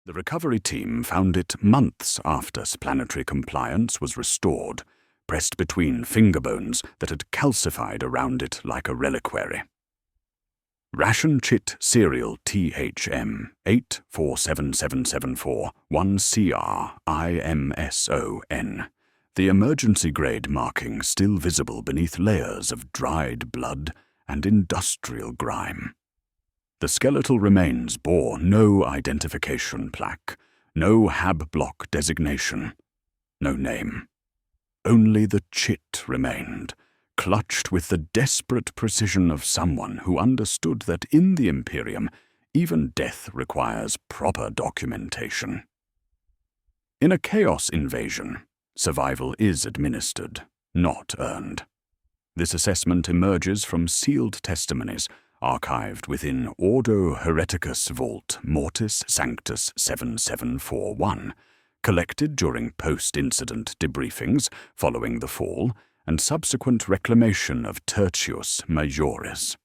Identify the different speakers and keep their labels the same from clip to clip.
Speaker 1: The recovery team found it months after planetary compliance was restored, pressed between finger bones that had calcified around it like a reliquary. Ration Chit Serial THM 847774-1CR-IMSON. The emergency grade marking still visible beneath layers of dried blood and industrial grime. The skeletal remains bore no identification plaque, no HAB block designation, no name. Only the chit remained, clutched with the desperate precision of someone who understood that in the Imperium, even death requires proper documentation. In a chaos invasion, survival is administered, not earned. This assessment emerges from sealed testimonies archived within Ordo Hereticus Vault Mortis Sanctus 7741, collected during post-incident debriefings following the fall and subsequent reclamation of Tertius Majoris.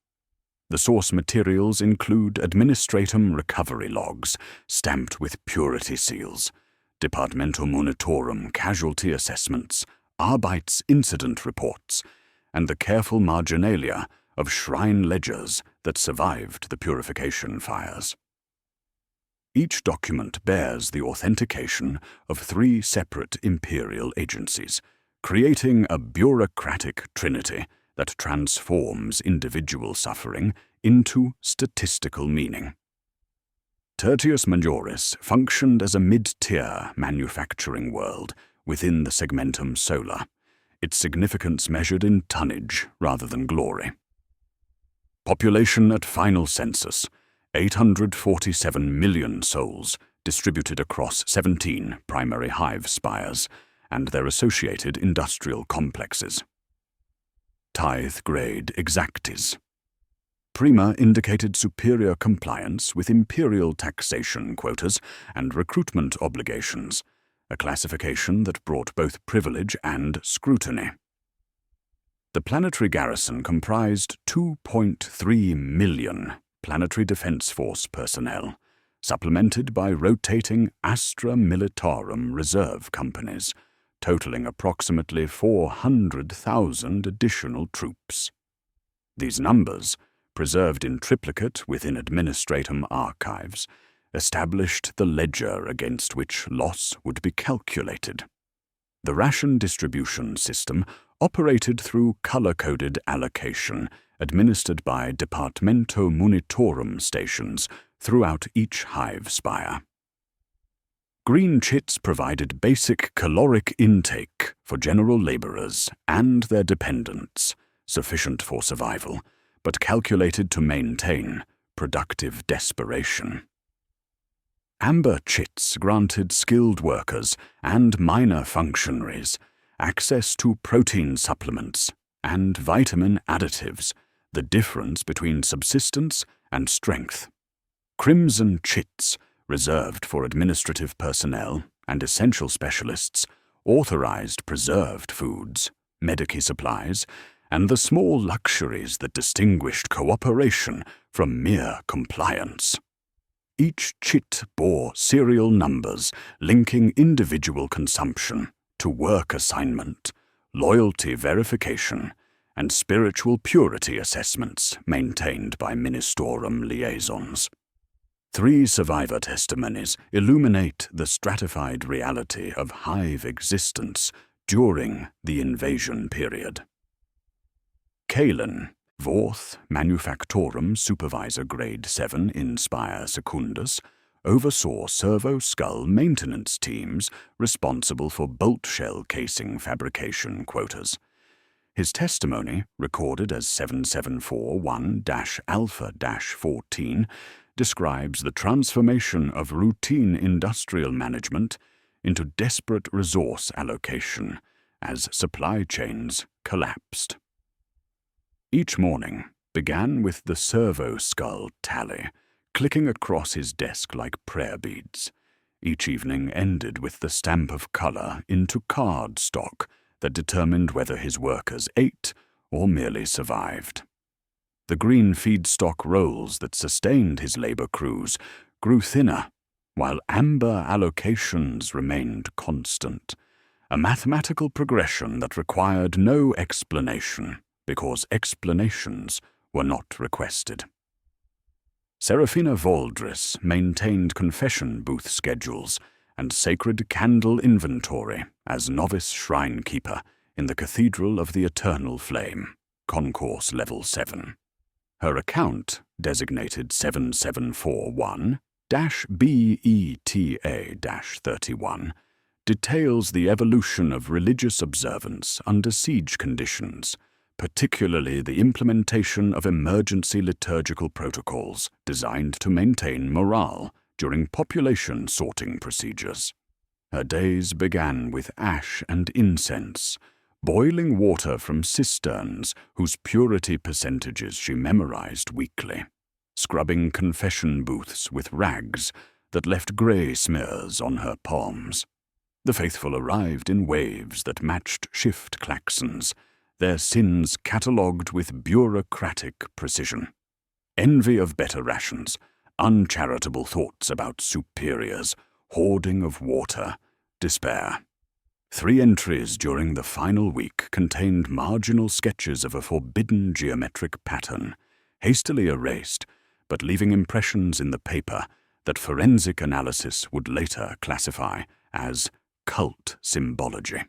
Speaker 1: The source materials include Administratum recovery logs stamped with purity seals, Departmentum Monitorum casualty assessments, Arbeits incident reports, and the careful marginalia of shrine ledgers that survived the purification fires. Each document bears the authentication of 3 separate imperial agencies, creating a bureaucratic trinity that transforms individual suffering into statistical meaning. Tertius Majoris functioned as a mid-tier manufacturing world within the segmentum solar, its significance measured in tonnage rather than glory. Population at final census, 847 million souls distributed across 17 primary hive spires and their associated industrial complexes. Tithe grade exactis. Prima indicated superior compliance with imperial taxation quotas and recruitment obligations, a classification that brought both privilege and scrutiny. The planetary garrison comprised 2.3 million Planetary Defense Force personnel, supplemented by rotating Astra Militarum reserve companies, totaling approximately 400,000 additional troops. These numbers, preserved in triplicate within Administratum archives, established the ledger against which loss would be calculated. The ration distribution system operated through color-coded allocation administered by Departamento Monitorum stations throughout each hive spire. Green chits provided basic caloric intake for general laborers and their dependents, sufficient for survival, but calculated to maintain productive desperation. Amber chits granted skilled workers and minor functionaries access to protein supplements and vitamin additives, the difference between subsistence and strength. Crimson chits, reserved for administrative personnel and essential specialists, authorized preserved foods, medici supplies, and the small luxuries that distinguished cooperation from mere compliance. Each chit bore serial numbers linking individual consumption to work assignment, loyalty verification, and spiritual purity assessments maintained by Ministorum liaisons. 3 survivor testimonies illuminate the stratified reality of hive existence during the invasion period. Kalen, Vorth Manufactorum Supervisor Grade 7 in Spire Secundus, oversaw servo-skull maintenance teams responsible for bolt shell casing fabrication quotas. His testimony, recorded as 7741-Alpha-14, describes the transformation of routine industrial management into desperate resource allocation as supply chains collapsed. Each morning began with the servo-skull tally, clicking across his desk like prayer beads. Each evening ended with the stamp of color into card stock that determined whether his workers ate or merely survived. The green feedstock rolls that sustained his labor crews grew thinner while amber allocations remained constant, a mathematical progression that required no explanation because explanations were not requested. Serafina Valdris maintained confession booth schedules and sacred candle inventory as novice shrine keeper in the Cathedral of the Eternal Flame, Concourse Level 7. Her account, designated 7741-BETA-31, details the evolution of religious observance under siege conditions, particularly the implementation of emergency liturgical protocols designed to maintain morale during population sorting procedures. Her days began with ash and incense, boiling water from cisterns whose purity percentages she memorized weekly, scrubbing confession booths with rags that left grey smears on her palms. The faithful arrived in waves that matched shift klaxons, their sins catalogued with bureaucratic precision. Envy of better rations, uncharitable thoughts about superiors, hoarding of water, despair. 3 entries during the final week contained marginal sketches of a forbidden geometric pattern, hastily erased, but leaving impressions in the paper that forensic analysis would later classify as cult symbology.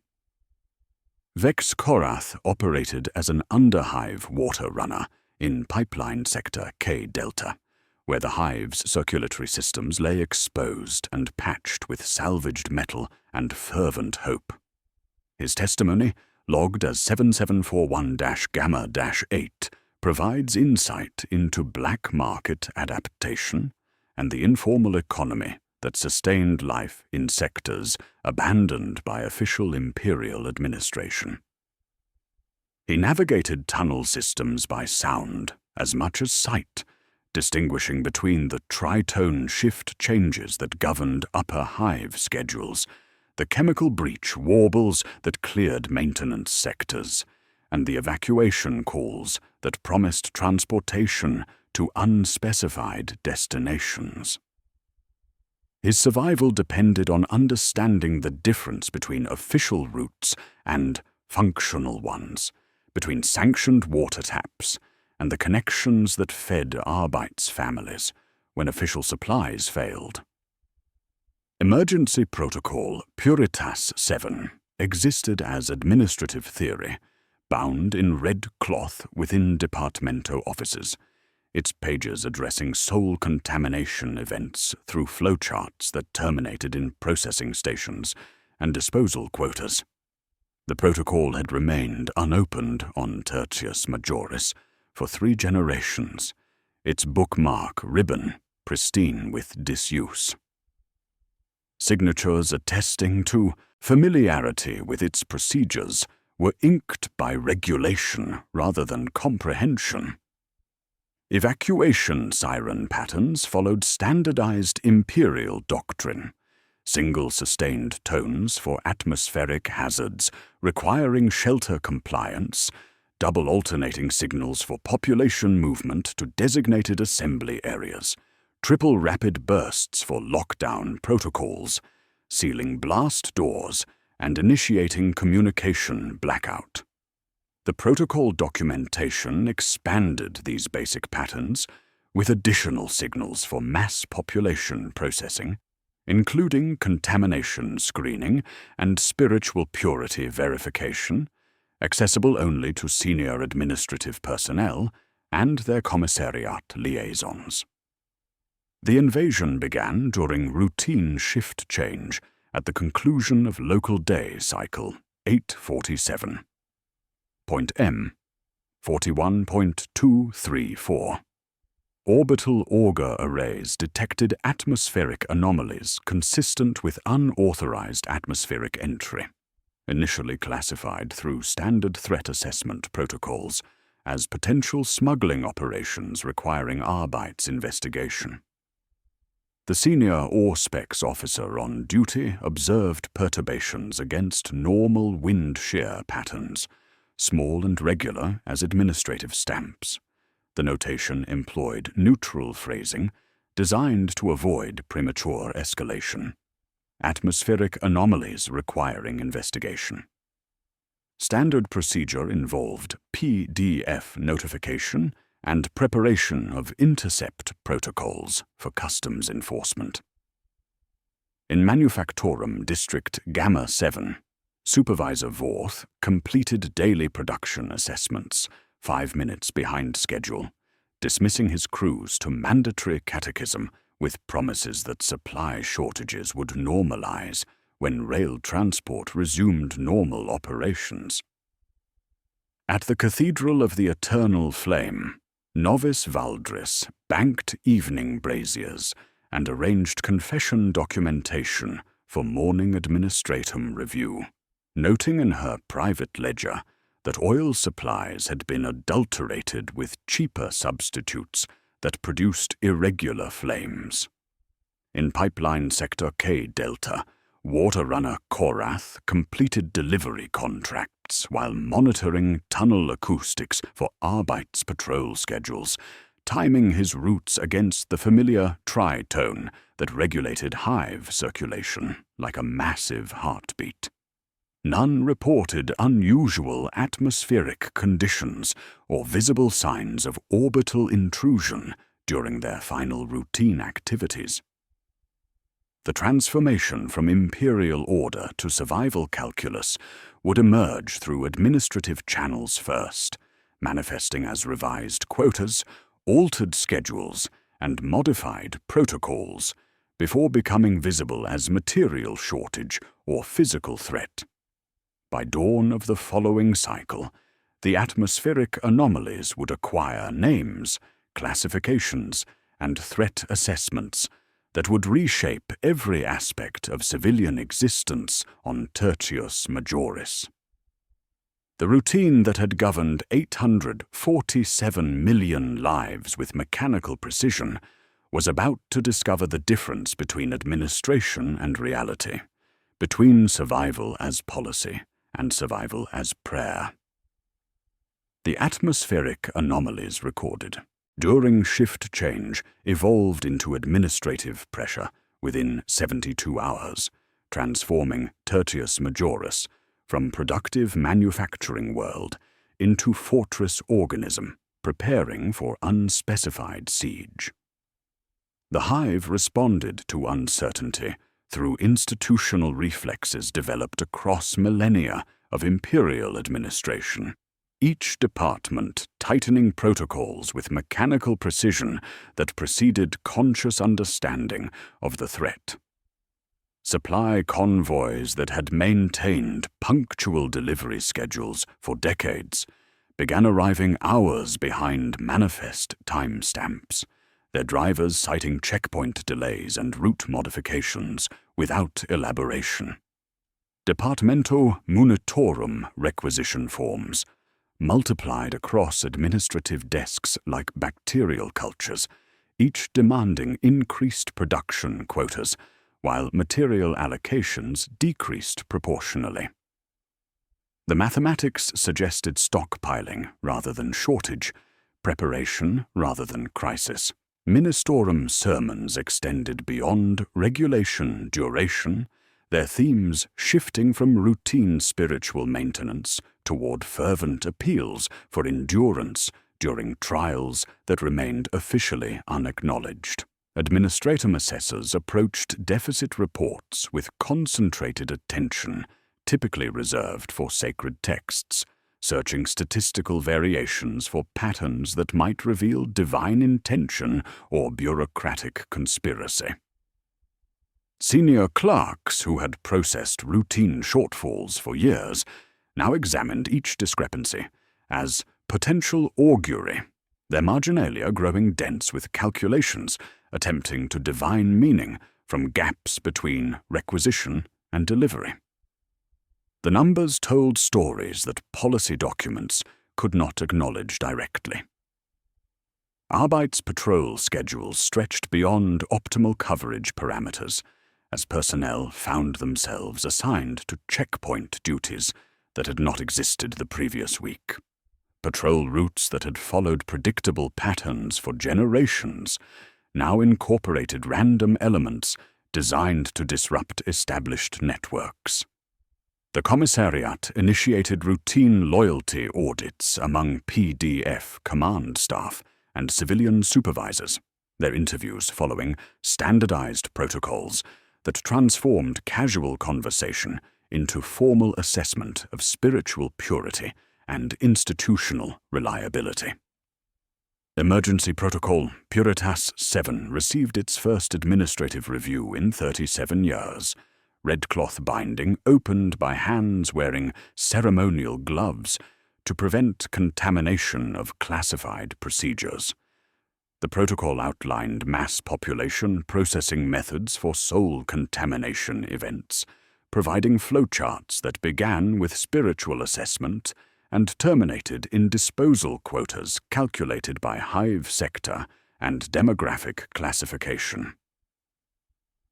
Speaker 1: Vex Korath operated as an underhive water runner in pipeline sector K Delta, where the hive's circulatory systems lay exposed and patched with salvaged metal and fervent hope. His testimony, logged as 7741-Gamma-8, provides insight into black market adaptation and the informal economy that sustained life in sectors abandoned by official imperial administration. He navigated tunnel systems by sound as much as sight, distinguishing between the tritone shift changes that governed upper hive schedules, the chemical breach warbles that cleared maintenance sectors, and the evacuation calls that promised transportation to unspecified destinations. His survival depended on understanding the difference between official routes and functional ones, between sanctioned water taps and the connections that fed Arbeit's families when official supplies failed. Emergency Protocol Puritas 7 existed as administrative theory, bound in red cloth within departamento offices, its pages addressing soul contamination events through flowcharts that terminated in processing stations and disposal quotas. The protocol had remained unopened on Tertius Majoris for 3 generations, its bookmark ribbon pristine with disuse. Signatures attesting to familiarity with its procedures were inked by regulation rather than comprehension. Evacuation siren patterns followed standardized imperial doctrine, single sustained tones for atmospheric hazards requiring shelter compliance, double alternating signals for population movement to designated assembly areas, triple rapid bursts for lockdown protocols, sealing blast doors, and initiating communication blackout. The protocol documentation expanded these basic patterns with additional signals for mass population processing, including contamination screening and spiritual purity verification, accessible only to senior administrative personnel and their commissariat liaisons. The invasion began during routine shift change at the conclusion of local day cycle 847. Point M, 41.234. Orbital auger arrays detected atmospheric anomalies consistent with unauthorized atmospheric entry, initially classified through standard threat assessment protocols as potential smuggling operations requiring Arbeit's investigation. The senior Auspex officer on duty observed perturbations against normal wind shear patterns, small and regular as administrative stamps. The notation employed neutral phrasing designed to avoid premature escalation. Atmospheric anomalies requiring investigation. Standard procedure involved PDF notification and preparation of intercept protocols for customs enforcement. In Manufactorum District Gamma 7, Supervisor Vorth completed daily production assessments 5 minutes behind schedule, dismissing his crews to mandatory catechism with promises that supply shortages would normalize when rail transport resumed normal operations. At the Cathedral of the Eternal Flame, Novice Valdris banked evening braziers and arranged confession documentation for morning administratum review, noting in her private ledger that oil supplies had been adulterated with cheaper substitutes that produced irregular flames. In Pipeline Sector K Delta, water runner Korath completed delivery contracts while monitoring tunnel acoustics for Arbeits patrol schedules, timing his routes against the familiar tritone that regulated hive circulation like a massive heartbeat. None reported unusual atmospheric conditions or visible signs of orbital intrusion during their final routine activities. The transformation from imperial order to survival calculus would emerge through administrative channels first, manifesting as revised quotas, altered schedules, and modified protocols, before becoming visible as material shortage or physical threat. By dawn of the following cycle, the atmospheric anomalies would acquire names, classifications, and threat assessments that would reshape every aspect of civilian existence on Tertius Majoris. The routine that had governed 847 million lives with mechanical precision was about to discover the difference between administration and reality, between survival as policy and survival as prayer. The atmospheric anomalies recorded during shift change evolved into administrative pressure within 72 hours, transforming Tertius Majoris from productive manufacturing world into fortress organism, preparing for unspecified siege. The hive responded to uncertainty through institutional reflexes developed across millennia of imperial administration, each department tightening protocols with mechanical precision that preceded conscious understanding of the threat. Supply convoys that had maintained punctual delivery schedules for decades began arriving hours behind manifest timestamps, their drivers citing checkpoint delays and route modifications without elaboration. Departamento Munitorum requisition forms, multiplied across administrative desks like bacterial cultures, each demanding increased production quotas, while material allocations decreased proportionally. The mathematics suggested stockpiling rather than shortage, preparation rather than crisis. Ministorum sermons extended beyond regulation duration, their themes shifting from routine spiritual maintenance toward fervent appeals for endurance during trials that remained officially unacknowledged. Administratum assessors approached deficit reports with concentrated attention, typically reserved for sacred texts, searching statistical variations for patterns that might reveal divine intention or bureaucratic conspiracy. Senior clerks who had processed routine shortfalls for years now examined each discrepancy as potential augury, their marginalia growing dense with calculations attempting to divine meaning from gaps between requisition and delivery. The numbers told stories that policy documents could not acknowledge directly. Arbeits patrol schedules stretched beyond optimal coverage parameters as personnel found themselves assigned to checkpoint duties that had not existed the previous week. Patrol routes that had followed predictable patterns for generations now incorporated random elements designed to disrupt established networks. The Commissariat initiated routine loyalty audits among PDF command staff and civilian supervisors, their interviews following standardized protocols that transformed casual conversation into formal assessment of spiritual purity and institutional reliability. Emergency Protocol Puritas 7 received its first administrative review in 37 years. Red cloth binding opened by hands wearing ceremonial gloves to prevent contamination of classified procedures. The protocol outlined mass population processing methods for soul contamination events, providing flowcharts that began with spiritual assessment and terminated in disposal quotas calculated by hive sector and demographic classification.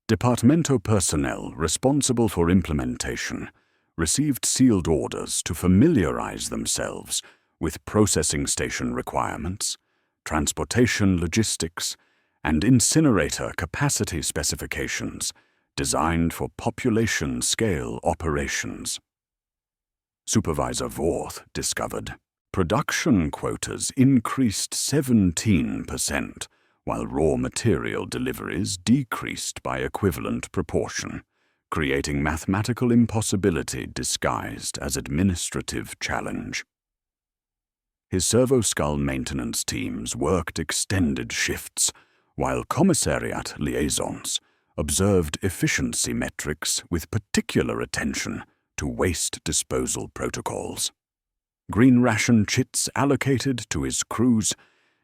Speaker 1: Departamento personnel responsible for implementation received sealed orders to familiarize themselves with processing station requirements, transportation logistics, and incinerator capacity specifications designed for population-scale operations. Supervisor Vorth discovered production quotas increased 17%, while raw material deliveries decreased by equivalent proportion, creating mathematical impossibility disguised as administrative challenge. His servo-skull maintenance teams worked extended shifts, while commissariat liaisons observed efficiency metrics with particular attention to waste disposal protocols. Green ration chits allocated to his crews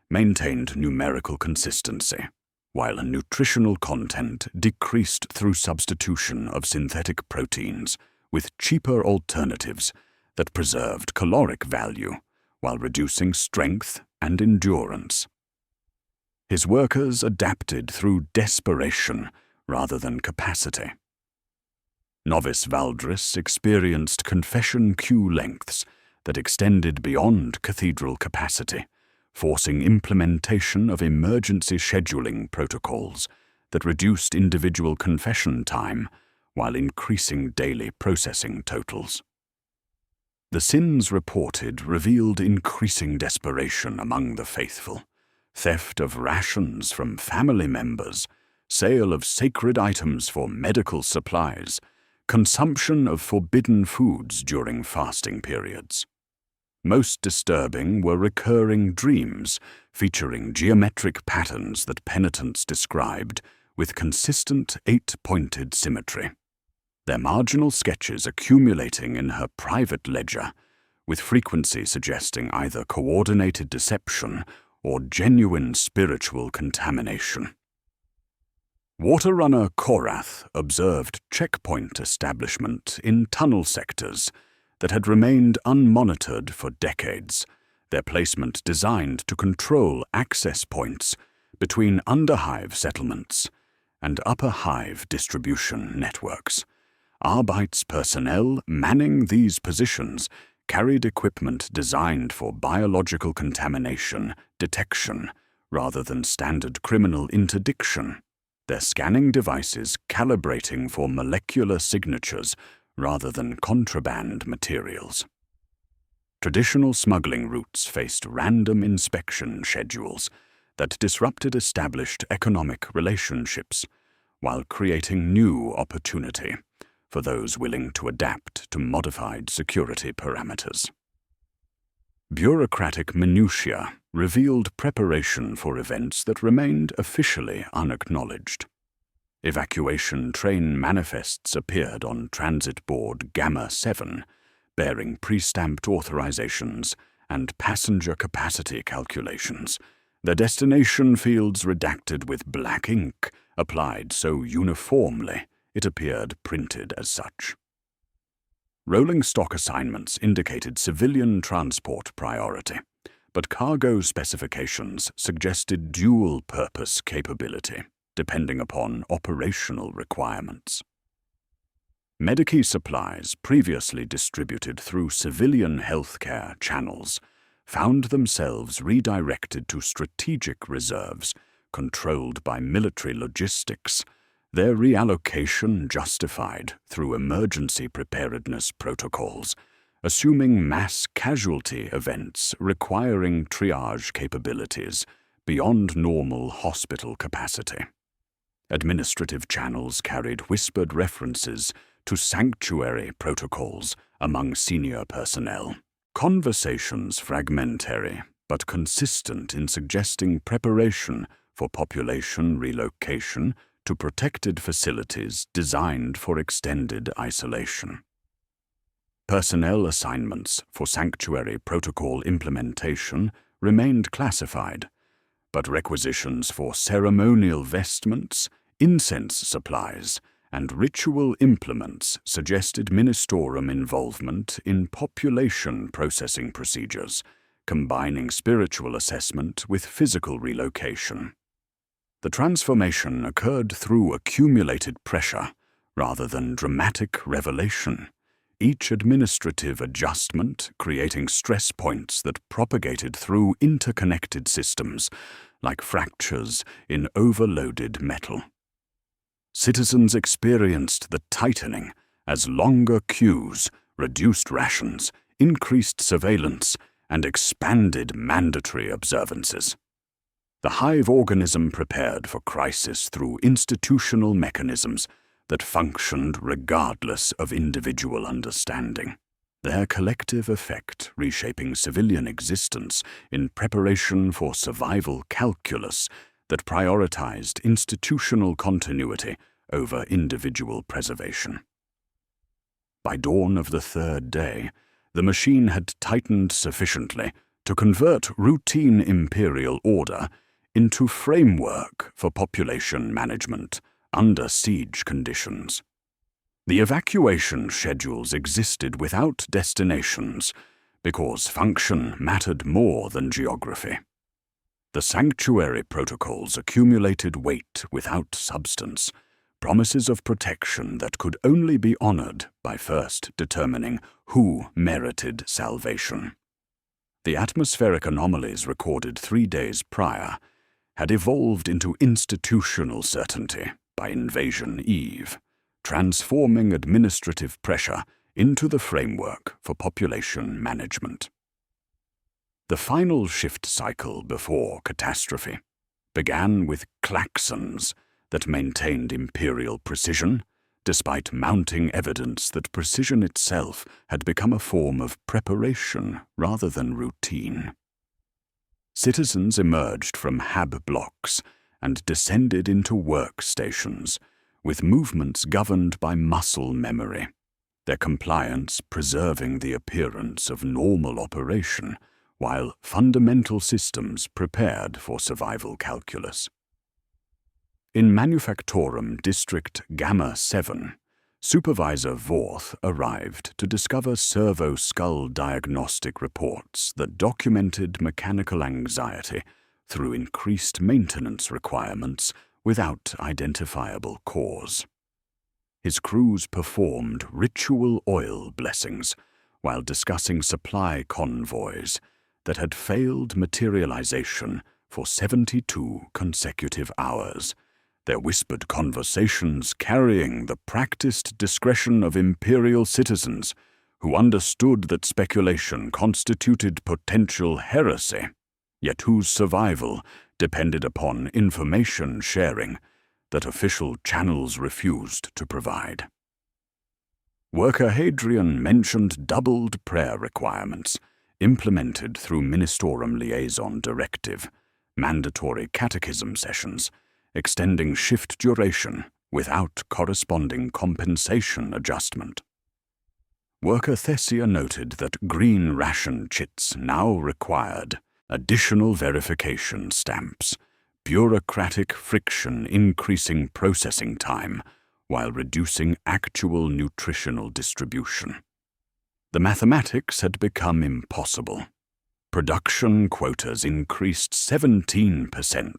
Speaker 1: maintained numerical consistency, while nutritional content decreased through substitution of synthetic proteins with cheaper alternatives that preserved caloric value while reducing strength and endurance. His workers adapted through desperation rather than capacity. Novice Valdris experienced confession queue lengths that extended beyond cathedral capacity, forcing implementation of emergency scheduling protocols that reduced individual confession time while increasing daily processing totals. The sins reported revealed increasing desperation among the faithful, theft of rations from family members, sale of sacred items for medical supplies, consumption of forbidden foods during fasting periods. Most disturbing were recurring dreams featuring geometric patterns that penitents described with consistent 8-pointed symmetry, their marginal sketches accumulating in her private ledger, with frequency suggesting either coordinated deception or genuine spiritual contamination. Water runner Korath observed checkpoint establishment in tunnel sectors that had remained unmonitored for decades, their placement designed to control access points between underhive settlements and upper hive distribution networks. Arbeit's personnel manning these positions carried equipment designed for biological contamination detection rather than standard criminal interdiction, their scanning devices calibrating for molecular signatures rather than contraband materials. Traditional smuggling routes faced random inspection schedules that disrupted established economic relationships while creating new opportunity for those willing to adapt to modified security parameters. Bureaucratic minutiae revealed preparation for events that remained officially unacknowledged. Evacuation train manifests appeared on Transit Board Gamma 7, bearing pre-stamped authorizations and passenger capacity calculations, their destination fields redacted with black ink applied so uniformly it appeared printed as such. Rolling stock assignments indicated civilian transport priority, but cargo specifications suggested dual-purpose capability, depending upon operational requirements. Medikey supplies previously distributed through civilian healthcare channels found themselves redirected to strategic reserves controlled by military logistics, their reallocation justified through emergency preparedness protocols, assuming mass casualty events requiring triage capabilities beyond normal hospital capacity. Administrative channels carried whispered references to sanctuary protocols among senior personnel. Conversations fragmentary but consistent in suggesting preparation for population relocation to protected facilities designed for extended isolation. Personnel assignments for sanctuary protocol implementation remained classified, but requisitions for ceremonial vestments, incense supplies, and ritual implements suggested Ministorum involvement in population processing procedures, combining spiritual assessment with physical relocation. The transformation occurred through accumulated pressure rather than dramatic revelation, each administrative adjustment creating stress points that propagated through interconnected systems, like fractures in overloaded metal. Citizens experienced the tightening as longer queues, reduced rations, increased surveillance, and expanded mandatory observances. The hive organism prepared for crisis through institutional mechanisms that functioned regardless of individual understanding, their collective effect reshaping civilian existence in preparation for survival calculus that prioritized institutional continuity over individual preservation. By dawn of the third day, the machine had tightened sufficiently to convert routine imperial order into framework for population management under siege conditions. The evacuation schedules existed without destinations because function mattered more than geography. The sanctuary protocols accumulated weight without substance, promises of protection that could only be honored by first determining who merited salvation. The atmospheric anomalies recorded 3 days prior had evolved into institutional certainty by Invasion Eve, transforming administrative pressure into the framework for population management. The final shift cycle before catastrophe began with klaxons that maintained imperial precision, despite mounting evidence that precision itself had become a form of preparation rather than routine. Citizens emerged from hab blocks and descended into workstations, with movements governed by muscle memory, their compliance preserving the appearance of normal operation, while fundamental systems prepared for survival calculus. In Manufactorum District Gamma 7, Supervisor Vorth arrived to discover servo-skull diagnostic reports that documented mechanical anxiety through increased maintenance requirements without identifiable cause. His crews performed ritual oil blessings while discussing supply convoys that had failed materialization for 72 consecutive hours, their whispered conversations carrying the practiced discretion of imperial citizens who understood that speculation constituted potential heresy, yet whose survival depended upon information sharing that official channels refused to provide. Worker Hadrian mentioned doubled prayer requirements, implemented through Ministorum Liaison Directive, mandatory catechism sessions, extending shift duration without corresponding compensation adjustment. Worker Thessia noted that green ration chits now required additional verification stamps, bureaucratic friction increasing processing time while reducing actual nutritional distribution. The mathematics had become impossible. Production quotas increased 17%,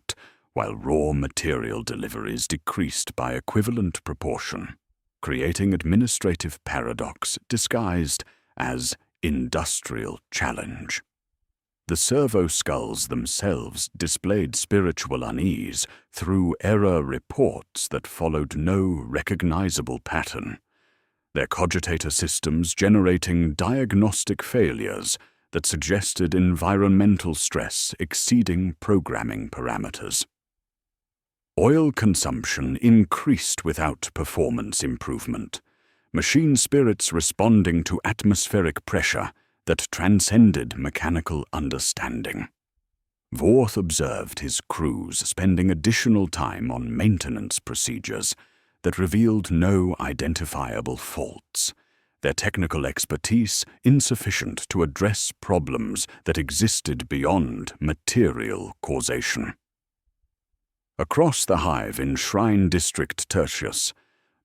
Speaker 1: while raw material deliveries decreased by equivalent proportion, creating administrative paradox disguised as industrial challenge. the servo skulls themselves displayed spiritual unease through error reports that followed no recognizable pattern, their cogitator systems generating diagnostic failures that suggested environmental stress exceeding programming parameters. Oil consumption increased without performance improvement, machine spirits responding to atmospheric pressure that transcended mechanical understanding. Vorth observed his crews spending additional time on maintenance procedures that revealed no identifiable faults, their technical expertise insufficient to address problems that existed beyond material causation. Across the hive in Shrine District Tertius,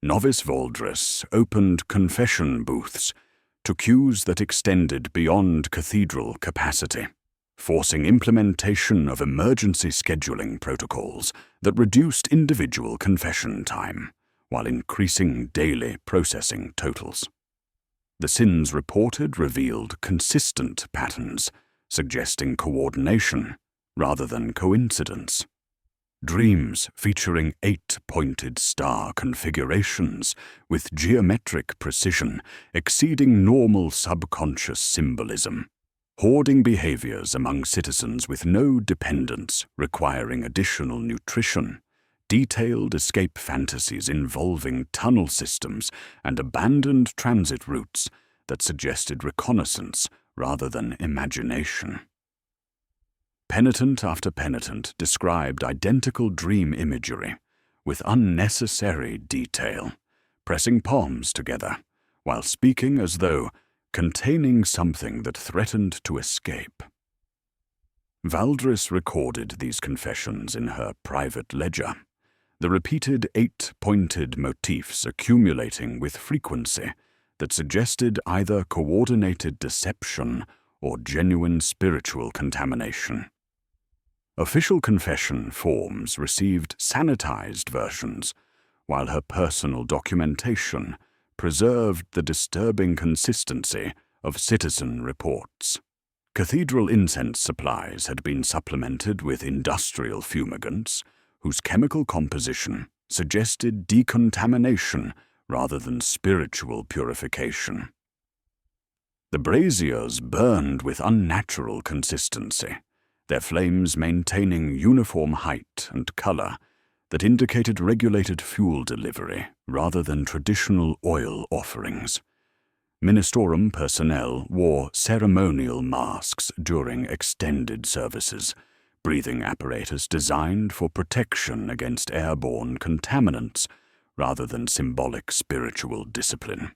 Speaker 1: Novice Valdris opened confession booths to queues that extended beyond cathedral capacity, forcing implementation of emergency scheduling protocols that reduced individual confession time while increasing daily processing totals. The sins reported revealed consistent patterns, suggesting coordination rather than coincidence. Dreams featuring 8-pointed star configurations with geometric precision exceeding normal subconscious symbolism. Hoarding behaviors among citizens with no dependence requiring additional nutrition. Detailed escape fantasies involving tunnel systems and abandoned transit routes that suggested reconnaissance rather than imagination. Penitent after penitent described identical dream imagery with unnecessary detail, pressing palms together while speaking as though containing something that threatened to escape. Valdris recorded these confessions in her private ledger, the repeated 8-pointed motifs accumulating with frequency that suggested either coordinated deception or genuine spiritual contamination. Official confession forms received sanitized versions, while her personal documentation preserved the disturbing consistency of citizen reports. Cathedral incense supplies had been supplemented with industrial fumigants, whose chemical composition suggested decontamination rather than spiritual purification. The braziers burned with unnatural consistency, their flames maintaining uniform height and color that indicated regulated fuel delivery rather than traditional oil offerings. Ministorum personnel wore ceremonial masks during extended services, breathing apparatus designed for protection against airborne contaminants rather than symbolic spiritual discipline.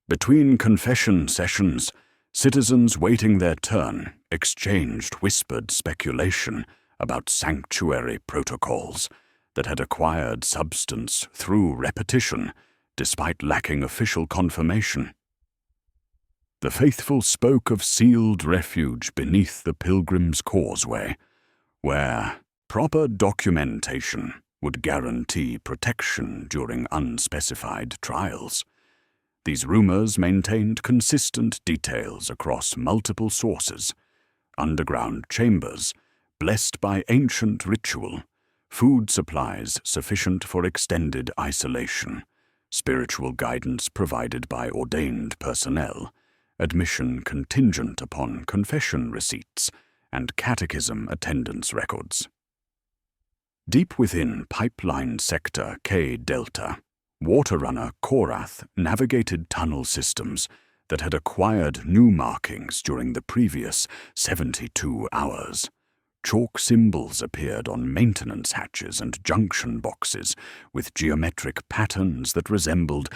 Speaker 1: Between confession sessions, citizens waiting their turn exchanged whispered speculation about sanctuary protocols that had acquired substance through repetition despite lacking official confirmation. The faithful spoke of sealed refuge beneath the Pilgrim's Causeway, where proper documentation would guarantee protection during unspecified trials. These rumors maintained consistent details across multiple sources: underground chambers, blessed by ancient ritual, food supplies sufficient for extended isolation, spiritual guidance provided by ordained personnel, admission contingent upon confession receipts, and catechism attendance records. Deep within Pipeline Sector K Delta, water runner Korath navigated tunnel systems that had acquired new markings during the previous 72 hours. Chalk symbols appeared on maintenance hatches and junction boxes with geometric patterns that resembled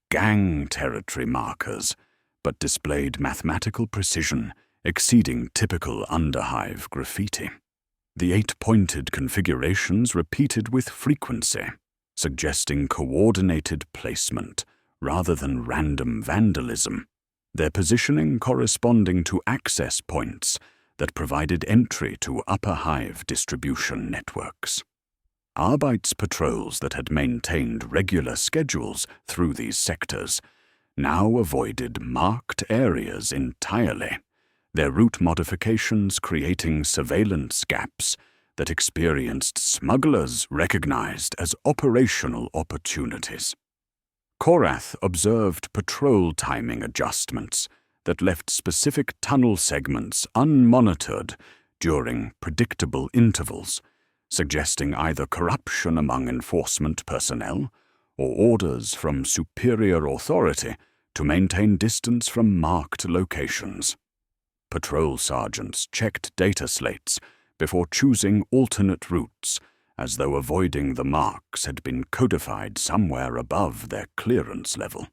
Speaker 1: gang territory markers, but displayed mathematical precision exceeding typical underhive graffiti. The 8-pointed configurations repeated with frequency, suggesting coordinated placement rather than random vandalism, their positioning corresponding to access points that provided entry to upper hive distribution networks. Arbite's patrols that had maintained regular schedules through these sectors now avoided marked areas entirely, their route modifications creating surveillance gaps that experienced smugglers recognized as operational opportunities. Korath observed patrol timing adjustments that left specific tunnel segments unmonitored during predictable intervals, suggesting either corruption among enforcement personnel or orders from superior authority to maintain distance from marked locations. Patrol sergeants checked data slates before choosing alternate routes, as though avoiding the marks had been codified somewhere above their clearance level.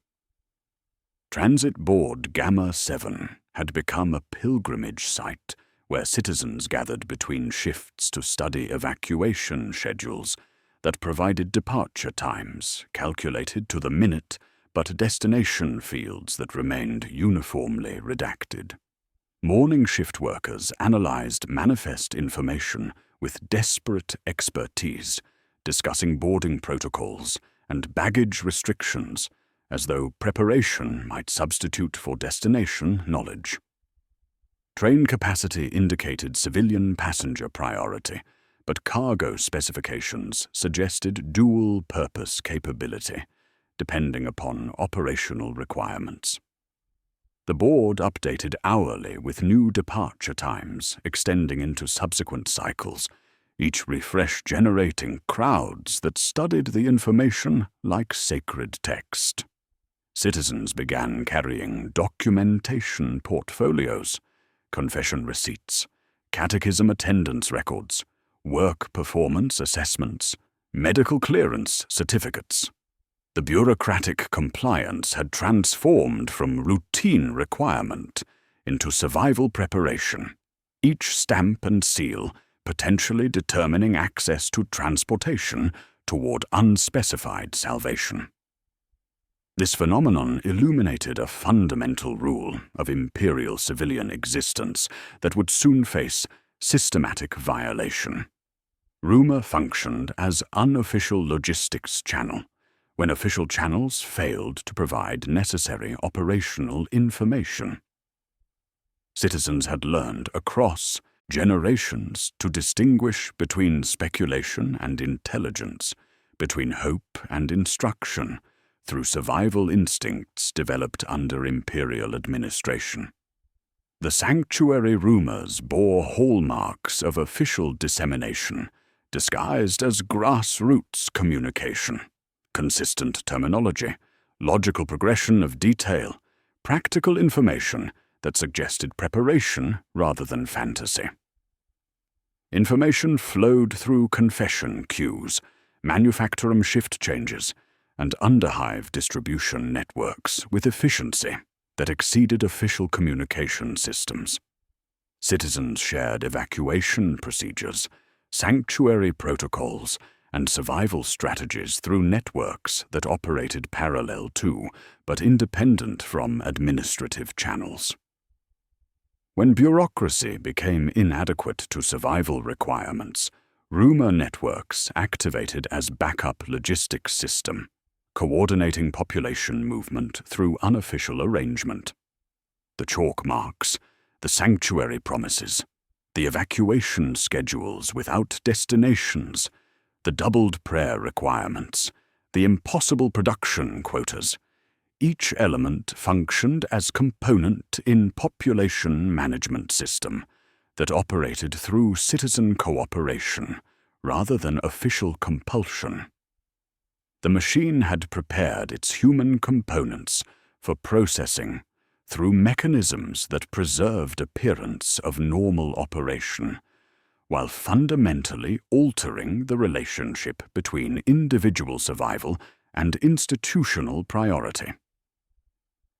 Speaker 1: Transit Board Gamma 7 had become a pilgrimage site where citizens gathered between shifts to study evacuation schedules that provided departure times calculated to the minute, but destination fields that remained uniformly redacted. Morning shift workers analyzed manifest information with desperate expertise, discussing boarding protocols and baggage restrictions, as though preparation might substitute for destination knowledge. Train capacity indicated civilian passenger priority, but cargo specifications suggested dual-purpose capability, depending upon operational requirements. The board updated hourly with new departure times extending into subsequent cycles, each refresh generating crowds that studied the information like sacred text. Citizens began carrying documentation portfolios, confession receipts, catechism attendance records, work performance assessments, medical clearance certificates. The bureaucratic compliance had transformed from routine requirement into survival preparation, each stamp and seal potentially determining access to transportation toward unspecified salvation. This phenomenon illuminated a fundamental rule of imperial civilian existence that would soon face systematic violation. Rumor functioned as unofficial logistics channel, when official channels failed to provide necessary operational information. Citizens had learned across generations to distinguish between speculation and intelligence, between hope and instruction, through survival instincts developed under imperial administration. The sanctuary rumors bore hallmarks of official dissemination, disguised as grassroots communication. Consistent terminology, logical progression of detail, practical information that suggested preparation rather than fantasy. Information flowed through confession queues, manufactorum shift changes, and underhive distribution networks with efficiency that exceeded official communication systems. Citizens shared evacuation procedures, sanctuary protocols, and survival strategies through networks that operated parallel to, but independent from, administrative channels. When bureaucracy became inadequate to survival requirements, rumor networks activated as backup logistics system, coordinating population movement through unofficial arrangement. The chalk marks, the sanctuary promises, the evacuation schedules without destinations, the doubled prayer requirements, the impossible production quotas. Each element functioned as component in population management system that operated through citizen cooperation rather than official compulsion. The machine had prepared its human components for processing through mechanisms that preserved appearance of normal operation, while fundamentally altering the relationship between individual survival and institutional priority.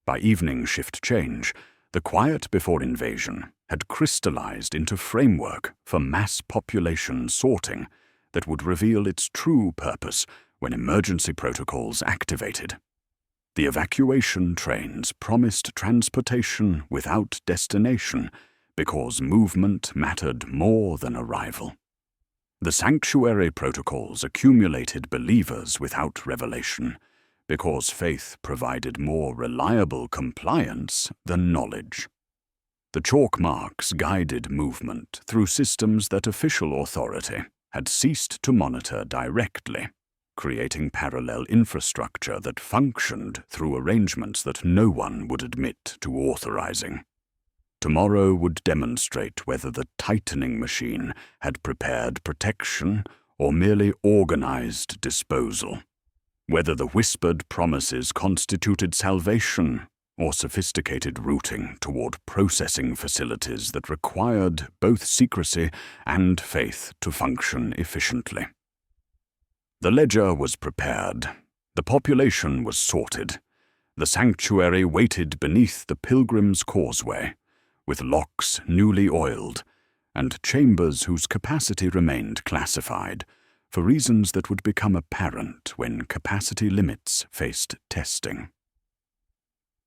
Speaker 1: By evening shift change, the quiet before invasion had crystallized into framework for mass population sorting that would reveal its true purpose when emergency protocols activated. The evacuation trains promised transportation without destination because movement mattered more than arrival. The sanctuary protocols accumulated believers without revelation because faith provided more reliable compliance than knowledge. The chalk marks guided movement through systems that official authority had ceased to monitor directly, creating parallel infrastructure that functioned through arrangements that no one would admit to authorizing. Tomorrow would demonstrate whether the tightening machine had prepared protection or merely organized disposal, whether the whispered promises constituted salvation or sophisticated routing toward processing facilities that required both secrecy and faith to function efficiently. The ledger was prepared. The population was sorted. The sanctuary waited beneath the Pilgrim's Causeway, with locks newly oiled, and chambers whose capacity remained classified, for reasons that would become apparent when capacity limits faced testing.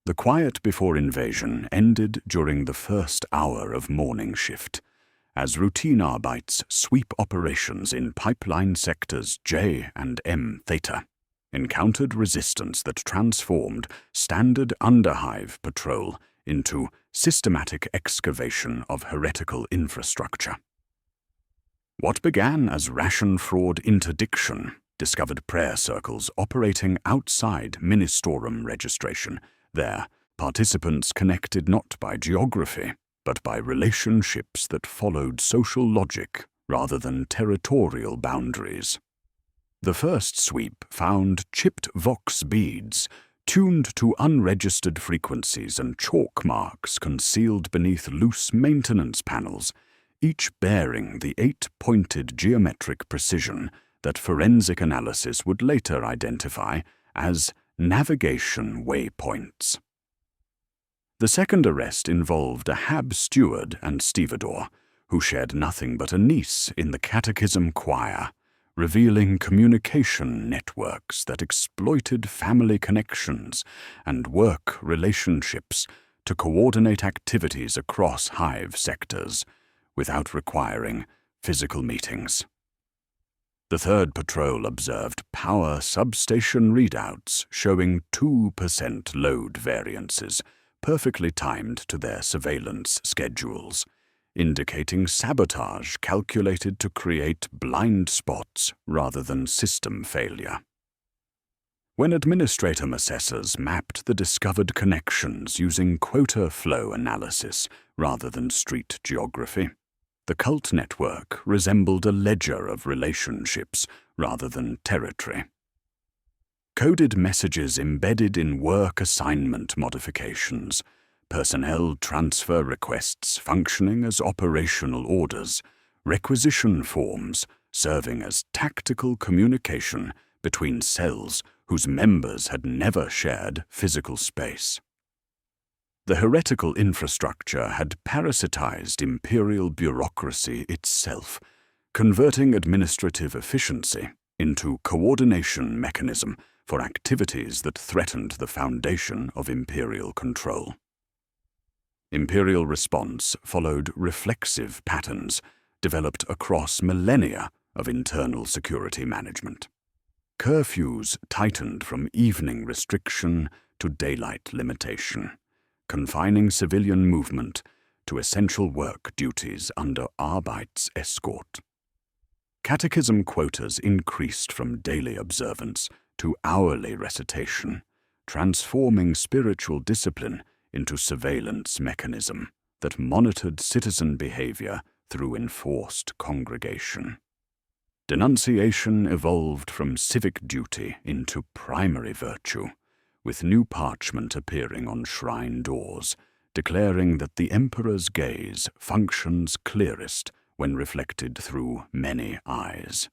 Speaker 1: The quiet before invasion ended during the first hour of morning shift, as routine Arbeits sweep operations in pipeline sectors J and M Theta encountered resistance that transformed standard underhive patrol into systematic excavation of heretical infrastructure. What began as ration fraud interdiction discovered prayer circles operating outside Ministorum registration. There, participants connected not by geography, but by relationships that followed social logic rather than territorial boundaries. The first sweep found chipped vox beads tuned to unregistered frequencies and chalk marks concealed beneath loose maintenance panels, each bearing the 8-pointed geometric precision that forensic analysis would later identify as navigation waypoints. The second arrest involved a Hab steward and stevedore, who shared nothing but a niece in the catechism choir, revealing communication networks that exploited family connections and work relationships to coordinate activities across hive sectors without requiring physical meetings. The third patrol observed power substation readouts showing 2% load variances, perfectly timed to their surveillance schedules, indicating sabotage calculated to create blind spots rather than system failure. When administratum assessors mapped the discovered connections using quota flow analysis rather than street geography, the cult network resembled a ledger of relationships rather than territory. Coded messages embedded in work assignment modifications, personnel transfer requests functioning as operational orders, requisition forms serving as tactical communication between cells whose members had never shared physical space. The heretical infrastructure had parasitized imperial bureaucracy itself, converting administrative efficiency into coordination mechanism for activities that threatened the foundation of imperial control. Imperial response followed reflexive patterns developed across millennia of internal security management. Curfews tightened from evening restriction to daylight limitation, confining civilian movement to essential work duties under Arbeits escort. Catechism quotas increased from daily observance to hourly recitation, transforming spiritual discipline into surveillance mechanism that monitored citizen behavior through enforced congregation. Denunciation evolved from civic duty into primary virtue, with new parchment appearing on shrine doors, declaring that the emperor's gaze functions clearest when reflected through many eyes.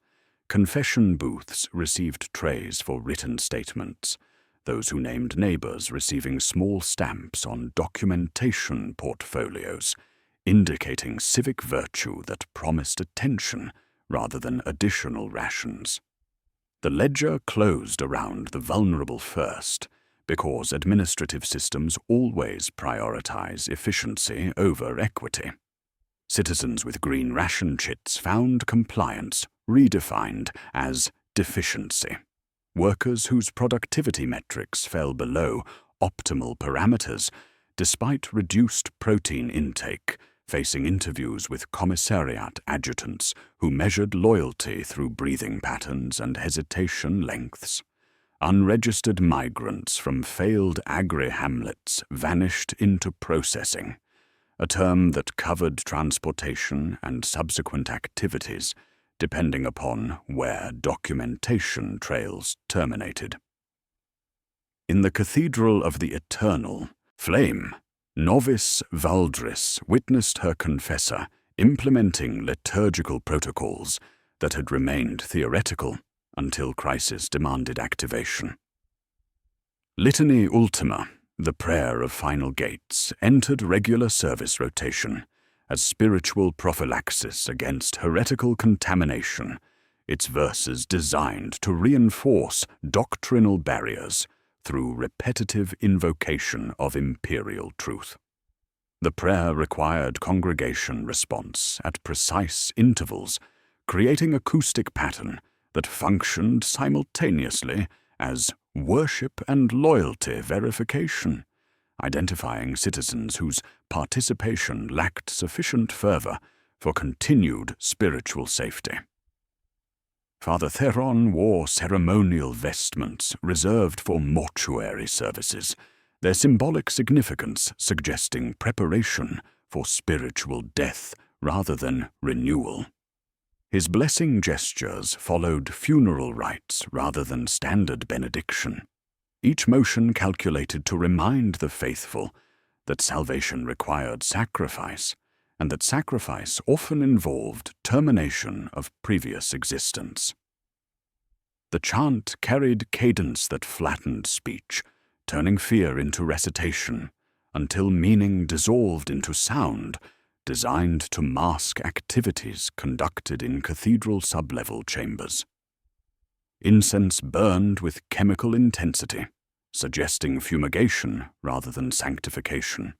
Speaker 1: Confession booths received trays for written statements, those who named neighbors receiving small stamps on documentation portfolios, indicating civic virtue that promised attention rather than additional rations. The ledger closed around the vulnerable first, because administrative systems always prioritize efficiency over equity. Citizens with green ration chits found compliance redefined as deficiency. Workers whose productivity metrics fell below optimal parameters despite reduced protein intake, facing interviews with commissariat adjutants who measured loyalty through breathing patterns and hesitation lengths. Unregistered migrants from failed agri-hamlets vanished into processing, a term that covered transportation and subsequent activities, depending upon where documentation trails terminated. In the Cathedral of the Eternal Flame, Novice Valdris witnessed her confessor implementing liturgical protocols that had remained theoretical until crisis demanded activation. Litany Ultima, the prayer of final gates, entered regular service rotation as spiritual prophylaxis against heretical contamination, its verses designed to reinforce doctrinal barriers through repetitive invocation of imperial truth. The prayer required congregation response at precise intervals, creating acoustic pattern that functioned simultaneously as worship and loyalty verification, identifying citizens whose participation lacked sufficient fervor for continued spiritual safety. Father Theron wore ceremonial vestments reserved for mortuary services, their symbolic significance suggesting preparation for spiritual death rather than renewal. His blessing gestures followed funeral rites rather than standard benediction, each motion calculated to remind the faithful that salvation required sacrifice, and that sacrifice often involved termination of previous existence. The chant carried cadence that flattened speech, turning fear into recitation, until meaning dissolved into sound, designed to mask activities conducted in cathedral sublevel chambers. Incense burned with chemical intensity, suggesting fumigation rather than sanctification.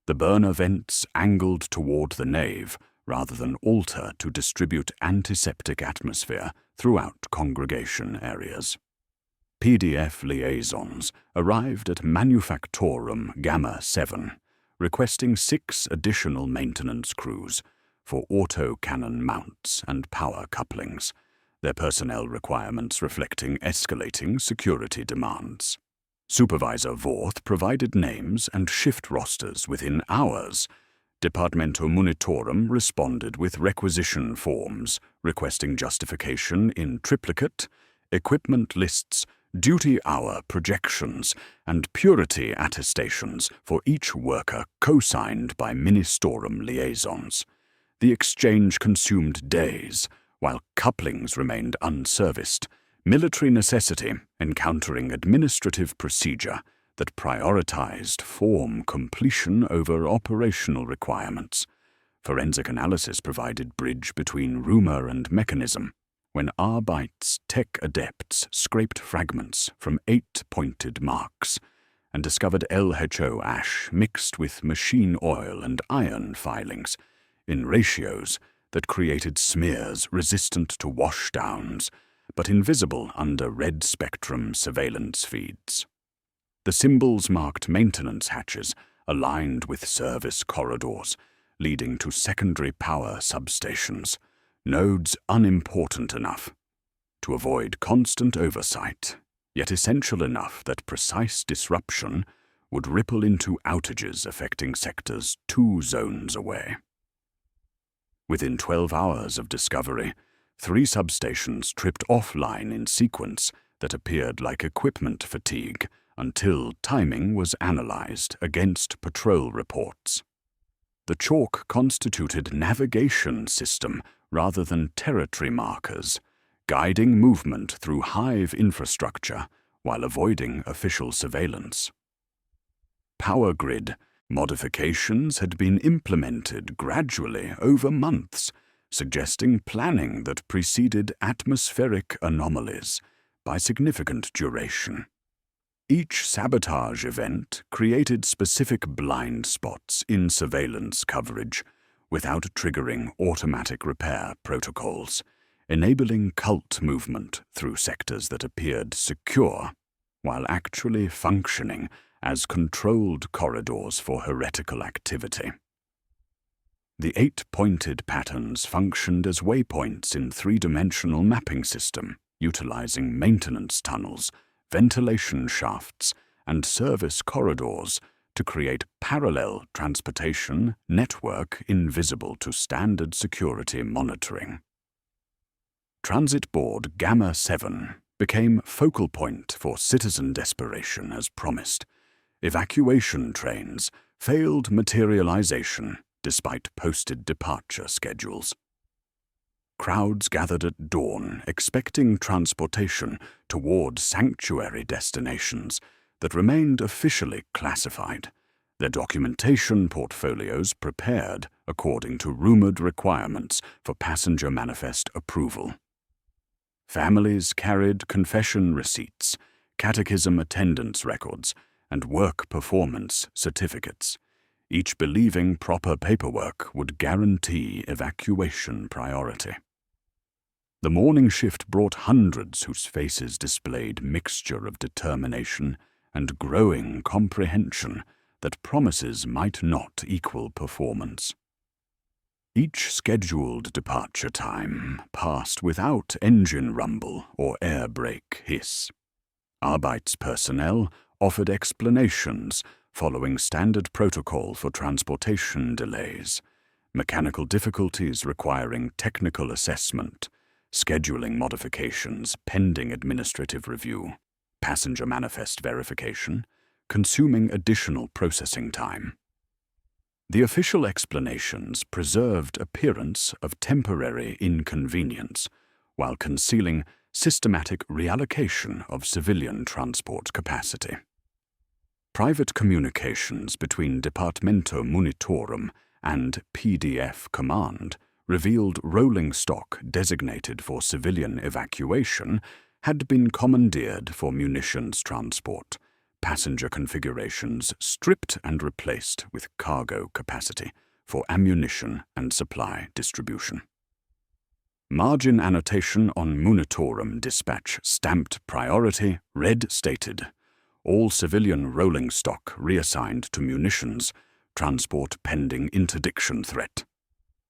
Speaker 1: The burner vents angled toward the nave rather than altar to distribute antiseptic atmosphere throughout congregation areas. PDF liaisons arrived at Manufactorum Gamma 7, requesting 6 additional maintenance crews for autocannon mounts and power couplings, their personnel requirements reflecting escalating security demands. Supervisor Vorth provided names and shift rosters within hours. Departamento Munitorum responded with requisition forms, requesting justification in triplicate, equipment lists, duty hour projections, and purity attestations for each worker co-signed by Ministorum liaisons. The exchange consumed days, while couplings remained unserviced, military necessity encountering administrative procedure that prioritized form completion over operational requirements. Forensic analysis provided bridge between rumor and mechanism, when Arbite's tech adepts scraped fragments from 8 pointed marks and discovered LHO ash mixed with machine oil and iron filings in ratios that created smears resistant to washdowns but invisible under red spectrum surveillance feeds. The symbols marked maintenance hatches aligned with service corridors, leading to secondary power substations, nodes unimportant enough to avoid constant oversight, yet essential enough that precise disruption would ripple into outages affecting sectors 2 zones away. Within 12 hours of discovery, 3 substations tripped offline in sequence that appeared like equipment fatigue until timing was analyzed against patrol reports. The chalk constituted navigation system rather than territory markers, guiding movement through hive infrastructure while avoiding official surveillance. Power grid modifications had been implemented gradually over months, suggesting planning that preceded atmospheric anomalies by significant duration. Each sabotage event created specific blind spots in surveillance coverage without triggering automatic repair protocols, enabling cult movement through sectors that appeared secure while actually functioning as controlled corridors for heretical activity. The 8-pointed patterns functioned as waypoints in 3-dimensional mapping system, utilizing maintenance tunnels, ventilation shafts, and service corridors to create parallel transportation network invisible to standard security monitoring. Transit Board Gamma 7 became focal point for citizen desperation as promised. Evacuation trains failed materialization despite posted departure schedules. Crowds gathered at dawn expecting transportation toward sanctuary destinations that remained officially classified, their documentation portfolios prepared according to rumored requirements for passenger manifest approval. Families carried confession receipts, catechism attendance records, and work performance certificates, each believing proper paperwork would guarantee evacuation priority. The morning shift brought hundreds whose faces displayed mixture of determination and growing comprehension that promises might not equal performance. Each scheduled departure time passed without engine rumble or air brake hiss. Arbeits personnel offered explanations following standard protocol for transportation delays, mechanical difficulties requiring technical assessment, scheduling modifications pending administrative review, passenger manifest verification, consuming additional processing time. The official explanations preserved appearance of temporary inconvenience while concealing systematic reallocation of civilian transport capacity. Private communications between Departamento Munitorum and PDF Command revealed rolling stock designated for civilian evacuation had been commandeered for munitions transport, passenger configurations stripped and replaced with cargo capacity for ammunition and supply distribution. Margin annotation on Munitorum dispatch stamped priority red stated, all civilian rolling stock reassigned to munitions, transport pending interdiction threat.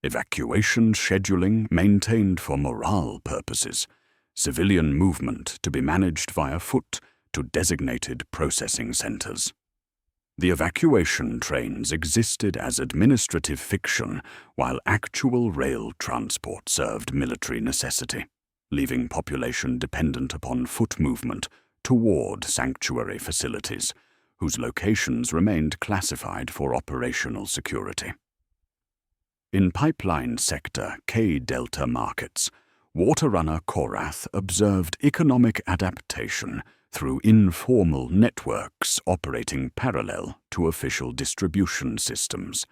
Speaker 1: Evacuation scheduling maintained for morale purposes, civilian movement to be managed via foot to designated processing centers. The evacuation trains existed as administrative fiction while actual rail transport served military necessity, leaving population dependent upon foot movement toward sanctuary facilities, whose locations remained classified for operational security. In pipeline sector K-Delta markets, waterrunner Korath observed economic adaptation through informal networks operating parallel to official distribution systems.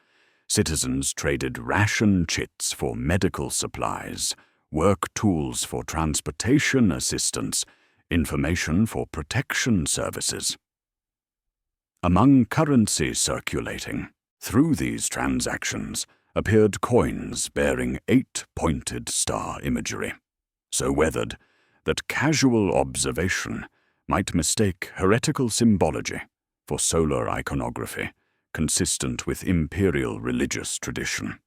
Speaker 1: Citizens traded ration chits for medical supplies, work tools for transportation assistance, information for protection services. Among currency circulating, through these transactions appeared coins bearing 8-pointed star imagery, so weathered that casual observation might mistake heretical symbology for solar iconography, consistent with imperial religious tradition.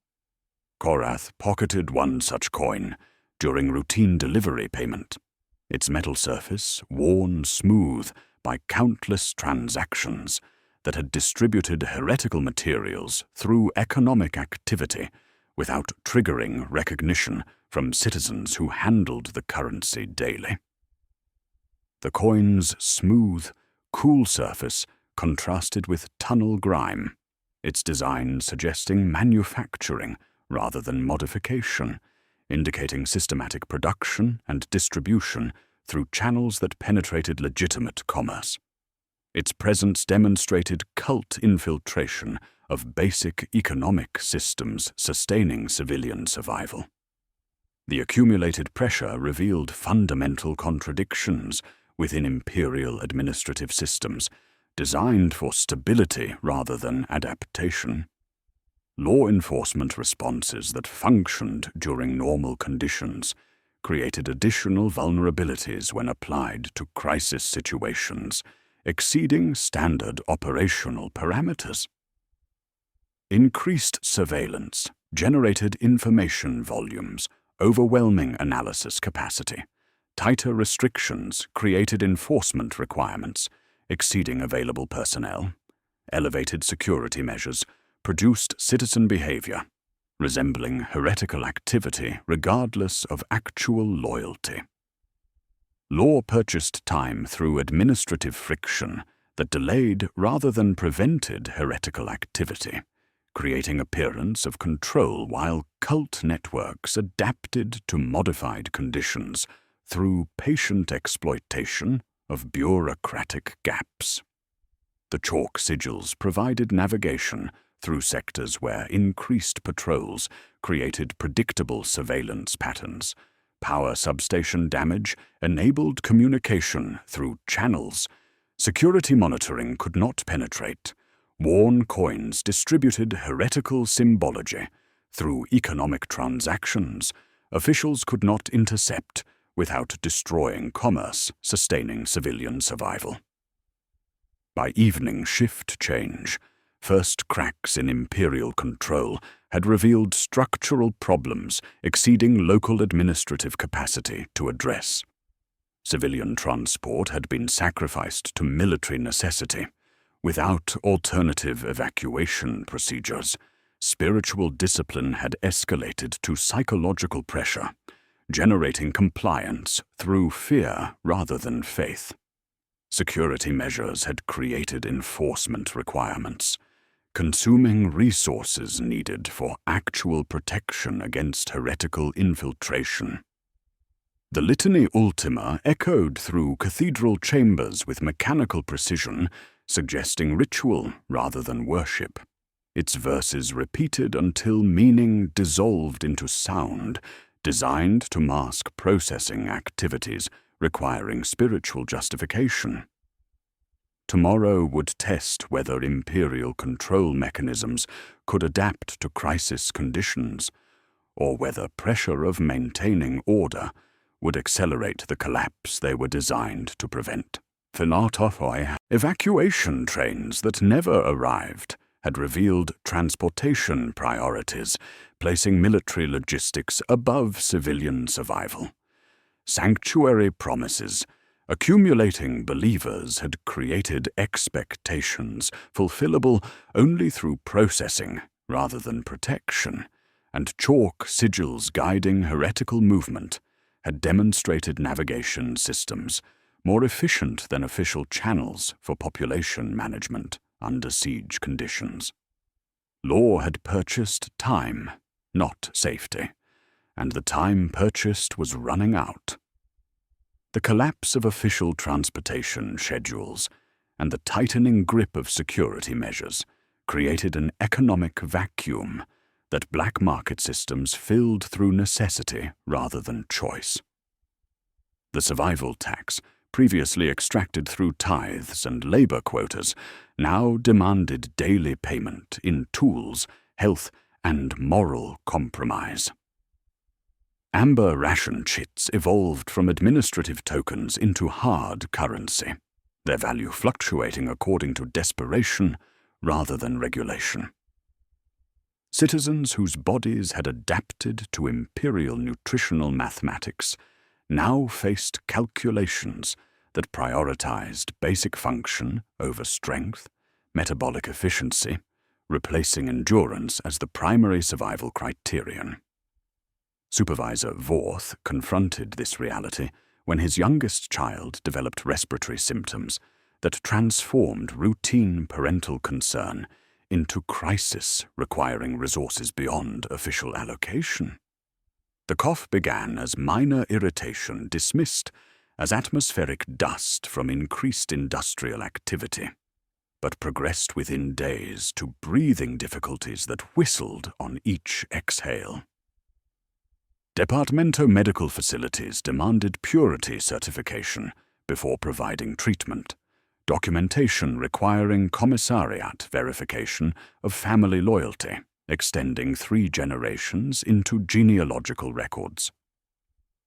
Speaker 1: Korath pocketed one such coin during routine delivery payment, its metal surface worn smooth by countless transactions that had distributed heretical materials through economic activity without triggering recognition from citizens who handled the currency daily. The coin's smooth, cool surface contrasted with tunnel grime, its design suggesting manufacturing rather than modification, indicating systematic production and distribution through channels that penetrated legitimate commerce. Its presence demonstrated cult infiltration of basic economic systems sustaining civilian survival. The accumulated pressure revealed fundamental contradictions within imperial administrative systems designed for stability rather than adaptation. Law enforcement responses that functioned during normal conditions created additional vulnerabilities when applied to crisis situations, exceeding standard operational parameters. Increased surveillance generated information volumes, overwhelming analysis capacity. Tighter restrictions created enforcement requirements, exceeding available personnel. Elevated security measures produced citizen behavior, resembling heretical activity regardless of actual loyalty. Lore purchased time through administrative friction that delayed rather than prevented heretical activity, creating appearance of control while cult networks adapted to modified conditions through patient exploitation of bureaucratic gaps. The chalk sigils provided navigation through sectors where increased patrols created predictable surveillance patterns. Power substation damage enabled communication through channels. Security monitoring could not penetrate. Worn coins distributed heretical symbology. Through economic transactions, officials could not intercept without destroying commerce, sustaining civilian survival. By evening shift change, first cracks in imperial control had revealed structural problems exceeding local administrative capacity to address. Civilian transport had been sacrificed to military necessity. Without alternative evacuation procedures, spiritual discipline had escalated to psychological pressure, generating compliance through fear rather than faith. Security measures had created enforcement requirements, consuming resources needed for actual protection against heretical infiltration. The Litany Ultima echoed through cathedral chambers with mechanical precision, suggesting ritual rather than worship. Its verses repeated until meaning dissolved into sound, designed to mask processing activities requiring spiritual justification. Tomorrow would test whether imperial control mechanisms could adapt to crisis conditions, or whether pressure of maintaining order would accelerate the collapse they were designed to prevent. Evacuation trains that never arrived had revealed transportation priorities, placing military logistics above civilian survival. Sanctuary promises, accumulating believers had created expectations fulfillable only through processing rather than protection, and chalk sigils guiding heretical movement had demonstrated navigation systems more efficient than official channels for population management under siege conditions. Lore had purchased time, not safety, and the time purchased was running out. The collapse of official transportation schedules and the tightening grip of security measures created an economic vacuum that black market systems filled through necessity rather than choice. The survival tax, previously extracted through tithes and labor quotas, now demanded daily payment in tools, health, and moral compromise. Amber ration chits evolved from administrative tokens into hard currency, their value fluctuating according to desperation rather than regulation. Citizens whose bodies had adapted to imperial nutritional mathematics now faced calculations that prioritized basic function over strength, metabolic efficiency, replacing endurance as the primary survival criterion. Supervisor Vorth confronted this reality when his youngest child developed respiratory symptoms that transformed routine parental concern into crisis requiring resources beyond official allocation. The cough began as minor irritation dismissed as atmospheric dust from increased industrial activity, but progressed within days to breathing difficulties that whistled on each exhale. Departamento medical facilities demanded purity certification before providing treatment, documentation requiring commissariat verification of family loyalty, extending 3 generations into genealogical records.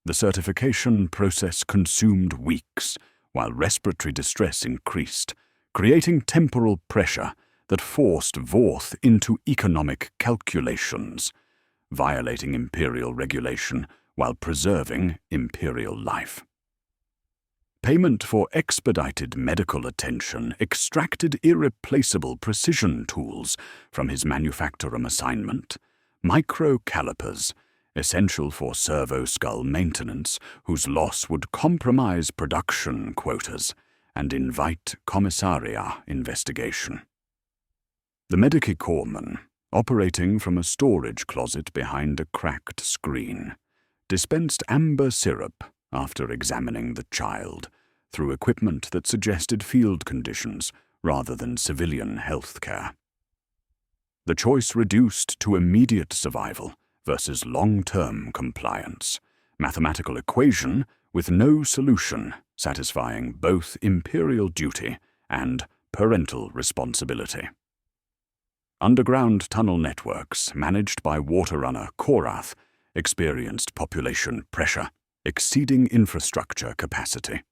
Speaker 1: The certification process consumed weeks, while respiratory distress increased, creating temporal pressure that forced Vorth into economic calculations, violating imperial regulation while preserving imperial life. Payment for expedited medical attention extracted irreplaceable precision tools from his manufactorum assignment, micro-calipers, essential for servo-skull maintenance, whose loss would compromise production quotas and invite commissaria investigation. The Medici corpsman, operating from a storage closet behind a cracked screen, dispensed amber syrup after examining the child through equipment that suggested field conditions rather than civilian health care. The choice reduced to immediate survival versus long-term compliance, mathematical equation with no solution satisfying both imperial duty and parental responsibility. Underground tunnel networks managed by water runner Korath experienced population pressure exceeding infrastructure capacity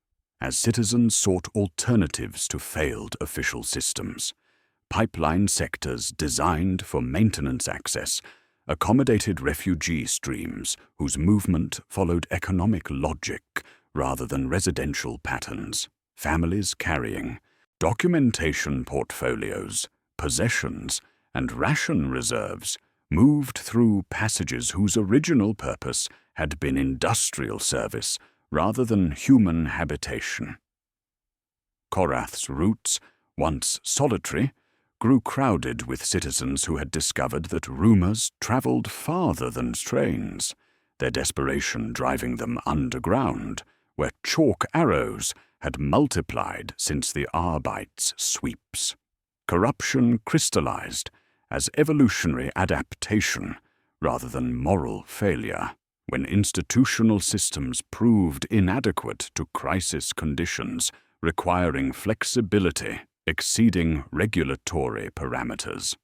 Speaker 1: as citizens sought alternatives to failed official systems. Pipeline sectors designed for maintenance access accommodated refugee streams whose movement followed economic logic rather than residential patterns. Families carrying documentation portfolios, possessions, and ration reserves moved through passages whose original purpose had been industrial service rather than human habitation. Korath's routes, once solitary, grew crowded with citizens who had discovered that rumors traveled farther than trains, their desperation driving them underground, where chalk arrows had multiplied since the Arbite's sweeps. Corruption crystallized as evolutionary adaptation rather than moral failure, when institutional systems proved inadequate to crisis conditions, requiring flexibility exceeding regulatory parameters.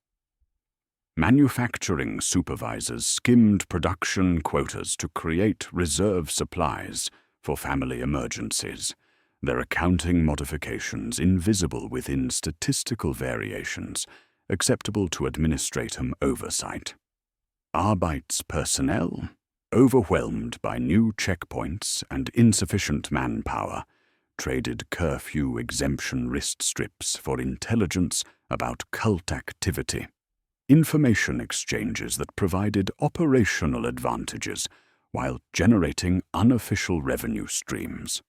Speaker 1: Manufacturing supervisors skimmed production quotas to create reserve supplies for family emergencies, their accounting modifications invisible within statistical variations acceptable to administratum oversight. Arbite's personnel, overwhelmed by new checkpoints and insufficient manpower, traded curfew exemption wrist strips for intelligence about cult activity, information exchanges that provided operational advantages while generating unofficial revenue streams.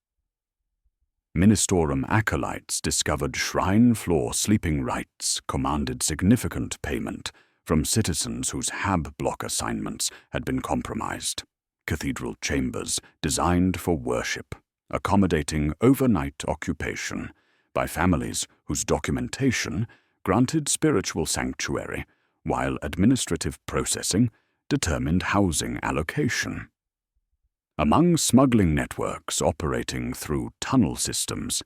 Speaker 1: Ministorum acolytes discovered shrine floor sleeping rites commanded significant payment from citizens whose hab block assignments had been compromised. Cathedral chambers designed for worship, accommodating overnight occupation by families whose documentation granted spiritual sanctuary, while administrative processing determined housing allocation. Among smuggling networks operating through tunnel systems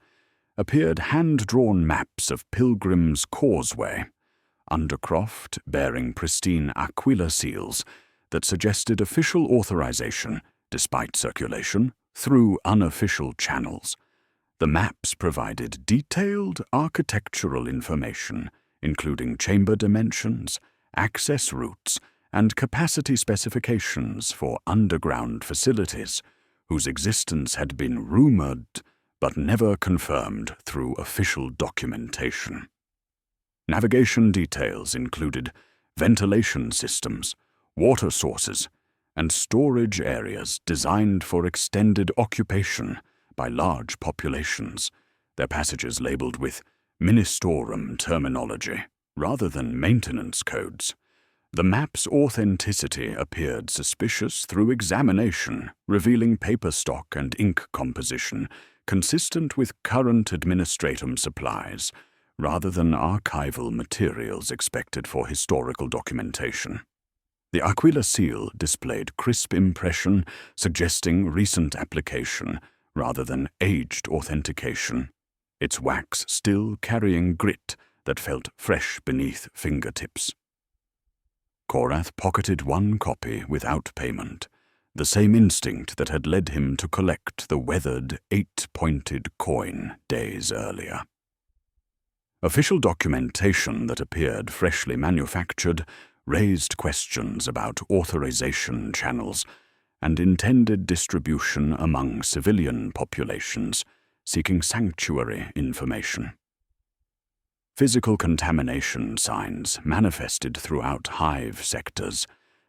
Speaker 1: appeared hand-drawn maps of Pilgrim's Causeway, undercroft bearing pristine Aquila seals that suggested official authorization, despite circulation, through unofficial channels. The maps provided detailed architectural information, including chamber dimensions, access routes, and capacity specifications for underground facilities, whose existence had been rumored but never confirmed through official documentation. Navigation details included ventilation systems, water sources, and storage areas designed for extended occupation by large populations, their passages labeled with Ministorum terminology rather than maintenance codes. The map's authenticity appeared suspicious through examination, revealing paper stock and ink composition consistent with current administratum supplies, rather than archival materials expected for historical documentation. The Aquila seal displayed crisp impression suggesting recent application rather than aged authentication, its wax still carrying grit that felt fresh beneath fingertips. Korath pocketed one copy without payment, the same instinct that had led him to collect the weathered 8-pointed coin days earlier. Official documentation that appeared freshly manufactured raised questions about authorization channels and intended distribution among civilian populations seeking sanctuary information. Physical contamination signs manifested throughout hive sectors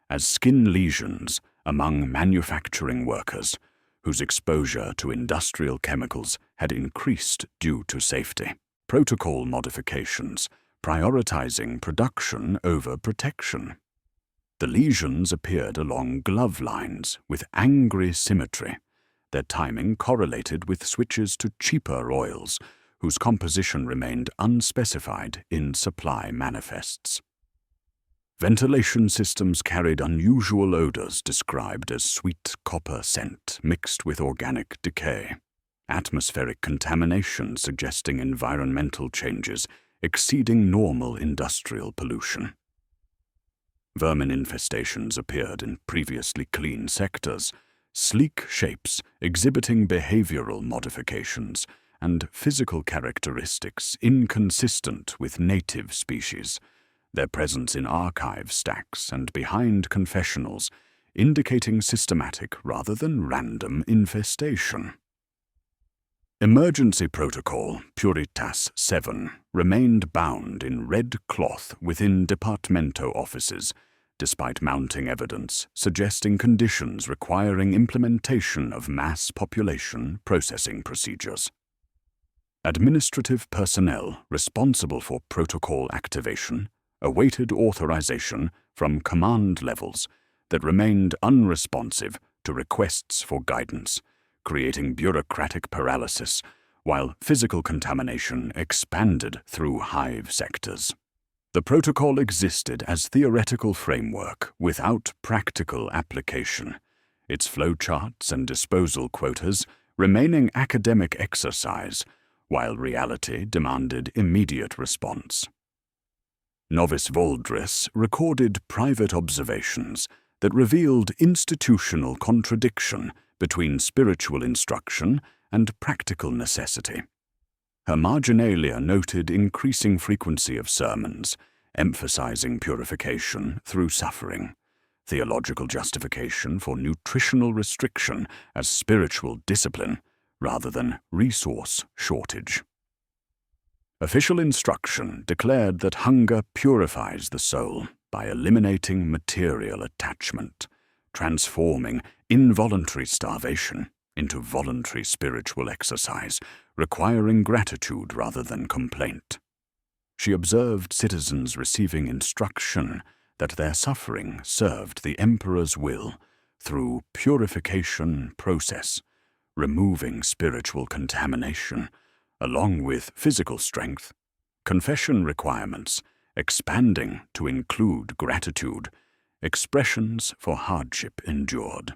Speaker 1: as skin lesions among manufacturing workers whose exposure to industrial chemicals had increased due to safety. Protocol modifications, prioritizing production over protection. The lesions appeared along glove lines with angry symmetry, their timing correlated with switches to cheaper oils, whose composition remained unspecified in supply manifests. Ventilation systems carried unusual odors described as sweet copper scent mixed with organic decay. Atmospheric contamination suggesting environmental changes exceeding normal industrial pollution. Vermin infestations appeared in previously clean sectors, sleek shapes exhibiting behavioral modifications and physical characteristics inconsistent with native species, their presence in archive stacks and behind confessionals indicating systematic rather than random infestation. Emergency Protocol Puritas 7 remained bound in red cloth within departamento offices, despite mounting evidence suggesting conditions requiring implementation of mass population processing procedures. Administrative personnel responsible for protocol activation awaited authorization from command levels that remained unresponsive to requests for guidance, creating bureaucratic paralysis, while physical contamination expanded through hive sectors. The protocol existed as theoretical framework without practical application, its flowcharts and disposal quotas remaining academic exercise, while reality demanded immediate response. Novice Voldris recorded private observations that revealed institutional contradiction between spiritual instruction and practical necessity. Her marginalia noted increasing frequency of sermons, emphasizing purification through suffering, theological justification for nutritional restriction as spiritual discipline rather than resource shortage. Official instruction declared that hunger purifies the soul by eliminating material attachment, transforming involuntary starvation into voluntary spiritual exercise, requiring gratitude rather than complaint. She observed citizens receiving instruction that their suffering served the Emperor's will through purification process, removing spiritual contamination, along with physical strength, confession requirements, expanding to include gratitude, expressions for hardship endured.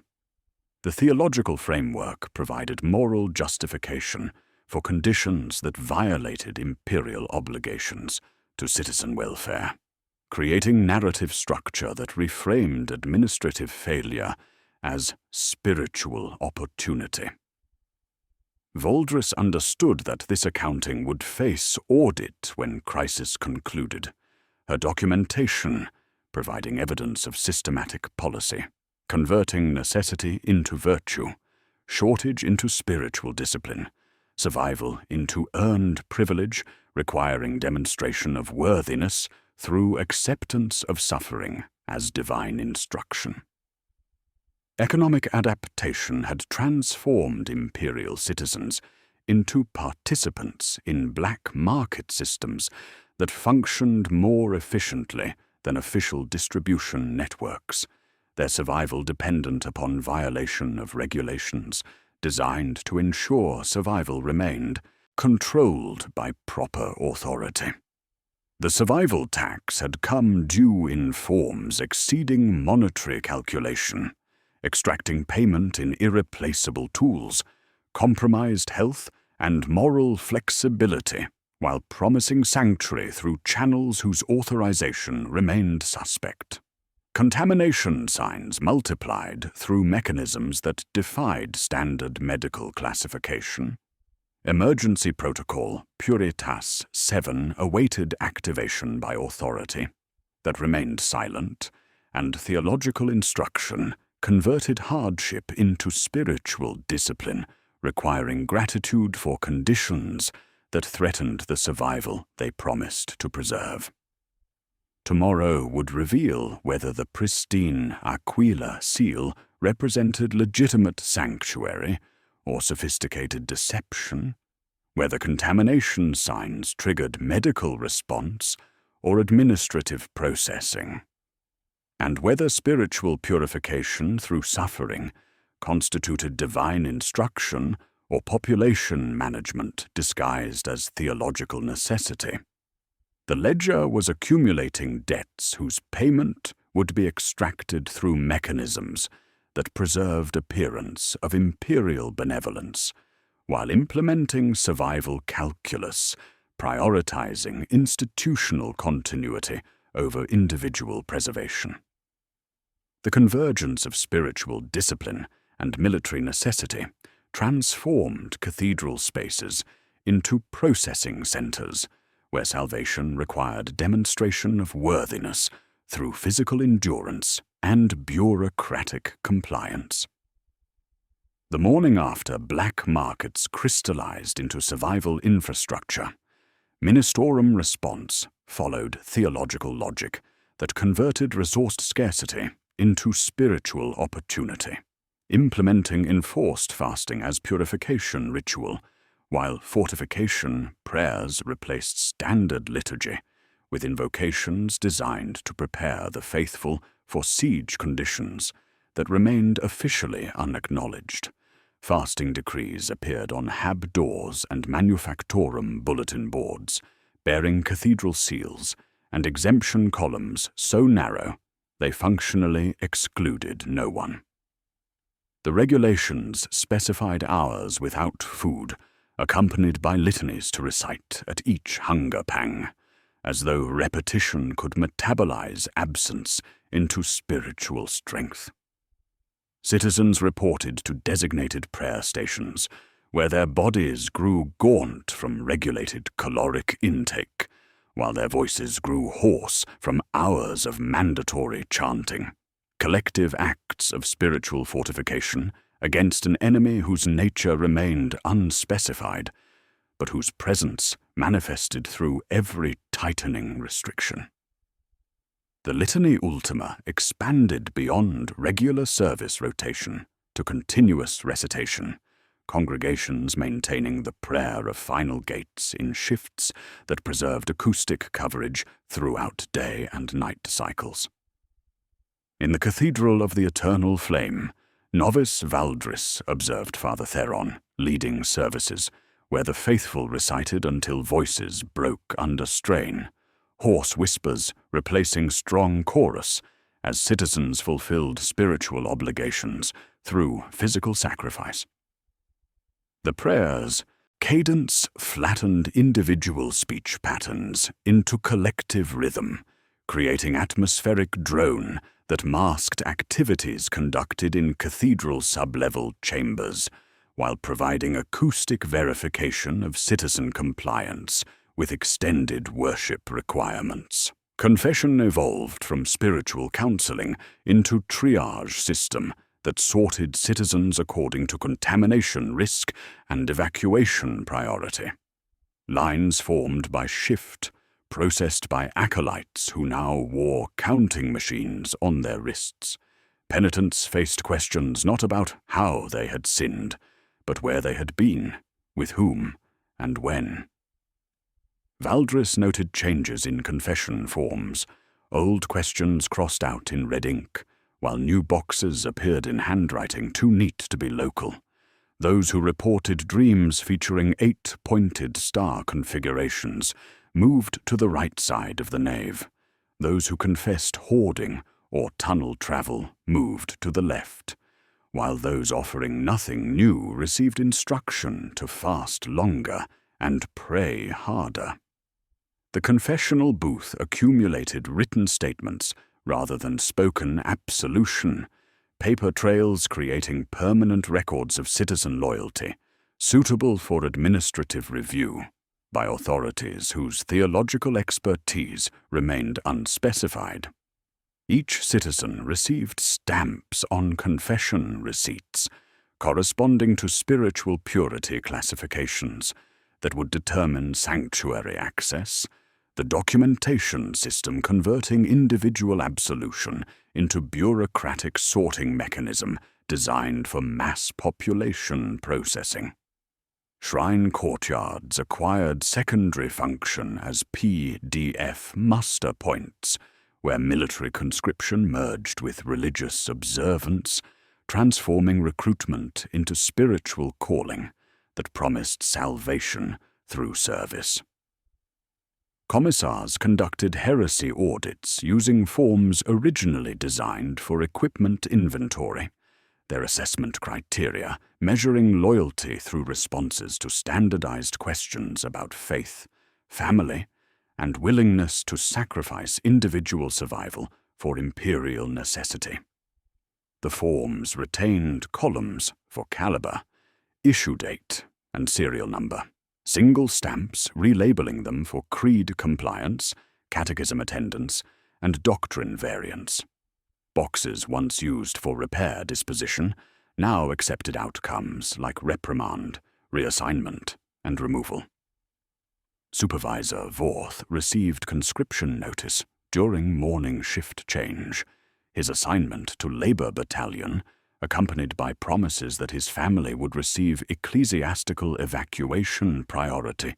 Speaker 1: The theological framework provided moral justification for conditions that violated imperial obligations to citizen welfare, creating narrative structure that reframed administrative failure as spiritual opportunity. Voldris understood that this accounting would face audit when crisis concluded, her documentation providing evidence of systematic policy, converting necessity into virtue, shortage into spiritual discipline, survival into earned privilege, requiring demonstration of worthiness through acceptance of suffering as divine instruction. Economic adaptation had transformed imperial citizens into participants in black market systems that functioned more efficiently than official distribution networks, their survival dependent upon violation of regulations designed to ensure survival remained controlled by proper authority. The survival tax had come due in forms exceeding monetary calculation, extracting payment in irreplaceable tools, compromised health and moral flexibility, while promising sanctuary through channels whose authorization remained suspect. Contamination signs multiplied through mechanisms that defied standard medical classification. Emergency Protocol Puritas 7 awaited activation by authority, that remained silent, and theological instruction converted hardship into spiritual discipline, requiring gratitude for conditions that threatened the survival they promised to preserve. Tomorrow would reveal whether the pristine Aquila seal represented legitimate sanctuary or sophisticated deception, whether contamination signs triggered medical response or administrative processing, and whether spiritual purification through suffering constituted divine instruction or population management disguised as theological necessity. The ledger was accumulating debts whose payment would be extracted through mechanisms that preserved appearance of imperial benevolence, while implementing survival calculus, prioritizing institutional continuity over individual preservation. The convergence of spiritual discipline and military necessity transformed cathedral spaces into processing centers, where salvation required demonstration of worthiness through physical endurance and bureaucratic compliance. The morning after black markets crystallized into survival infrastructure, Ministorum response followed theological logic that converted resource scarcity into spiritual opportunity, implementing enforced fasting as purification ritual, while fortification prayers replaced standard liturgy with invocations designed to prepare the faithful for siege conditions that remained officially unacknowledged. Fasting decrees appeared on hab doors and manufactorum bulletin boards, bearing cathedral seals and exemption columns so narrow they functionally excluded no one. The regulations specified hours without food, accompanied by litanies to recite at each hunger pang, as though repetition could metabolize absence into spiritual strength. Citizens reported to designated prayer stations, where their bodies grew gaunt from regulated caloric intake, while their voices grew hoarse from hours of mandatory chanting. Collective acts of spiritual fortification against an enemy whose nature remained unspecified, but whose presence manifested through every tightening restriction. The Litany Ultima expanded beyond regular service rotation to continuous recitation, congregations maintaining the prayer of final gates in shifts that preserved acoustic coverage throughout day and night cycles. In the Cathedral of the Eternal Flame, Novice Valdris observed Father Theron leading services, where the faithful recited until voices broke under strain, hoarse whispers replacing strong chorus as citizens fulfilled spiritual obligations through physical sacrifice. The prayers' cadence flattened individual speech patterns into collective rhythm, creating atmospheric drone that masked activities conducted in cathedral sub-level chambers, while providing acoustic verification of citizen compliance with extended worship requirements. Confession evolved from spiritual counseling into triage system that sorted citizens according to contamination risk and evacuation priority. Lines formed by shift, processed by acolytes who now wore counting machines on their wrists. Penitents faced questions not about how they had sinned, but where they had been, with whom, and when. Valdris noted changes in confession forms. Old questions crossed out in red ink, while new boxes appeared in handwriting too neat to be local. Those who reported dreams featuring 8 pointed star configurations moved to the right side of the nave. Those who confessed hoarding or tunnel travel moved to the left, while those offering nothing new received instruction to fast longer and pray harder. The confessional booth accumulated written statements rather than spoken absolution, paper trails creating permanent records of citizen loyalty, suitable for administrative review by authorities whose theological expertise remained unspecified. Each citizen received stamps on confession receipts, corresponding to spiritual purity classifications that would determine sanctuary access, the documentation system converting individual absolution into bureaucratic sorting mechanism designed for mass population processing. Shrine courtyards acquired secondary function as PDF muster points, where military conscription merged with religious observance, transforming recruitment into spiritual calling that promised salvation through service. Commissars conducted heresy audits using forms originally designed for equipment inventory, their assessment criteria measuring loyalty through responses to standardized questions about faith, family, and willingness to sacrifice individual survival for imperial necessity. The forms retained columns for caliber, issue date, and serial number, single stamps relabeling them for creed compliance, catechism attendance, and doctrine variance. Boxes once used for repair disposition now accepted outcomes like reprimand, reassignment, and removal. Supervisor Vorth received conscription notice during morning shift change, his assignment to Labor Battalion accompanied by promises that his family would receive ecclesiastical evacuation priority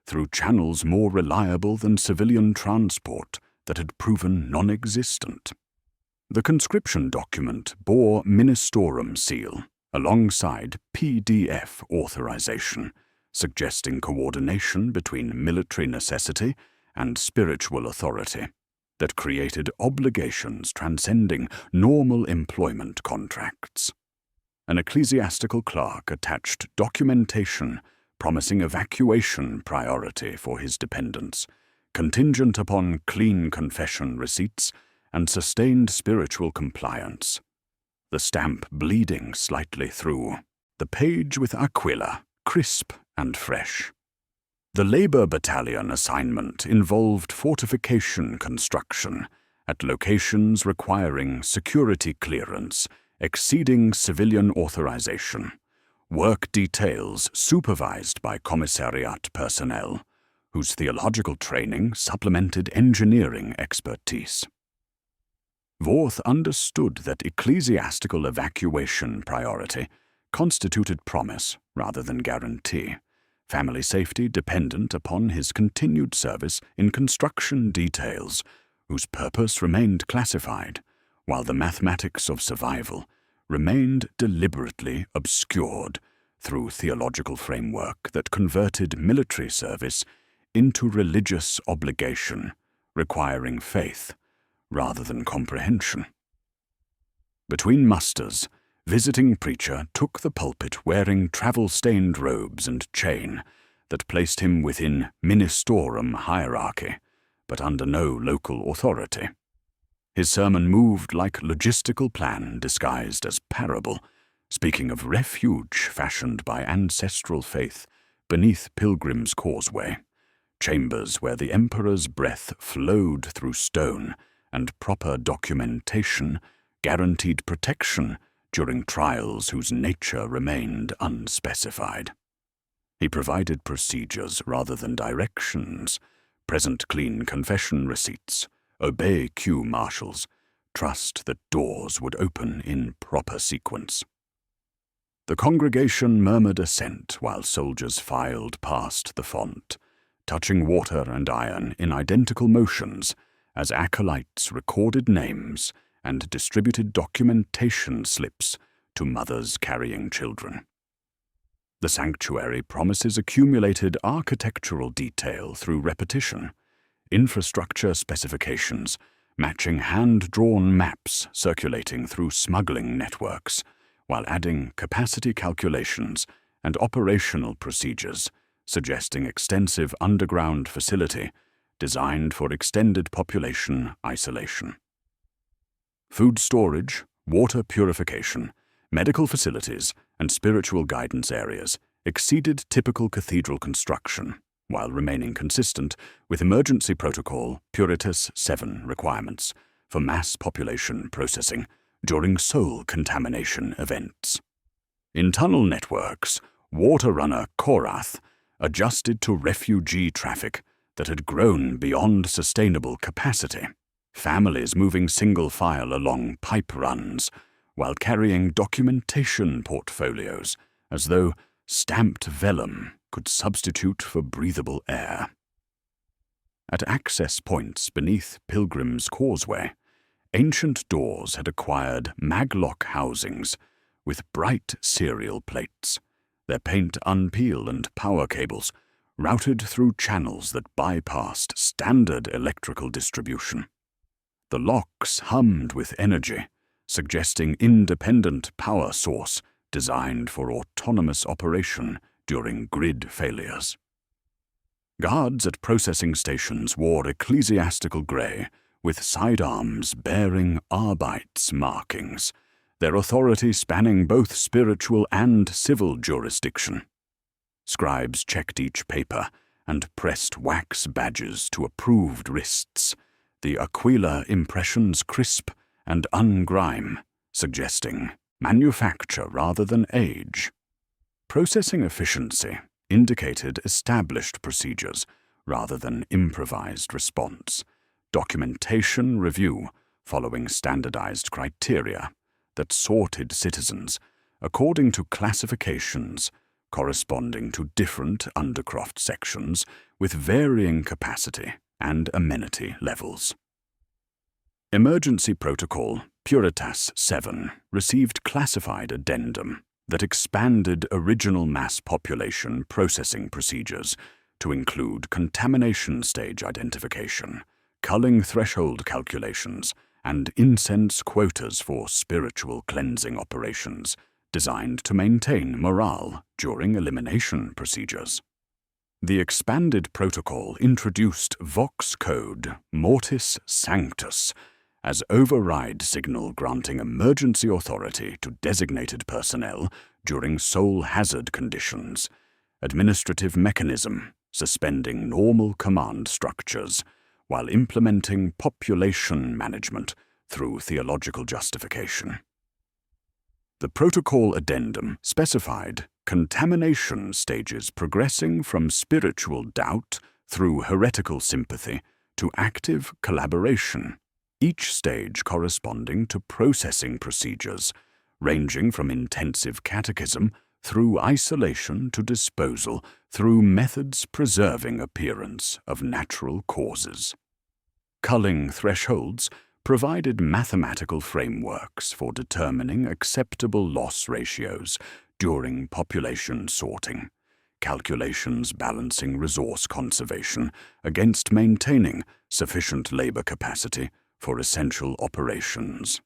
Speaker 1: through channels more reliable than civilian transport that had proven non-existent. The conscription document bore ministorum seal alongside PDF authorization, suggesting coordination between military necessity and spiritual authority that created obligations transcending normal employment contracts. An ecclesiastical clerk attached documentation promising evacuation priority for his dependents, contingent upon clean confession receipts and sustained spiritual compliance, the stamp bleeding slightly through, the page with aquila, crisp and fresh. The Labor Battalion assignment involved fortification construction at locations requiring security clearance exceeding civilian authorization, work details supervised by commissariat personnel, whose theological training supplemented engineering expertise. Vorth understood that ecclesiastical evacuation priority constituted promise rather than guarantee, family safety dependent upon his continued service in construction details, whose purpose remained classified, while the mathematics of survival remained deliberately obscured through theological framework that converted military service into religious obligation, requiring faith rather than comprehension. Between musters, visiting preacher took the pulpit wearing travel-stained robes and chain that placed him within ministorum hierarchy, but under no local authority. His sermon moved like logistical plan disguised as parable, speaking of refuge fashioned by ancestral faith beneath Pilgrim's Causeway, chambers where the emperor's breath flowed through stone and proper documentation guaranteed protection during trials whose nature remained unspecified. He provided procedures rather than directions, present clean confession receipts, obey cue marshals, trust that doors would open in proper sequence. The congregation murmured assent while soldiers filed past the font, touching water and iron in identical motions as acolytes recorded names and distributed documentation slips to mothers carrying children. The sanctuary promises accumulated architectural detail through repetition, infrastructure specifications matching hand-drawn maps circulating through smuggling networks, while adding capacity calculations and operational procedures suggesting extensive underground facility designed for extended population isolation. food storage, water purification, medical facilities, and spiritual guidance areas exceeded typical cathedral construction, while remaining consistent with Emergency Protocol Puritas 7 requirements for mass population processing during soul contamination events. In tunnel networks, water runner Korath adjusted to refugee traffic that had grown beyond sustainable capacity, families moving single file along pipe runs while carrying documentation portfolios as though stamped vellum could substitute for breathable air. At access points beneath Pilgrim's Causeway, ancient doors had acquired maglock housings with bright serial plates, their paint unpeel and power cables routed through channels that bypassed standard electrical distribution. The locks hummed with energy, suggesting independent power source designed for autonomous operation during grid failures. Guards at processing stations wore ecclesiastical grey with sidearms bearing Arbites markings, their authority spanning both spiritual and civil jurisdiction. Scribes checked each paper and pressed wax badges to approved wrists, the Aquila impressions crisp and ungrime, suggesting manufacture rather than age. Processing efficiency indicated established procedures rather than improvised response, documentation review following standardized criteria that sorted citizens according to classifications corresponding to different undercroft sections with varying capacity and amenity levels. Emergency Protocol Puritas 7 received classified addendum that expanded original mass population processing procedures to include contamination stage identification, culling threshold calculations, and incense quotas for spiritual cleansing operations designed to maintain morale during elimination procedures. The expanded protocol introduced Vox Code Mortis Sanctus as override signal granting emergency authority to designated personnel during soul hazard conditions, administrative mechanism suspending normal command structures while implementing population management through theological justification. The protocol addendum specified contamination stages progressing from spiritual doubt through heretical sympathy to active collaboration, each stage corresponding to processing procedures ranging from intensive catechism through isolation to disposal through methods preserving appearance of natural causes. Culling thresholds provided mathematical frameworks for determining acceptable loss ratios during population sorting, calculations balancing resource conservation against maintaining sufficient labor capacity for essential operations.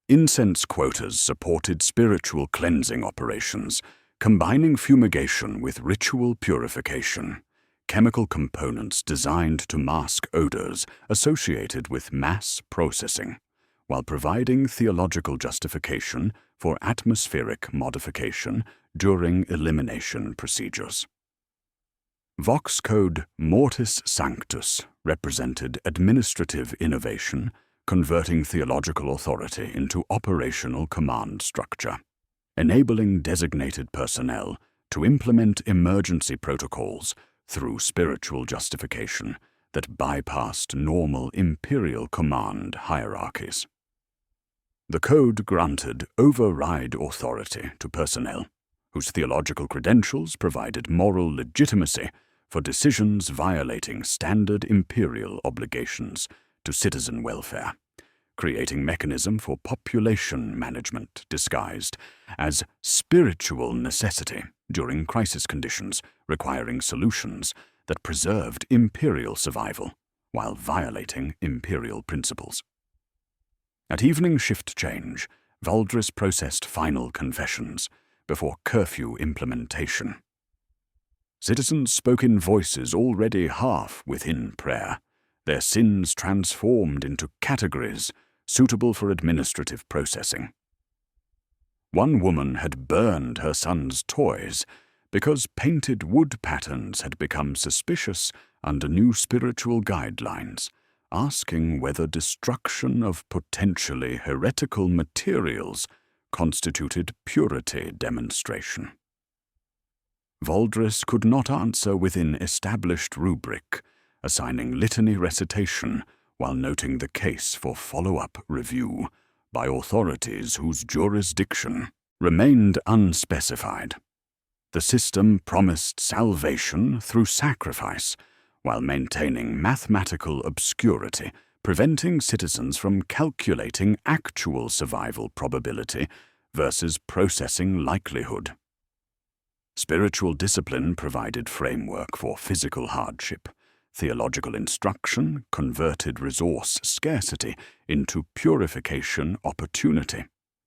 Speaker 1: Incense quotas supported spiritual cleansing operations, combining fumigation with ritual purification, chemical components designed to mask odors associated with mass processing, while providing theological justification for atmospheric modification during elimination procedures. Vox Code Mortis Sanctus represented administrative innovation, converting theological authority into operational command structure, enabling designated personnel to implement emergency protocols through spiritual justification that bypassed normal imperial command hierarchies. The code granted override authority to personnel whose theological credentials provided moral legitimacy for decisions violating standard imperial obligations to citizen welfare, creating mechanism for population management disguised as spiritual necessity during crisis conditions requiring solutions that preserved imperial survival while violating imperial principles. At evening shift change, Valdris processed final confessions before curfew implementation. Citizens spoke in voices already half within prayer, their sins transformed into categories suitable for administrative processing. One woman had burned her son's toys because painted wood patterns had become suspicious under new spiritual guidelines, asking whether destruction of potentially heretical materials constituted purity demonstration. Valdris could not answer within established rubric, assigning litany recitation while noting the case for follow-up review by authorities whose jurisdiction remained unspecified. The system promised salvation through sacrifice, while maintaining mathematical obscurity, preventing citizens from calculating actual survival probability versus processing likelihood. Spiritual discipline provided framework for physical hardship. Theological instruction converted resource scarcity into purification opportunity,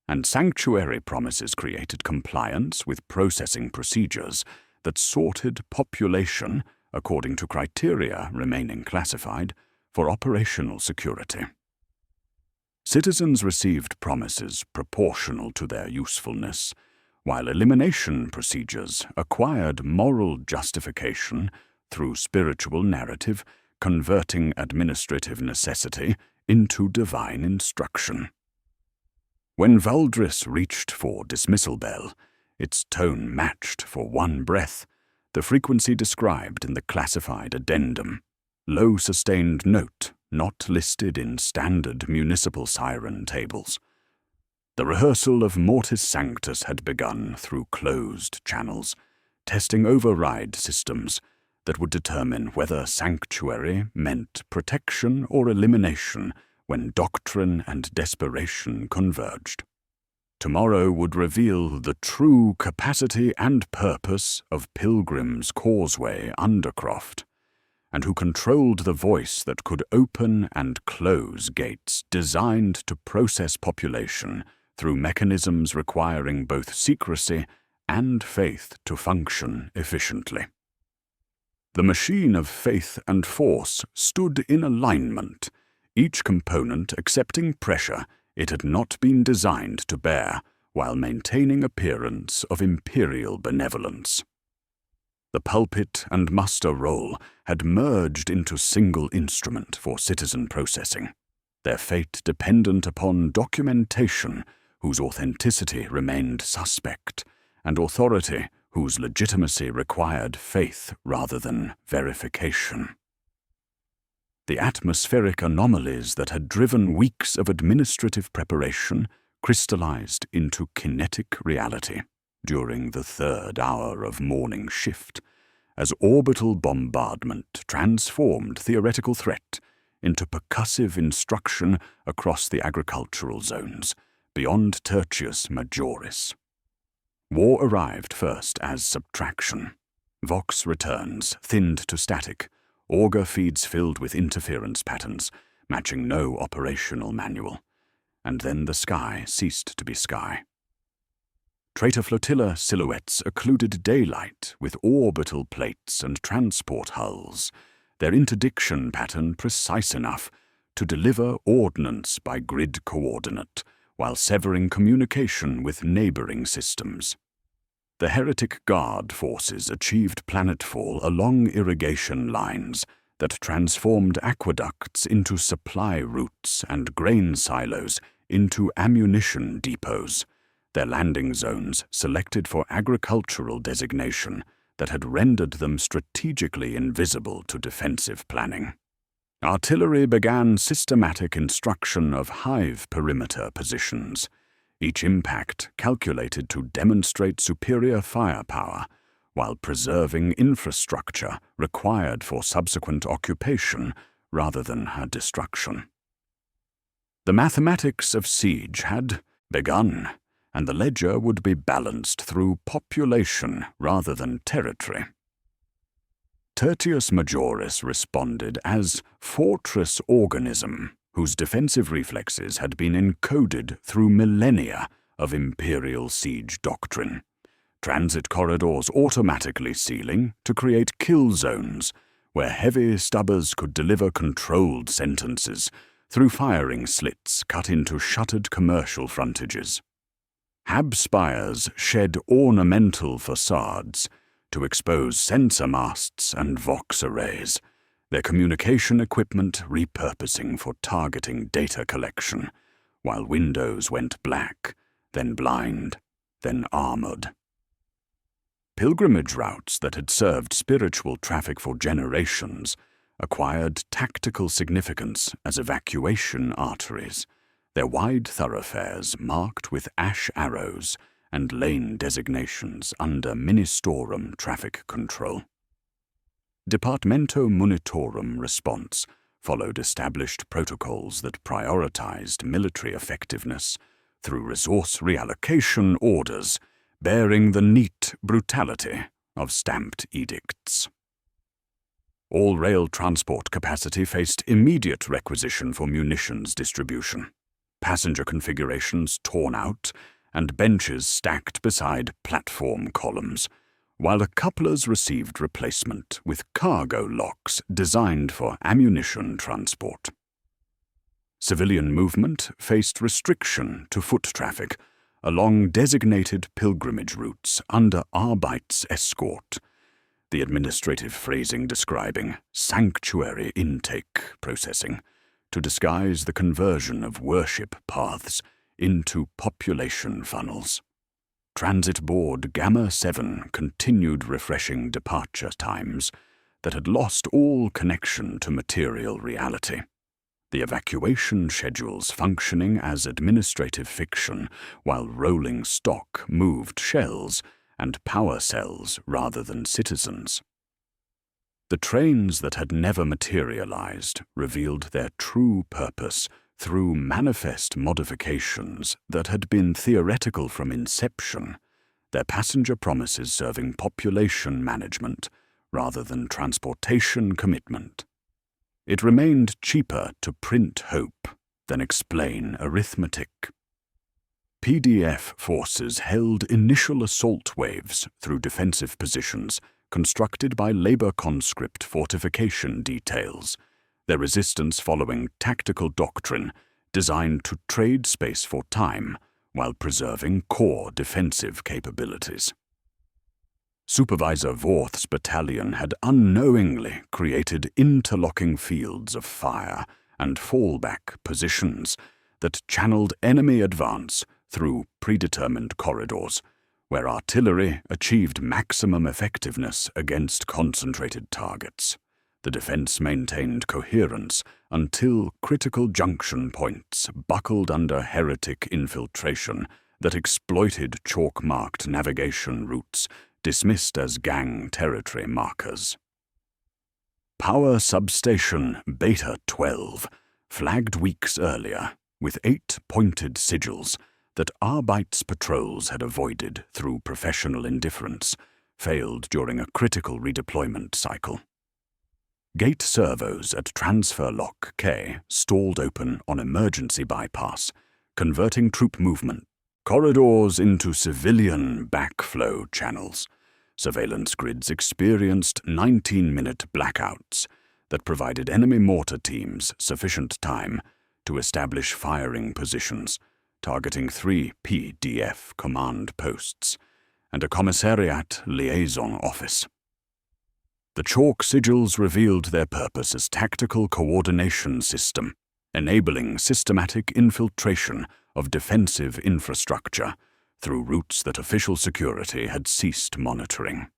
Speaker 1: and sanctuary promises created compliance with processing procedures that sorted population according to criteria remaining classified for operational security. Citizens received promises proportional to their usefulness, while elimination procedures acquired moral justification through spiritual narrative, converting administrative necessity into divine instruction. When Valdris reached for dismissal bell, its tone matched for one breath the frequency described in the classified addendum. Low sustained note not listed in standard municipal siren tables. The rehearsal of Mortis Sanctus had begun through closed channels, testing override systems that would determine whether sanctuary meant protection or elimination when doctrine and desperation converged. Tomorrow would reveal the true capacity and purpose of Pilgrim's Causeway Undercroft, and who controlled the voice that could open and close gates designed to process population through mechanisms requiring both secrecy and faith to function efficiently. The machine of faith and force stood in alignment, each component accepting pressure it had not been designed to bear, while maintaining appearance of imperial benevolence. The pulpit and muster roll had merged into single instrument for citizen processing, their fate dependent upon documentation whose authenticity remained suspect, and authority whose legitimacy required faith rather than verification. The atmospheric anomalies that had driven weeks of administrative preparation crystallized into kinetic reality during the third hour of morning shift, as orbital bombardment transformed theoretical threat into percussive instruction across the agricultural zones, beyond Tertius Majoris. War arrived first as subtraction. Vox returns, thinned to static, auger feeds filled with interference patterns, matching no operational manual, and then the sky ceased to be sky. Traitor flotilla silhouettes occluded daylight with orbital plates and transport hulls, their interdiction pattern precise enough to deliver ordnance by grid coordinate, while severing communication with neighboring systems. The Heretic Guard forces achieved planetfall along irrigation lines that transformed aqueducts into supply routes and grain silos into ammunition depots, their landing zones selected for agricultural designation that had rendered them strategically invisible to defensive planning. Artillery began systematic instruction of hive perimeter positions, each impact calculated to demonstrate superior firepower while preserving infrastructure required for subsequent occupation rather than her destruction. The mathematics of siege had begun, and the ledger would be balanced through population rather than territory. Tertius Majoris responded as fortress organism, whose defensive reflexes had been encoded through millennia of imperial siege doctrine, transit corridors automatically sealing to create kill zones where heavy stubbers could deliver controlled sentences through firing slits cut into shuttered commercial frontages. Hab spires shed ornamental facades to expose sensor masts and Vox arrays, their communication equipment repurposing for targeting data collection, while windows went black, then blind, then armored. Pilgrimage routes that had served spiritual traffic for generations acquired tactical significance as evacuation arteries, their wide thoroughfares marked with ash arrows and lane designations under Ministorum traffic control. Departamento Munitorum response followed established protocols that prioritized military effectiveness through resource reallocation orders bearing the neat brutality of stamped edicts. All rail transport capacity faced immediate requisition for munitions distribution, passenger configurations torn out, and benches stacked beside platform columns, while the couplers received replacement with cargo locks designed for ammunition transport. Civilian movement faced restriction to foot traffic along designated pilgrimage routes under Arbeits escort, the administrative phrasing describing sanctuary intake processing to disguise the conversion of worship paths into population funnels. Transit Board Gamma 7 continued refreshing departure times that had lost all connection to material reality, the evacuation schedules functioning as administrative fiction while rolling stock moved shells and power cells rather than citizens. The trains that had never materialized revealed their true purpose through manifest modifications that had been theoretical from inception, their passenger promises serving population management rather than transportation commitment. It remained cheaper to print hope than explain arithmetic. PDF forces held initial assault waves through defensive positions constructed by labor conscript fortification details, their resistance following tactical doctrine designed to trade space for time while preserving core defensive capabilities. Supervisor Vorth's battalion had unknowingly created interlocking fields of fire and fallback positions that channeled enemy advance through predetermined corridors, where artillery achieved maximum effectiveness against concentrated targets. The defense maintained coherence until critical junction points buckled under heretic infiltration that exploited chalk-marked navigation routes dismissed as gang territory markers. Power Substation Beta 12, flagged weeks earlier with 8 pointed sigils that Arbeits patrols had avoided through professional indifference, failed during a critical redeployment cycle. Gate servos at Transfer Lock K stalled open on emergency bypass, converting troop movement corridors into civilian backflow channels. Surveillance grids experienced 19-minute blackouts that provided enemy mortar teams sufficient time to establish firing positions, targeting 3 PDF command posts and a commissariat liaison office. The chalk sigils revealed their purpose as tactical coordination system, enabling systematic infiltration of defensive infrastructure through routes that official security had ceased monitoring.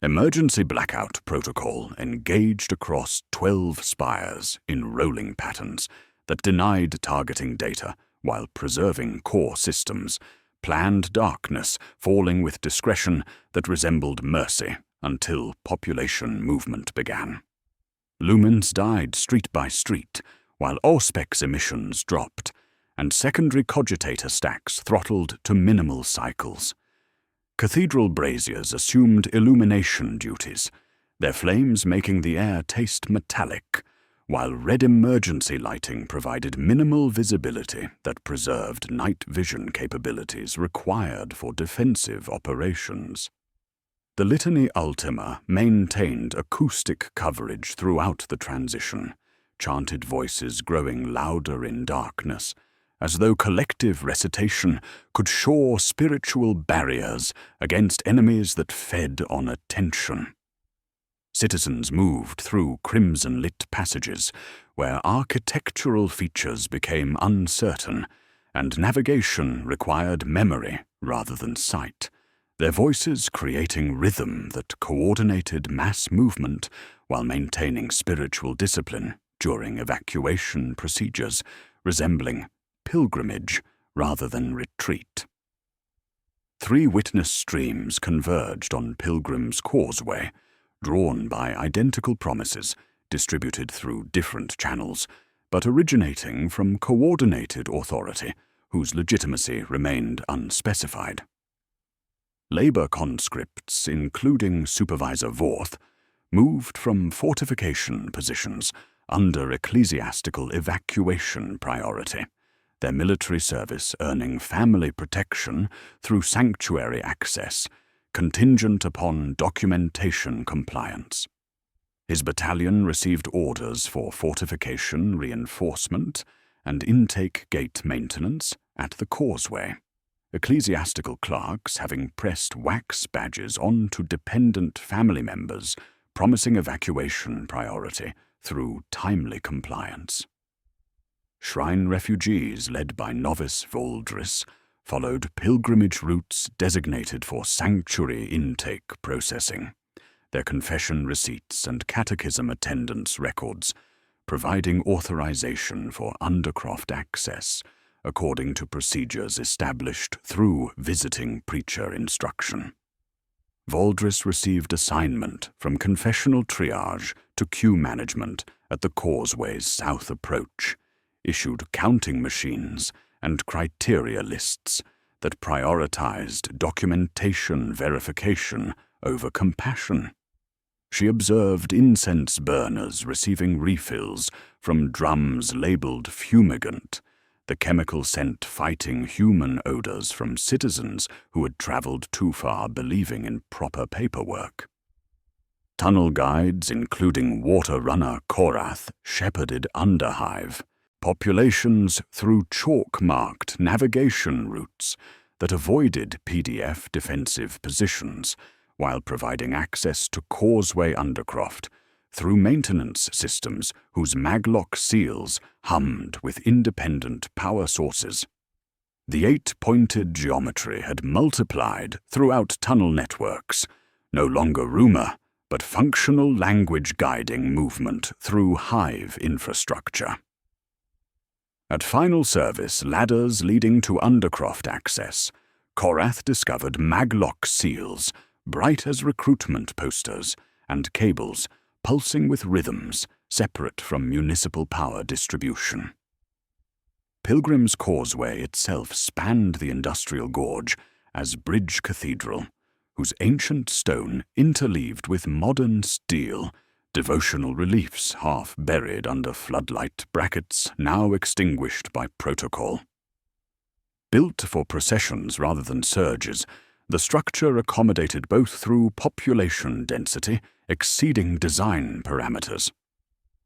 Speaker 1: Emergency blackout protocol engaged across 12 spires in rolling patterns that denied targeting data while preserving core systems, planned darkness falling with discretion that resembled mercy until population movement began. Lumens died street by street, while Auspex emissions dropped, and secondary cogitator stacks throttled to minimal cycles. Cathedral braziers assumed illumination duties, their flames making the air taste metallic, while red emergency lighting provided minimal visibility that preserved night vision capabilities required for defensive operations. The Litany Ultima maintained acoustic coverage throughout the transition, chanted voices growing louder in darkness, as though collective recitation could shore spiritual barriers against enemies that fed on attention. Citizens moved through crimson-lit passages where architectural features became uncertain and navigation required memory rather than sight, their voices creating rhythm that coordinated mass movement while maintaining spiritual discipline during evacuation procedures resembling pilgrimage rather than retreat. 3 witness streams converged on Pilgrim's Causeway, drawn by identical promises distributed through different channels, but originating from coordinated authority whose legitimacy remained unspecified. Labor conscripts, including Supervisor Vorth, moved from fortification positions under ecclesiastical evacuation priority, their military service earning family protection through sanctuary access, contingent upon documentation compliance. His battalion received orders for fortification reinforcement and intake gate maintenance at the causeway, ecclesiastical clerks having pressed wax badges onto dependent family members, promising evacuation priority through timely compliance. Shrine refugees led by novice Voldris followed pilgrimage routes designated for sanctuary intake processing, their confession receipts and catechism attendance records providing authorization for undercroft access according to procedures established through visiting preacher instruction. Voldris received assignment from confessional triage to queue management at the causeway's south approach, issued counting machines and criteria lists that prioritized documentation verification over compassion. She observed incense burners receiving refills from drums labeled fumigant, the chemical scent fighting human odors from citizens who had traveled too far believing in proper paperwork. Tunnel guides, including water runner Korath, shepherded Underhive, populations through chalk-marked navigation routes that avoided PDF defensive positions while providing access to Causeway Undercroft through maintenance systems whose maglock seals hummed with independent power sources. The 8-pointed geometry had multiplied throughout tunnel networks, no longer rumor, but functional language guiding movement through hive infrastructure. At final service ladders leading to Undercroft access, Korath discovered maglock seals, bright as recruitment posters, and cables pulsing with rhythms separate from municipal power distribution. Pilgrim's Causeway itself spanned the industrial gorge as Bridge Cathedral, whose ancient stone interleaved with modern steel, devotional reliefs half buried under floodlight brackets now extinguished by protocol. Built for processions rather than surges, the structure accommodated both through population density exceeding design parameters.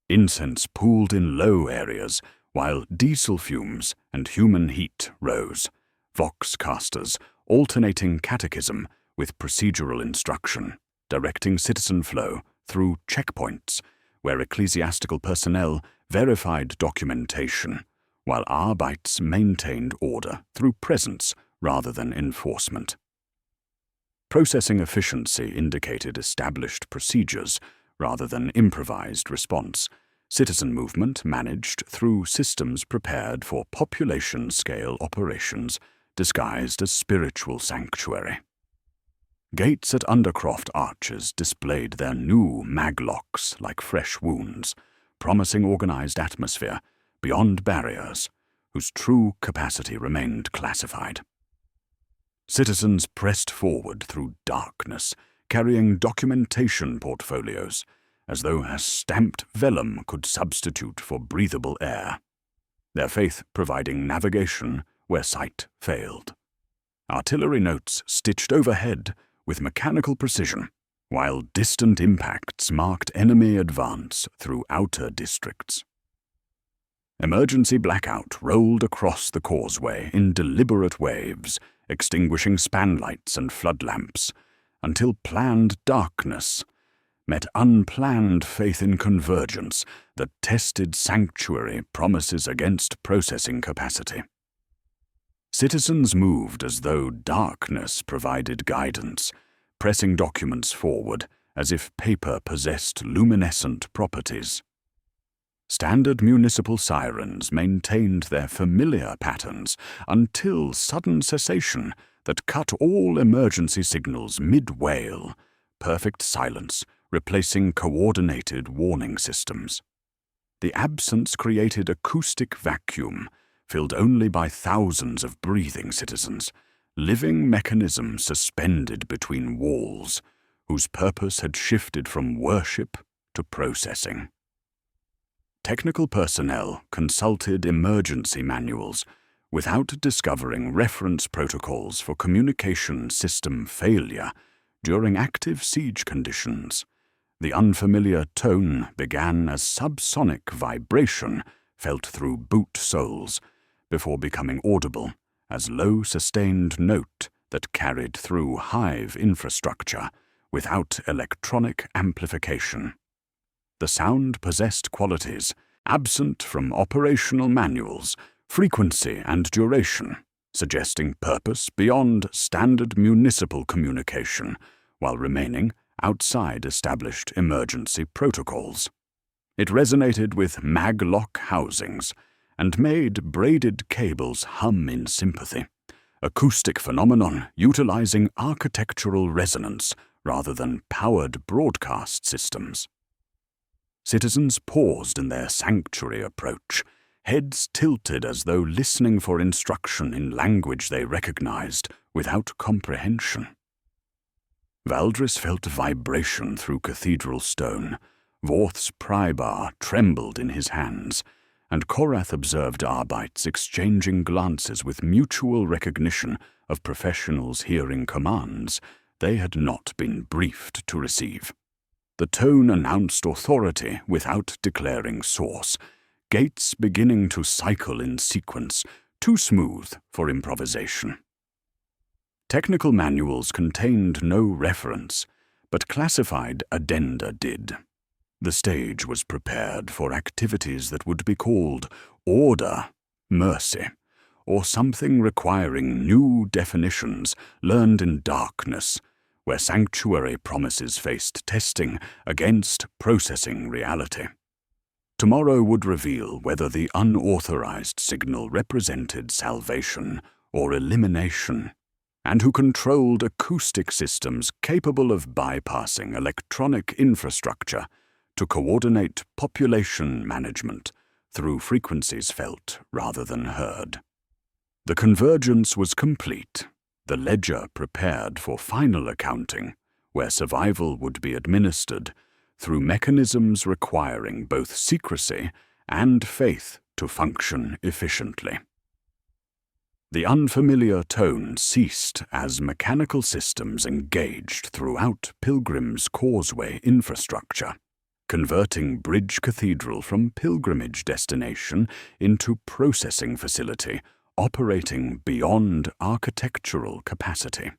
Speaker 1: Incense pooled in low areas, while diesel fumes and human heat rose, vox casters alternating catechism with procedural instruction, directing citizen flow through checkpoints where ecclesiastical personnel verified documentation, while Arbites maintained order through presence rather than enforcement. Processing efficiency indicated established procedures rather than improvised response, citizen movement managed through systems prepared for population-scale operations disguised as spiritual sanctuary. Gates at Undercroft arches displayed their new maglocks like fresh wounds, promising organized atmosphere beyond barriers, whose true capacity remained classified. Citizens pressed forward through darkness, carrying documentation portfolios, as though a stamped vellum could substitute for breathable air, their faith providing navigation where sight failed. Artillery notes stitched overhead with mechanical precision, while distant impacts marked enemy advance through outer districts. Emergency blackout rolled across the causeway in deliberate waves, extinguishing spanlights and flood lamps, until planned darkness met unplanned faith in convergence that tested sanctuary promises against processing capacity. Citizens moved as though darkness provided guidance, pressing documents forward as if paper possessed luminescent properties. Standard municipal sirens maintained their familiar patterns until sudden cessation that cut all emergency signals mid-wail, perfect silence replacing coordinated warning systems. The absence created acoustic vacuum, filled only by thousands of breathing citizens, living mechanisms suspended between walls, whose purpose had shifted from worship to processing. Technical personnel consulted emergency manuals without discovering reference protocols for communication system failure during active siege conditions. The unfamiliar tone began as subsonic vibration felt through boot soles before becoming audible as low sustained note that carried through hive infrastructure without electronic amplification. The sound possessed qualities absent from operational manuals, frequency and duration, suggesting purpose beyond standard municipal communication while remaining outside established emergency protocols. It resonated with maglock housings and made braided cables hum in sympathy, acoustic phenomenon utilizing architectural resonance rather than powered broadcast systems. Citizens paused in their sanctuary approach, heads tilted as though listening for instruction in language they recognized without comprehension. Valdris felt vibration through cathedral stone. Vorth's prybar trembled in his hands, and Korath observed Arbites exchanging glances with mutual recognition of professionals hearing commands they had not been briefed to receive. The tone announced authority without declaring source, gates beginning to cycle in sequence, too smooth for improvisation. Technical manuals contained no reference, but classified addenda did. The stage was prepared for activities that would be called order, mercy, or something requiring new definitions learned in darkness, where sanctuary promises faced testing against processing reality. Tomorrow would reveal whether the unauthorized signal represented salvation or elimination, and who controlled acoustic systems capable of bypassing electronic infrastructure to coordinate population management through frequencies felt rather than heard. The convergence was complete, the ledger prepared for final accounting, where survival would be administered through mechanisms requiring both secrecy and faith to function efficiently. The unfamiliar tone ceased as mechanical systems engaged throughout Pilgrim's Causeway infrastructure, converting Bridge Cathedral from pilgrimage destination into processing facility operating beyond architectural capacity.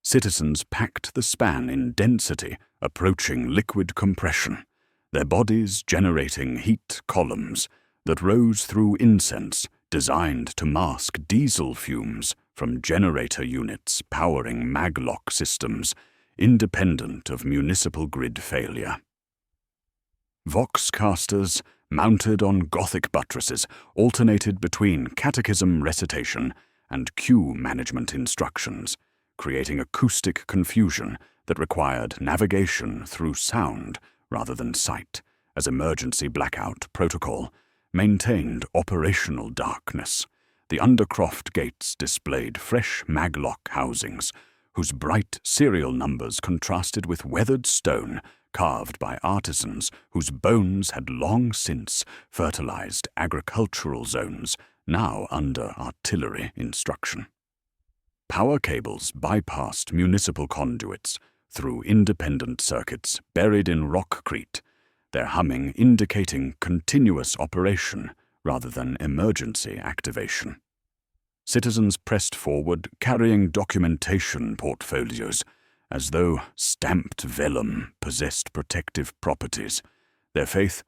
Speaker 1: Citizens packed the span in density approaching liquid compression, their bodies generating heat columns that rose through incense designed to mask diesel fumes from generator units powering maglock systems independent of municipal grid failure. Voxcasters, mounted on Gothic buttresses, alternated between catechism recitation and queue management instructions, creating acoustic confusion that required navigation through sound rather than sight, as emergency blackout protocol maintained operational darkness. The undercroft gates displayed fresh maglock housings, whose bright serial numbers contrasted with weathered stone carved by artisans whose bones had long since fertilized agricultural zones now under artillery instruction. Power cables bypassed municipal conduits through independent circuits buried in rockcrete their humming indicating continuous operation rather than emergency activation. Citizens pressed forward, carrying documentation portfolios, as though stamped vellum possessed protective properties, their faith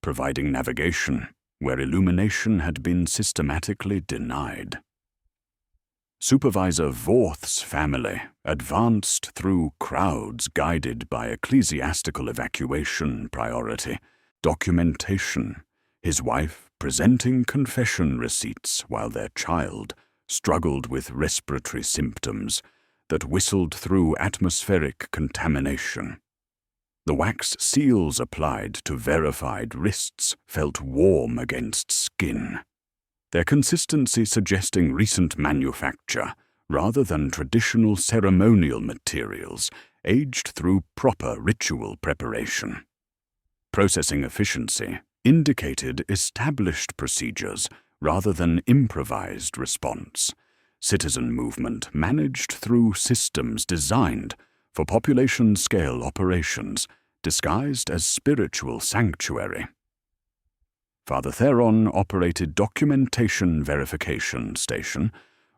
Speaker 1: providing navigation where illumination had been systematically denied. Supervisor Vorth's family advanced through crowds guided by ecclesiastical evacuation priority, documentation, his wife presenting confession receipts while their child struggled with respiratory symptoms that whistled through atmospheric contamination. The wax seals applied to verified wrists felt warm against skin, their consistency suggesting recent manufacture rather than traditional ceremonial materials aged through proper ritual preparation. Processing efficiency indicated established procedures rather than improvised response. Citizen movement managed through systems designed for population-scale operations, disguised as spiritual sanctuary. Father Theron operated documentation verification station,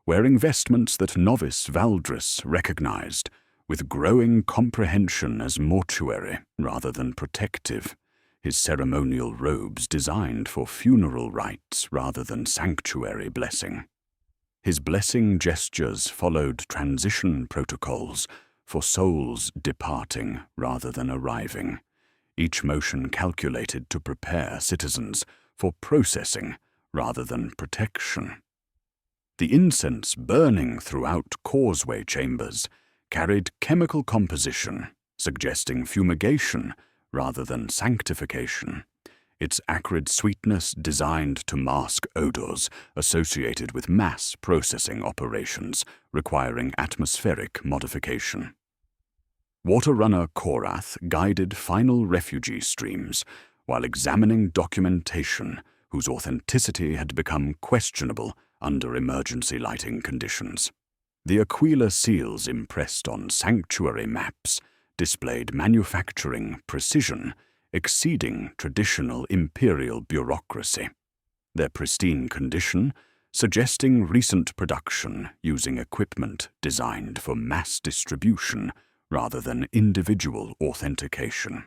Speaker 1: wearing vestments that novice Valdris recognized, with growing comprehension as mortuary rather than protective, his ceremonial robes designed for funeral rites rather than sanctuary blessing. His blessing gestures followed transition protocols for souls departing rather than arriving, each motion calculated to prepare citizens for processing rather than protection. The incense burning throughout causeway chambers carried chemical composition, suggesting fumigation rather than sanctification, its acrid sweetness designed to mask odors associated with mass processing operations requiring atmospheric modification. Water runner Korath guided final refugee streams while examining documentation whose authenticity had become questionable under emergency lighting conditions. The Aquila seals impressed on sanctuary maps displayed manufacturing precision exceeding traditional imperial bureaucracy, their pristine condition suggesting recent production using equipment designed for mass distribution rather than individual authentication.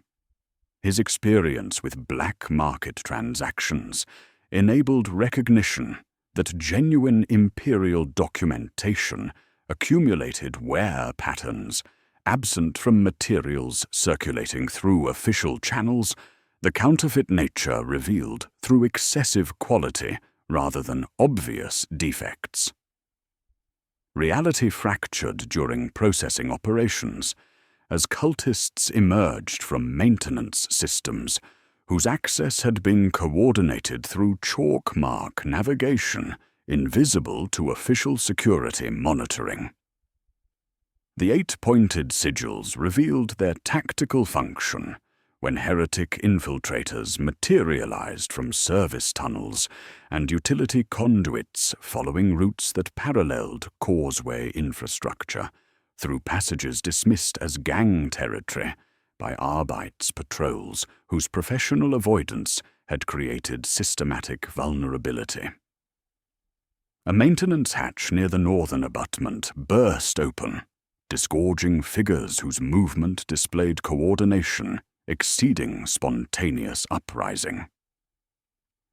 Speaker 1: His experience with black market transactions enabled recognition that genuine imperial documentation accumulated wear patterns absent from materials circulating through official channels, the counterfeit nature revealed through excessive quality rather than obvious defects. Reality fractured during processing operations as cultists emerged from maintenance systems whose access had been coordinated through chalk mark navigation invisible to official security monitoring. The 8-pointed sigils revealed their tactical function when heretic infiltrators materialized from service tunnels and utility conduits following routes that paralleled causeway infrastructure through passages dismissed as gang territory by Arbite's patrols whose professional avoidance had created systematic vulnerability. A maintenance hatch near the northern abutment burst open, disgorging figures whose movement displayed coordination exceeding spontaneous uprising.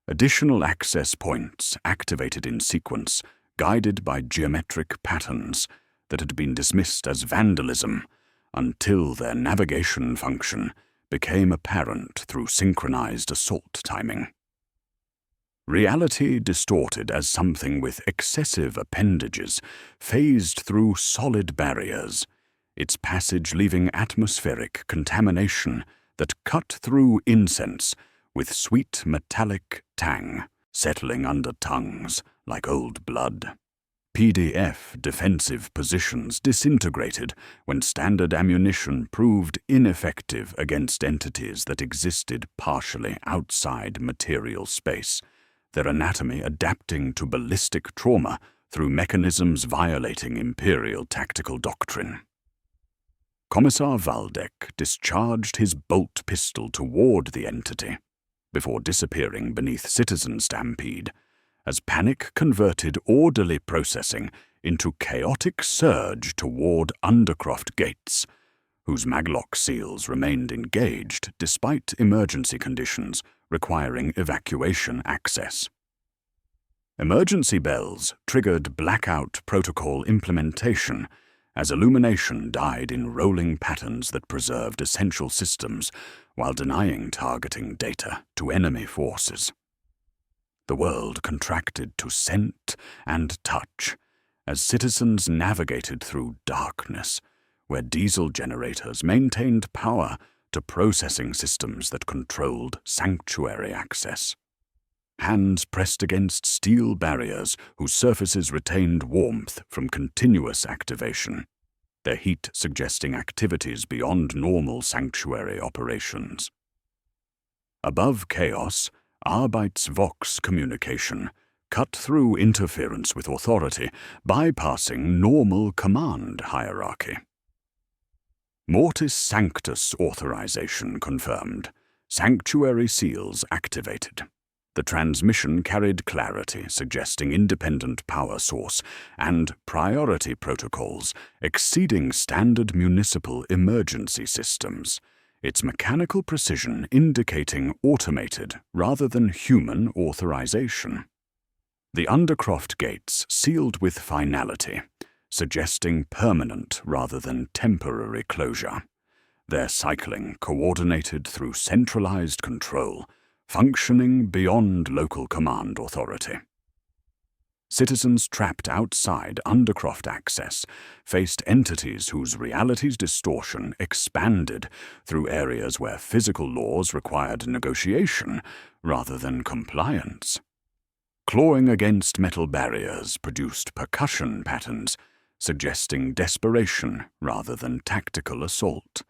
Speaker 1: Additional access points activated in sequence, guided by geometric patterns that had been dismissed as vandalism until their navigation function became apparent through synchronized assault timing. Reality distorted as something with excessive appendages phased through solid barriers, its passage leaving atmospheric contamination that cut through incense with sweet metallic tang settling under tongues like old blood. PDF defensive positions disintegrated when standard ammunition proved ineffective against entities that existed partially outside material space, their anatomy adapting to ballistic trauma through mechanisms violating imperial tactical doctrine. Commissar Valdek discharged his bolt pistol toward the entity, before disappearing beneath citizen stampede, as panic converted orderly processing into chaotic surge toward Undercroft gates, whose maglock seals remained engaged despite emergency conditions requiring evacuation access. Emergency bells triggered blackout protocol implementation as illumination died in rolling patterns that preserved essential systems while denying targeting data to enemy forces. The world contracted to scent and touch as citizens navigated through darkness, where diesel generators maintained power to processing systems that controlled sanctuary access. Hands pressed against steel barriers whose surfaces retained warmth from continuous activation, their heat suggesting activities beyond normal sanctuary operations. Above chaos, Arbeitsvox communication cut through interference with authority, bypassing normal command hierarchy. Mortis Sanctus authorization confirmed. Sanctuary seals activated. The transmission carried clarity, suggesting independent power source and priority protocols exceeding standard municipal emergency systems, its mechanical precision indicating automated rather than human authorization. The Undercroft gates sealed with finality, suggesting permanent rather than temporary closure, their cycling coordinated through centralized control, functioning beyond local command authority. Citizens trapped outside Undercroft access faced entities whose reality's distortion expanded through areas where physical laws required negotiation rather than compliance. Clawing against metal barriers produced percussion patterns, suggesting desperation rather than tactical assault.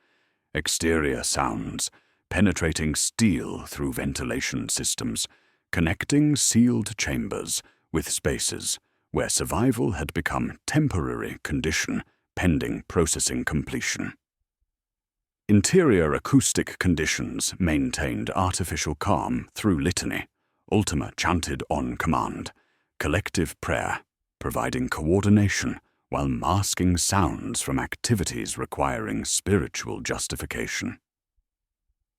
Speaker 1: Exterior sounds, penetrating steel through ventilation systems, connecting sealed chambers with spaces where survival had become temporary condition pending processing completion. Interior acoustic conditions maintained artificial calm through litany, Ultima chanted on command, collective prayer, providing coordination while masking sounds from activities requiring spiritual justification.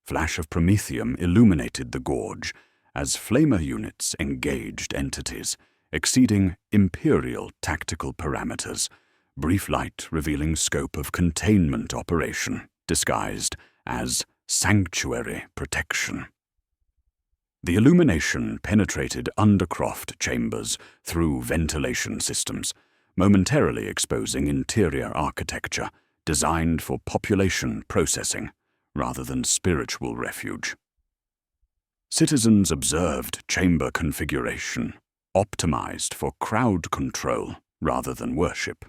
Speaker 1: Flash of promethium illuminated the gorge as flamer units engaged entities, exceeding imperial tactical parameters, brief light revealing scope of containment operation, disguised as sanctuary protection. The illumination penetrated Undercroft chambers through ventilation systems, momentarily exposing interior architecture designed for population processing rather than spiritual refuge. Citizens observed chamber configuration, optimized for crowd control rather than worship,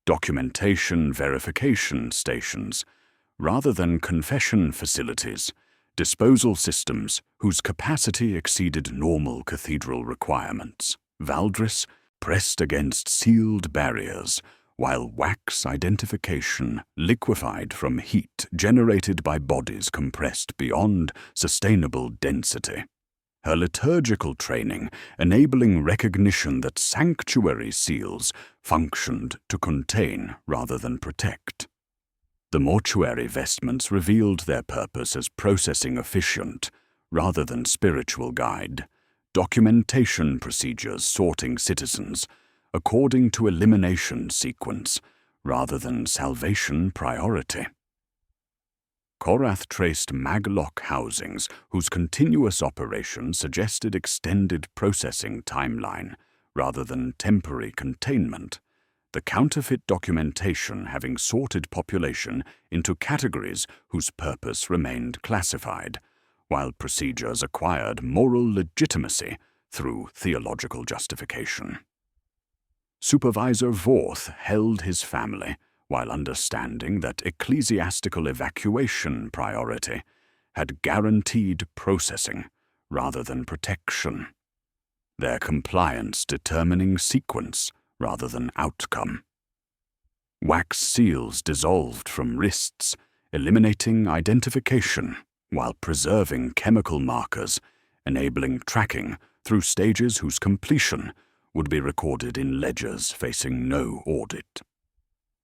Speaker 1: documentation verification stations rather than confession facilities, disposal systems whose capacity exceeded normal cathedral requirements. Valdris pressed against sealed barriers, while wax identification liquefied from heat generated by bodies compressed beyond sustainable density. Her liturgical training enabling recognition that sanctuary seals functioned to contain rather than protect. The mortuary vestments revealed their purpose as processing efficient rather than spiritual guide, documentation procedures sorting citizens according to elimination sequence rather than salvation priority. Korath traced maglock housings whose continuous operation suggested extended processing timeline rather than temporary containment, the counterfeit documentation having sorted population into categories whose purpose remained classified, while procedures acquired moral legitimacy through theological justification. Supervisor Vorth held his family while understanding that ecclesiastical evacuation priority had guaranteed processing rather than protection, their compliance determining sequence rather than outcome. Wax seals dissolved from wrists, eliminating identification while preserving chemical markers, enabling tracking through stages whose completion would be recorded in ledgers facing no audit.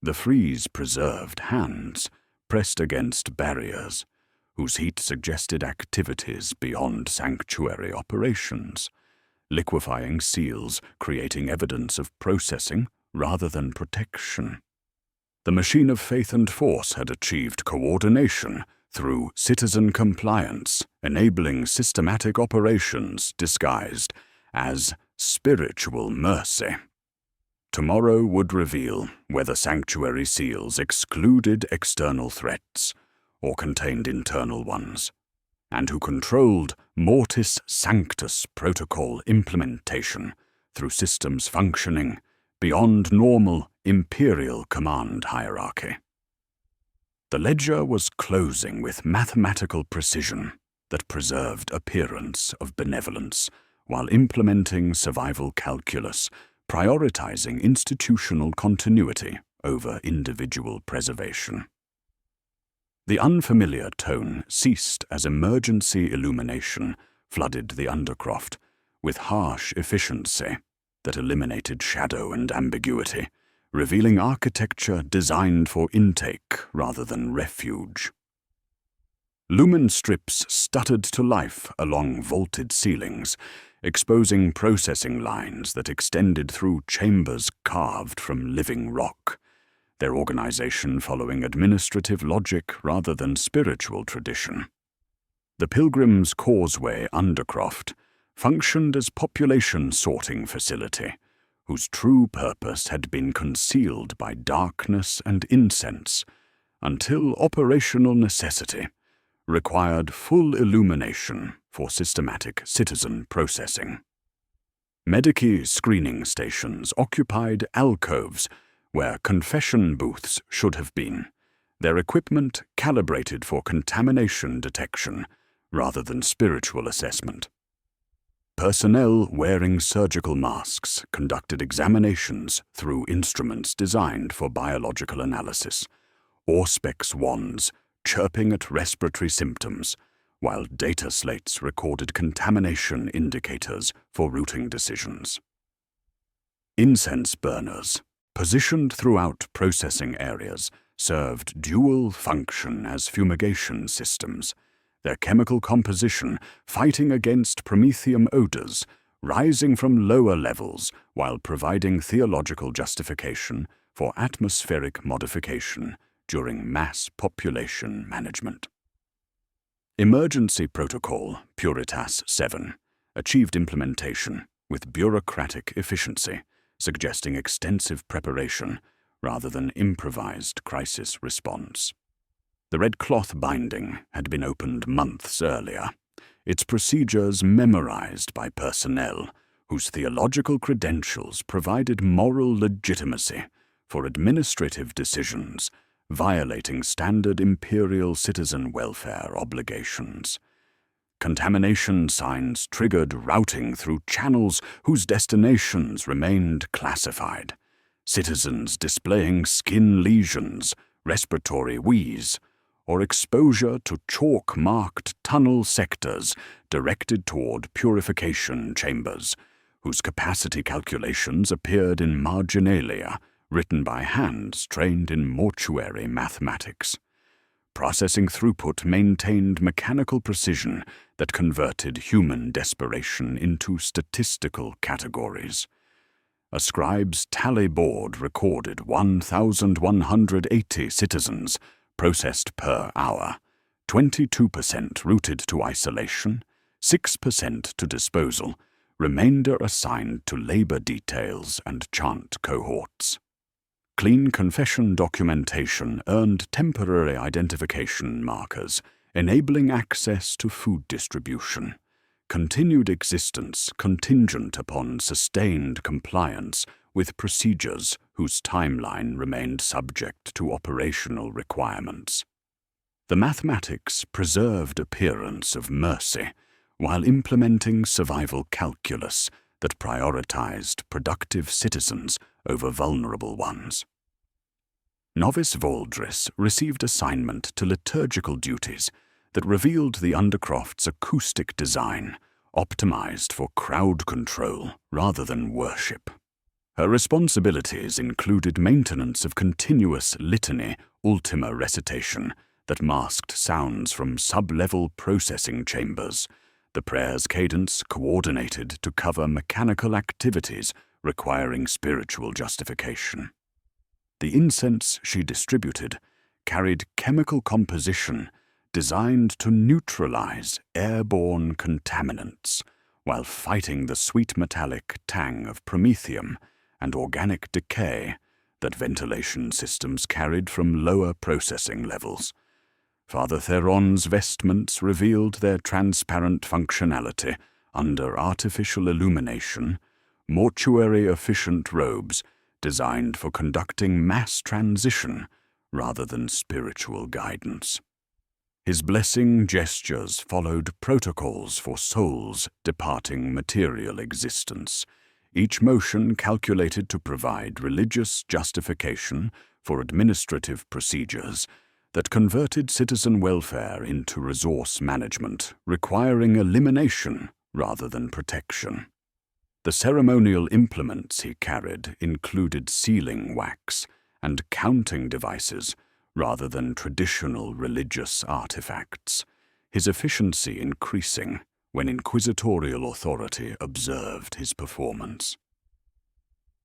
Speaker 1: The freeze preserved hands pressed against barriers whose heat suggested activities beyond sanctuary operations, liquefying seals creating evidence of processing rather than protection. The machine of faith and force had achieved coordination through citizen compliance, enabling systematic operations disguised as spiritual mercy. Tomorrow would reveal whether sanctuary seals excluded external threats or contained internal ones, and who controlled Mortis Sanctus protocol implementation through systems functioning beyond normal imperial command hierarchy. The ledger was closing with mathematical precision that preserved appearance of benevolence while implementing survival calculus, prioritizing institutional continuity over individual preservation. The unfamiliar tone ceased as emergency illumination flooded the undercroft with harsh efficiency that eliminated shadow and ambiguity, revealing architecture designed for intake rather than refuge. Lumen strips stuttered to life along vaulted ceilings, exposing processing lines that extended through chambers carved from living rock, their organization following administrative logic rather than spiritual tradition. The Pilgrim's Causeway undercroft functioned as population sorting facility, whose true purpose had been concealed by darkness and incense, until operational necessity required full illumination for systematic citizen processing. Medici screening stations occupied alcoves where confession booths should have been, their equipment calibrated for contamination detection rather than spiritual assessment. Personnel wearing surgical masks conducted examinations through instruments designed for biological analysis, Auspex wands chirping at respiratory symptoms, while data slates recorded contamination indicators for routing decisions. Incense burners, positioned throughout processing areas, served dual function as fumigation systems, their chemical composition fighting against promethium odors, rising from lower levels while providing theological justification for atmospheric modification during mass population management. Emergency Protocol Puritas 7 achieved implementation with bureaucratic efficiency, suggesting extensive preparation rather than improvised crisis response. The red cloth binding had been opened months earlier, its procedures memorized by personnel whose theological credentials provided moral legitimacy for administrative decisions violating standard imperial citizen welfare obligations. Contamination signs triggered routing through channels whose destinations remained classified, citizens displaying skin lesions, respiratory wheeze, or exposure to chalk-marked tunnel sectors directed toward purification chambers, whose capacity calculations appeared in marginalia written by hands trained in mortuary mathematics. Processing throughput maintained mechanical precision that converted human desperation into statistical categories. A scribe's tally board recorded 1,180 citizens processed per hour, 22% routed to isolation, 6% to disposal, remainder assigned to labor details and chant cohorts. Clean confession documentation earned temporary identification markers, enabling access to food distribution. Continued existence contingent upon sustained compliance with procedures whose timeline remained subject to operational requirements. The mathematics preserved appearance of mercy while implementing survival calculus that prioritized productive citizens over vulnerable ones. Novice Valdris received assignment to liturgical duties that revealed the Undercroft's acoustic design, optimized for crowd control rather than worship. Her responsibilities included maintenance of continuous litany ultima recitation that masked sounds from sub-level processing chambers, the prayer's cadence coordinated to cover mechanical activities requiring spiritual justification. The incense she distributed carried chemical composition designed to neutralize airborne contaminants while fighting the sweet metallic tang of promethium and organic decay that ventilation systems carried from lower processing levels. Father Theron's vestments revealed their transparent functionality under artificial illumination, mortuary-efficient robes designed for conducting mass transition rather than spiritual guidance. His blessing gestures followed protocols for souls departing material existence, each motion calculated to provide religious justification for administrative procedures that converted citizen welfare into resource management, requiring elimination rather than protection. The ceremonial implements he carried included sealing wax and counting devices rather than traditional religious artifacts, his efficiency increasing when inquisitorial authority observed his performance.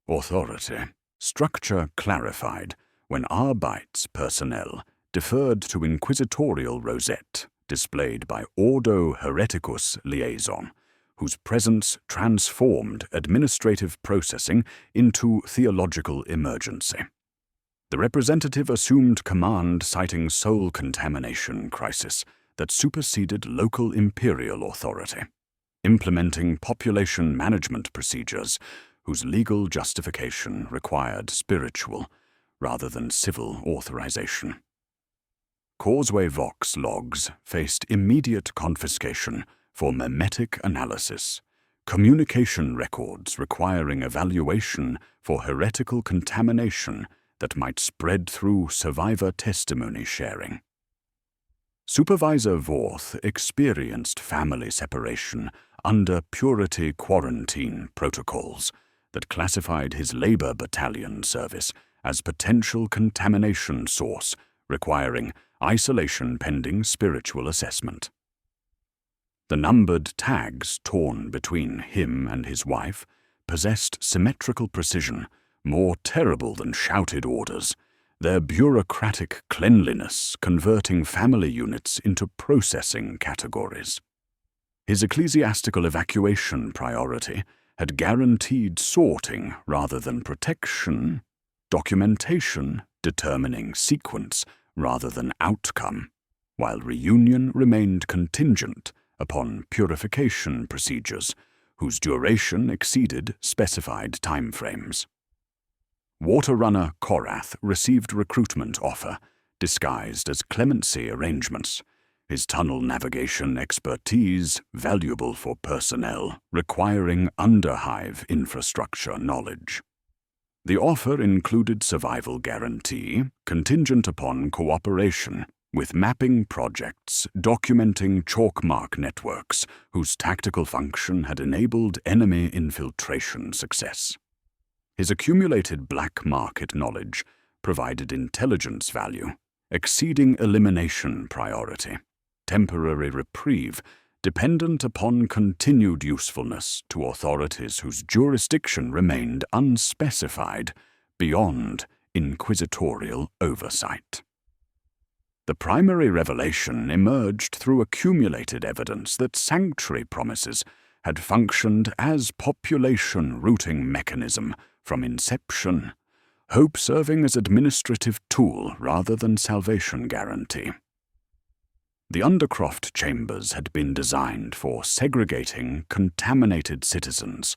Speaker 1: Authority, structure clarified when Arbite's personnel deferred to inquisitorial rosette displayed by Ordo Hereticus liaison, whose presence transformed administrative processing into theological emergency. The representative assumed command citing soul contamination crisis that superseded local imperial authority, implementing population management procedures whose legal justification required spiritual rather than civil authorization. Causeway Vox logs faced immediate confiscation for memetic analysis, communication records requiring evaluation for heretical contamination that might spread through survivor testimony sharing. Supervisor Vorth experienced family separation under purity quarantine protocols that classified his labor battalion service as potential contamination source, requiring isolation pending spiritual assessment. The numbered tags torn between him and his wife possessed symmetrical precision, more terrible than shouted orders, their bureaucratic cleanliness converting family units into processing categories. His ecclesiastical evacuation priority had guaranteed sorting rather than protection, documentation determining sequence rather than outcome, while reunion remained contingent upon purification procedures whose duration exceeded specified timeframes. Waterrunner Korath received recruitment offer, disguised as clemency arrangements, his tunnel navigation expertise valuable for personnel requiring underhive infrastructure knowledge. The offer included survival guarantee, contingent upon cooperation, with mapping projects documenting chalkmark networks whose tactical function had enabled enemy infiltration success. His accumulated black market knowledge provided intelligence value, exceeding elimination priority, temporary reprieve dependent upon continued usefulness to authorities whose jurisdiction remained unspecified beyond inquisitorial oversight. The primary revelation emerged through accumulated evidence that sanctuary promises had functioned as population routing mechanism from inception, hope serving as administrative tool rather than salvation guarantee. The Undercroft chambers had been designed for segregating contaminated citizens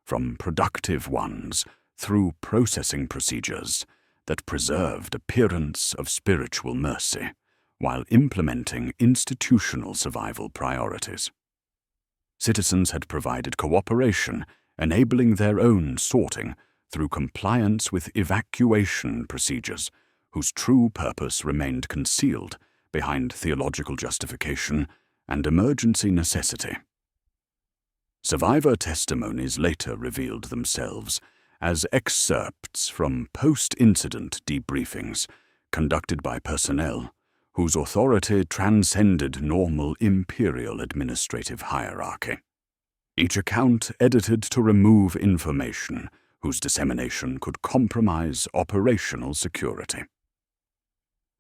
Speaker 1: from productive ones through processing procedures that preserved appearance of spiritual mercy while implementing institutional survival priorities. Citizens had provided cooperation, enabling their own sorting through compliance with evacuation procedures, whose true purpose remained concealed behind theological justification and emergency necessity. Survivor testimonies later revealed themselves as excerpts from post-incident debriefings conducted by personnel whose authority transcended normal imperial administrative hierarchy. Each account edited to remove information whose dissemination could compromise operational security.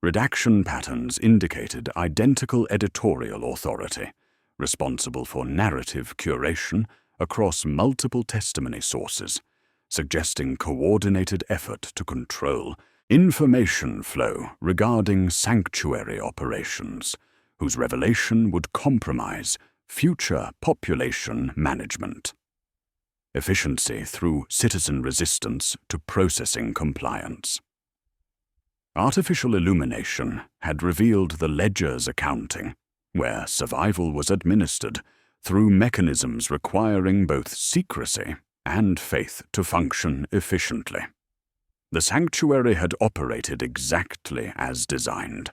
Speaker 1: Redaction patterns indicated identical editorial authority, responsible for narrative curation across multiple testimony sources, suggesting coordinated effort to control information flow regarding sanctuary operations, whose revelation would compromise future population management. Efficiency through citizen resistance to processing compliance. Artificial illumination had revealed the ledger's accounting, where survival was administered through mechanisms requiring both secrecy and faith to function efficiently. The sanctuary had operated exactly as designed,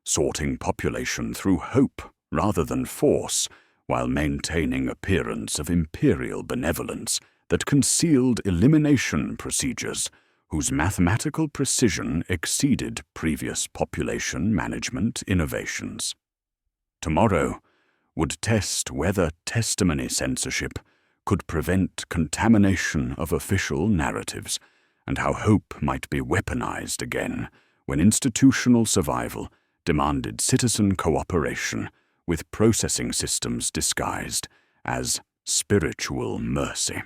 Speaker 1: sorting population through hope rather than force, while maintaining appearance of imperial benevolence that concealed elimination procedures whose mathematical precision exceeded previous population management innovations. Tomorrow would test whether testimony censorship could prevent contamination of official narratives, and how hope might be weaponized again when institutional survival demanded citizen cooperation with processing systems disguised as spiritual mercy.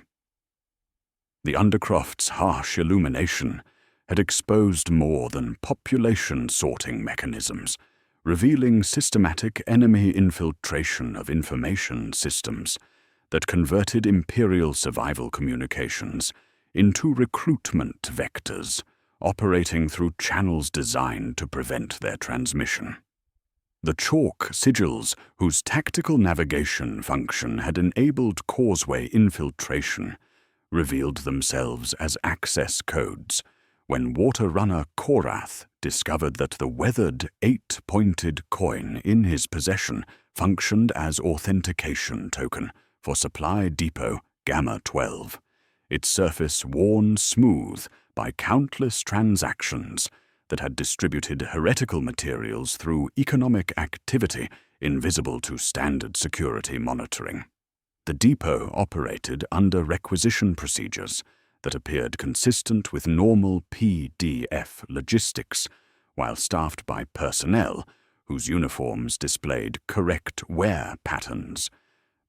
Speaker 1: The Undercroft's harsh illumination had exposed more than population sorting mechanisms, revealing systematic enemy infiltration of information systems that converted imperial survival communications into recruitment vectors, operating through channels designed to prevent their transmission. The chalk sigils, whose tactical navigation function had enabled causeway infiltration, revealed themselves as access codes when water runner Korath discovered that the weathered 8-pointed coin in his possession functioned as authentication token for Supply Depot Gamma 12, its surface worn smooth by countless transactions that had distributed heretical materials through economic activity invisible to standard security monitoring. The depot operated under requisition procedures that appeared consistent with normal PDF logistics, while staffed by personnel whose uniforms displayed correct wear patterns,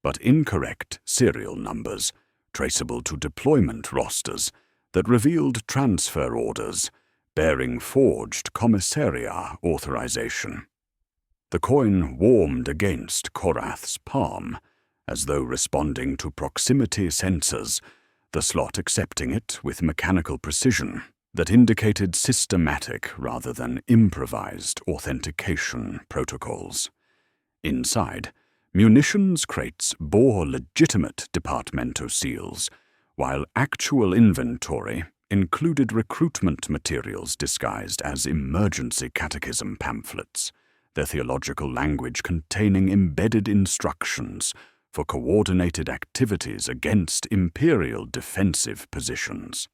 Speaker 1: but incorrect serial numbers traceable to deployment rosters that revealed transfer orders bearing forged commissariat authorization. The coin warmed against Korath's palm, as though responding to proximity sensors, the slot accepting it with mechanical precision that indicated systematic rather than improvised authentication protocols. Inside, munitions crates bore legitimate departmento seals, while actual inventory included recruitment materials disguised as emergency catechism pamphlets, their theological language containing embedded instructions for coordinated activities against imperial defensive positions.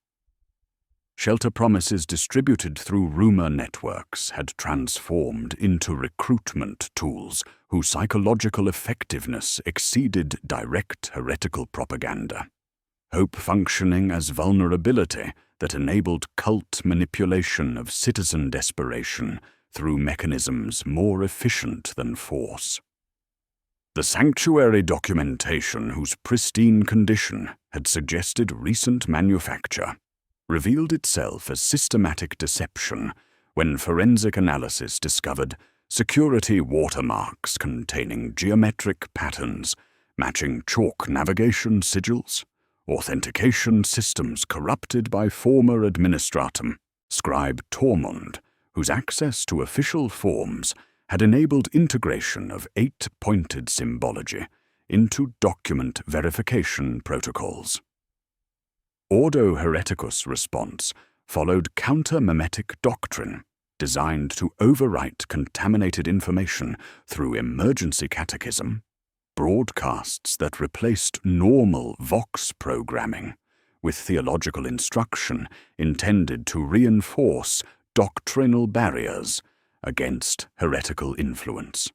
Speaker 1: Shelter promises distributed through rumor networks had transformed into recruitment tools whose psychological effectiveness exceeded direct heretical propaganda. Hope functioning as vulnerability that enabled cult manipulation of citizen desperation through mechanisms more efficient than force. The sanctuary documentation, whose pristine condition had suggested recent manufacture, revealed itself as systematic deception when forensic analysis discovered security watermarks containing geometric patterns matching chalk navigation sigils, authentication systems corrupted by former administratum, Scribe Tormund, whose access to official forms had enabled integration of 8-pointed symbology into document verification protocols. Ordo Hereticus response followed counter-memetic doctrine, designed to overwrite contaminated information through emergency catechism, broadcasts that replaced normal Vox programming with theological instruction intended to reinforce doctrinal barriers against heretical influence.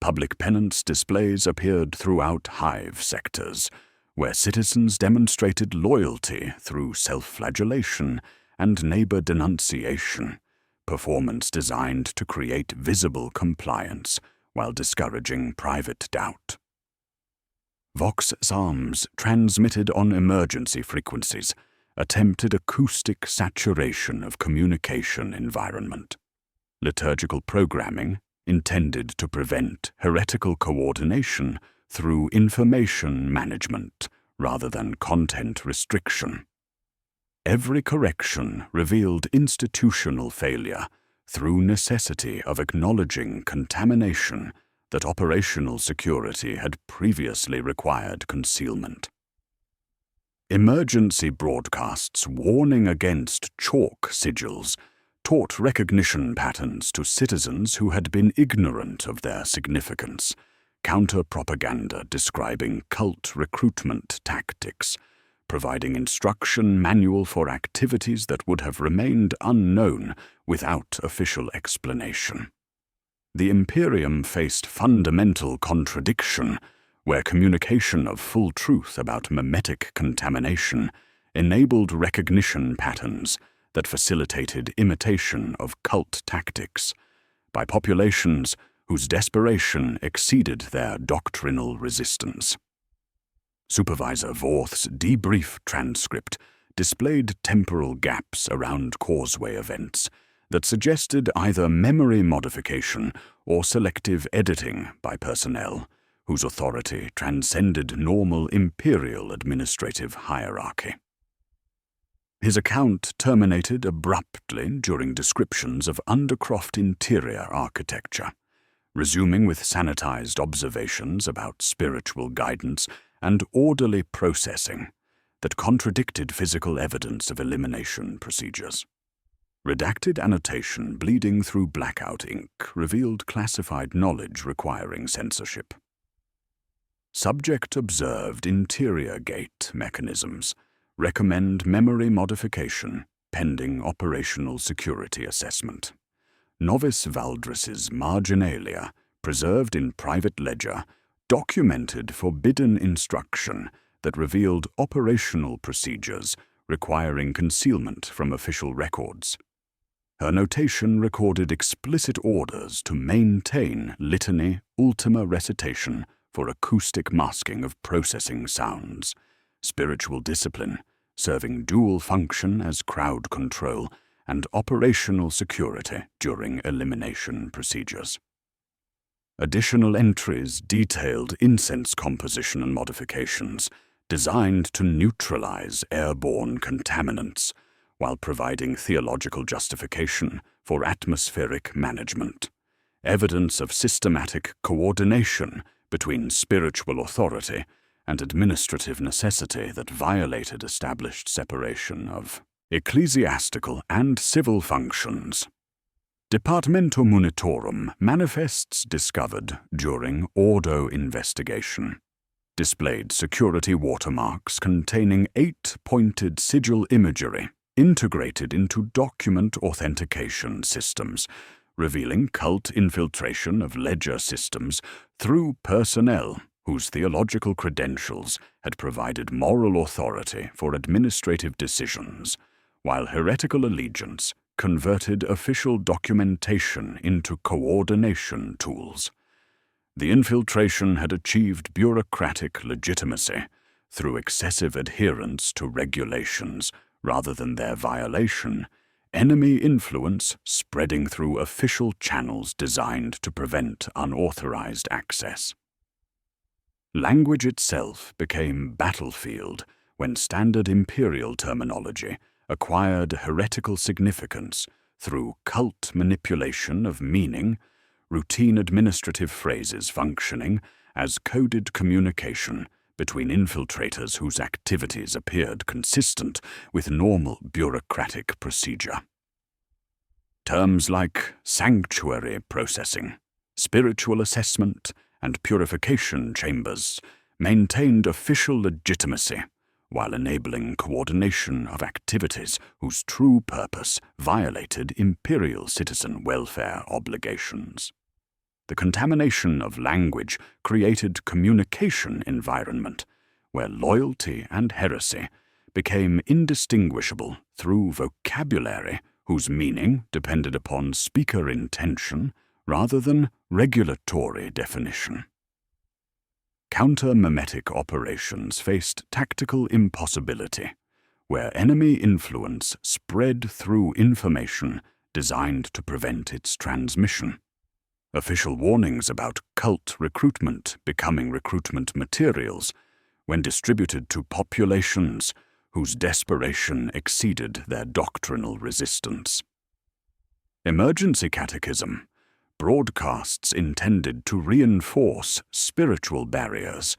Speaker 1: Public penance displays appeared throughout hive sectors, where citizens demonstrated loyalty through self-flagellation and neighbor denunciation, performance designed to create visible compliance while discouraging private doubt. Vox psalms transmitted on emergency frequencies attempted acoustic saturation of communication environment. Liturgical programming intended to prevent heretical coordination through information management rather than content restriction. Every correction revealed institutional failure through necessity of acknowledging contamination that operational security had previously required concealment. Emergency broadcasts warning against chalk sigils taught recognition patterns to citizens who had been ignorant of their significance, counter-propaganda describing cult recruitment tactics, providing instruction manual for activities that would have remained unknown without official explanation. The Imperium faced fundamental contradiction, where communication of full truth about memetic contamination enabled recognition patterns that facilitated imitation of cult tactics by populations whose desperation exceeded their doctrinal resistance. Supervisor Vorth's debrief transcript displayed temporal gaps around causeway events that suggested either memory modification or selective editing by personnel whose authority transcended normal imperial administrative hierarchy. His account terminated abruptly during descriptions of Undercroft interior architecture, resuming with sanitized observations about spiritual guidance and orderly processing that contradicted physical evidence of elimination procedures. Redacted annotation bleeding through blackout ink revealed classified knowledge requiring censorship. Subject observed interior gate mechanisms. Recommend memory modification pending operational security assessment. Novice Valdris's marginalia, preserved in private ledger, documented forbidden instruction that revealed operational procedures requiring concealment from official records. Her notation recorded explicit orders to maintain litany ultima recitation for acoustic masking of processing sounds, spiritual discipline, serving dual function as crowd control and operational security during elimination procedures. Additional entries detailed incense composition and modifications designed to neutralize airborne contaminants while providing theological justification for atmospheric management, evidence of systematic coordination between spiritual authority and administrative necessity that violated established separation of ecclesiastical and civil functions. Departmentum Munitorum manifests discovered during Ordo investigation displayed security watermarks containing 8-pointed sigil imagery integrated into document authentication systems, revealing cult infiltration of ledger systems through personnel whose theological credentials had provided moral authority for administrative decisions, while heretical allegiance converted official documentation into coordination tools. The infiltration had achieved bureaucratic legitimacy through excessive adherence to regulations rather than their violation, enemy influence spreading through official channels designed to prevent unauthorized access. Language itself became battlefield when standard imperial terminology acquired heretical significance through cult manipulation of meaning, routine administrative phrases functioning as coded communication between infiltrators whose activities appeared consistent with normal bureaucratic procedure. Terms like sanctuary processing, spiritual assessment, and purification chambers maintained official legitimacy while enabling coordination of activities whose true purpose violated imperial citizen welfare obligations. The contamination of language created communication environment where loyalty and heresy became indistinguishable through vocabulary whose meaning depended upon speaker intention rather than regulatory definition. Counter-memetic operations faced tactical impossibility, where enemy influence spread through information designed to prevent its transmission. Official warnings about cult recruitment becoming recruitment materials when distributed to populations whose desperation exceeded their doctrinal resistance. Emergency catechism, broadcasts intended to reinforce spiritual barriers,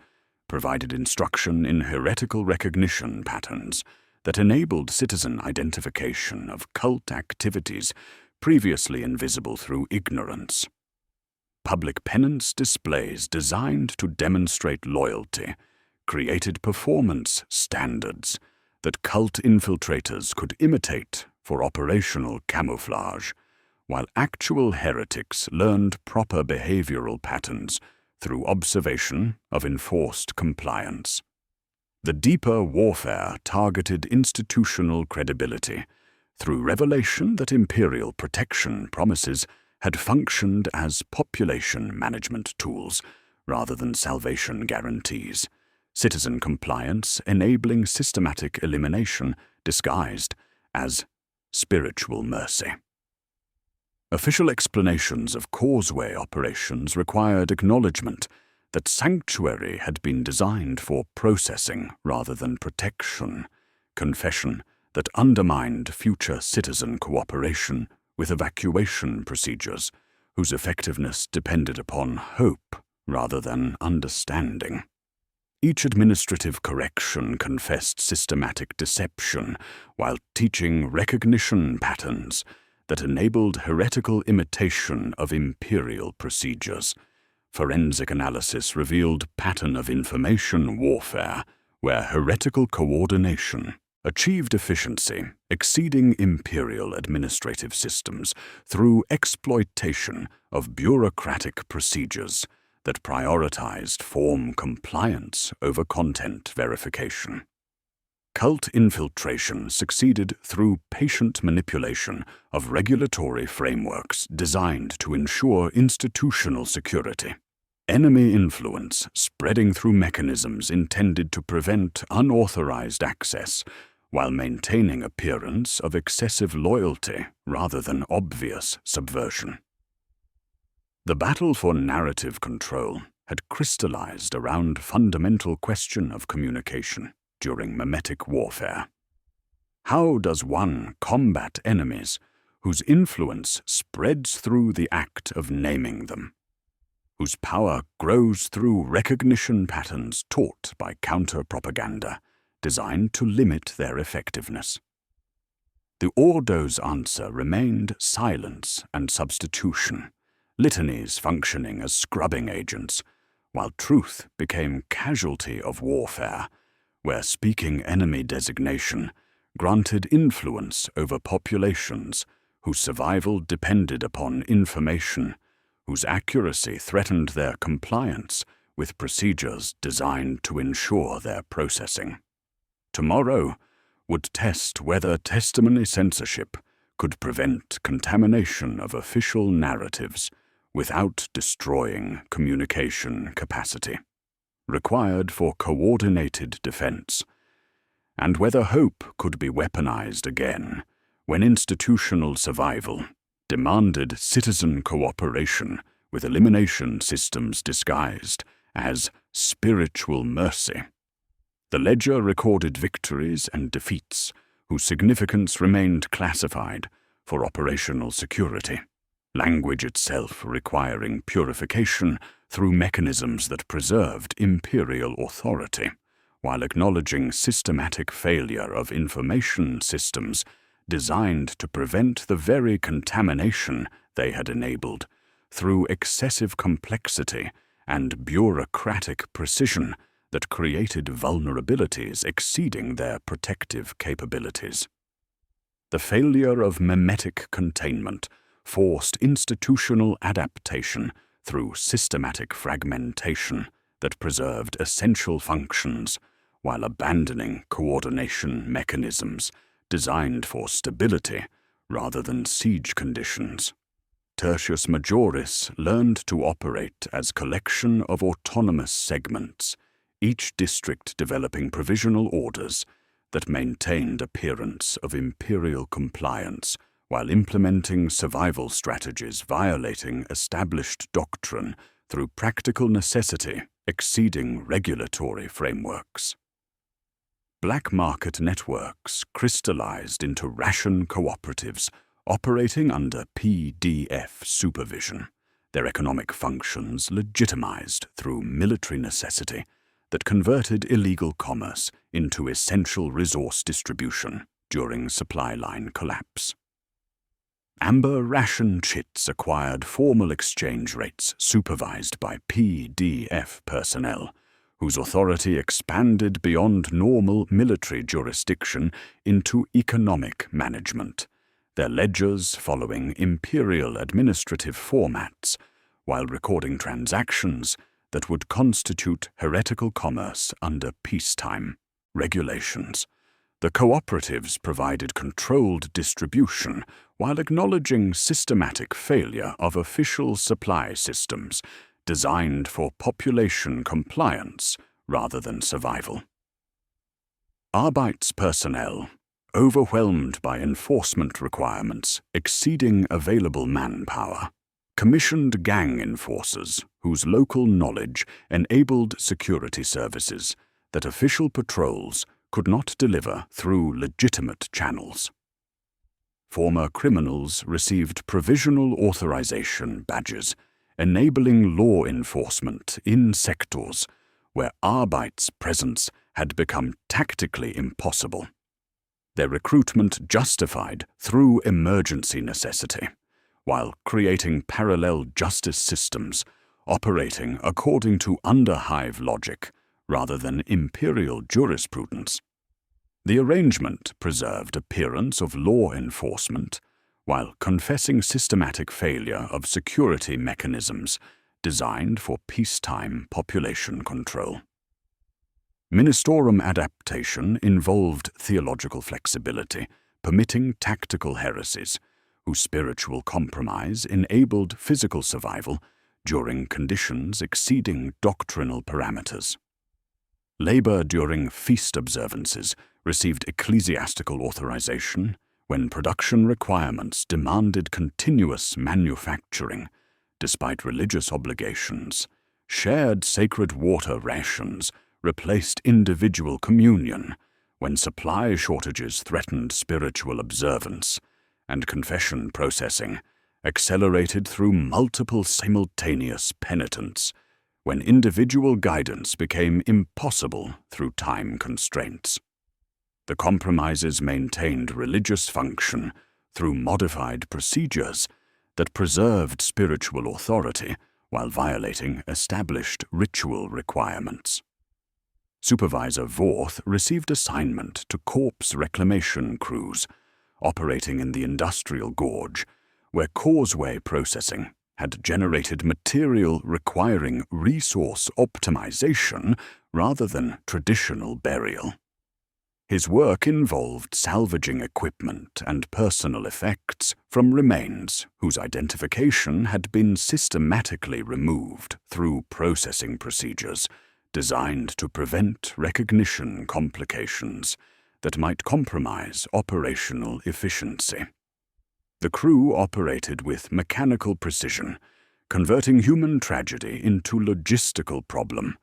Speaker 1: provided instruction in heretical recognition patterns that enabled citizen identification of cult activities previously invisible through ignorance. Public penance displays designed to demonstrate loyalty created performance standards that cult infiltrators could imitate for operational camouflage, while actual heretics learned proper behavioral patterns through observation of enforced compliance. The deeper warfare targeted institutional credibility through revelation that imperial protection promises had functioned as population management tools rather than salvation guarantees, citizen compliance enabling systematic elimination disguised as spiritual mercy. Official explanations of causeway operations required acknowledgement that sanctuary had been designed for processing rather than protection, confession that undermined future citizen cooperation with evacuation procedures whose effectiveness depended upon hope rather than understanding. Each administrative correction confessed systematic deception while teaching recognition patterns that enabled heretical imitation of imperial procedures. Forensic analysis revealed pattern of information warfare where heretical coordination achieved efficiency exceeding imperial administrative systems through exploitation of bureaucratic procedures that prioritized form compliance over content verification. Cult infiltration succeeded through patient manipulation of regulatory frameworks designed to ensure institutional security. Enemy influence spreading through mechanisms intended to prevent unauthorized access while maintaining appearance of excessive loyalty rather than obvious subversion. The battle for narrative control had crystallized around fundamental question of communication during memetic warfare. How does one combat enemies whose influence spreads through the act of naming them, whose power grows through recognition patterns taught by counter-propaganda designed to limit their effectiveness? The Ordo's answer remained silence and substitution, litanies functioning as scrubbing agents, while truth became casualty of warfare, where speaking enemy designation granted influence over populations whose survival depended upon information, whose accuracy threatened their compliance with procedures designed to ensure their processing. Tomorrow would test whether testimony censorship could prevent contamination of official narratives without destroying communication capacity required for coordinated defense, and whether hope could be weaponized again when institutional survival demanded citizen cooperation with elimination systems disguised as spiritual mercy. The ledger recorded victories and defeats whose significance remained classified for operational security, language itself requiring purification through mechanisms that preserved imperial authority, while acknowledging systematic failure of information systems designed to prevent the very contamination they had enabled through excessive complexity and bureaucratic precision that created vulnerabilities exceeding their protective capabilities. The failure of memetic containment forced institutional adaptation through systematic fragmentation that preserved essential functions while abandoning coordination mechanisms designed for stability rather than siege conditions. Tertius Majoris learned to operate as collection of autonomous segments, each district developing provisional orders that maintained appearance of imperial compliance while implementing survival strategies violating established doctrine through practical necessity exceeding regulatory frameworks. Black market networks crystallized into ration cooperatives operating under PDF supervision, their economic functions legitimized through military necessity that converted illegal commerce into essential resource distribution during supply line collapse. Amber ration chits acquired formal exchange rates supervised by PDF personnel, whose authority expanded beyond normal military jurisdiction into economic management, their ledgers following imperial administrative formats, while recording transactions that would constitute heretical commerce under peacetime regulations. The cooperatives provided controlled distribution while acknowledging systematic failure of official supply systems designed for population compliance rather than survival. Arbeits personnel, overwhelmed by enforcement requirements exceeding available manpower, commissioned gang enforcers whose local knowledge enabled security services that official patrols could not deliver through legitimate channels. Former criminals received provisional authorization badges, enabling law enforcement in sectors where Arbeits' presence had become tactically impossible. Their recruitment justified through emergency necessity, while creating parallel justice systems operating according to underhive logic rather than imperial jurisprudence. The arrangement preserved appearance of law enforcement while confessing systematic failure of security mechanisms designed for peacetime population control. Ministorum adaptation involved theological flexibility, permitting tactical heresies, whose spiritual compromise enabled physical survival during conditions exceeding doctrinal parameters. Labor during feast observances received ecclesiastical authorization when production requirements demanded continuous manufacturing, despite religious obligations. Shared sacred water rations replaced individual communion when supply shortages threatened spiritual observance, and confession processing accelerated through multiple simultaneous penitents when individual guidance became impossible through time constraints. The compromises maintained religious function through modified procedures that preserved spiritual authority while violating established ritual requirements. Supervisor Vorth received assignment to corpse reclamation crews operating in the industrial gorge, where causeway processing had generated material requiring resource optimization rather than traditional burial. His work involved salvaging equipment and personal effects from remains whose identification had been systematically removed through processing procedures designed to prevent recognition complications that might compromise operational efficiency. The crew operated with mechanical precision, converting human tragedy into logistical problem,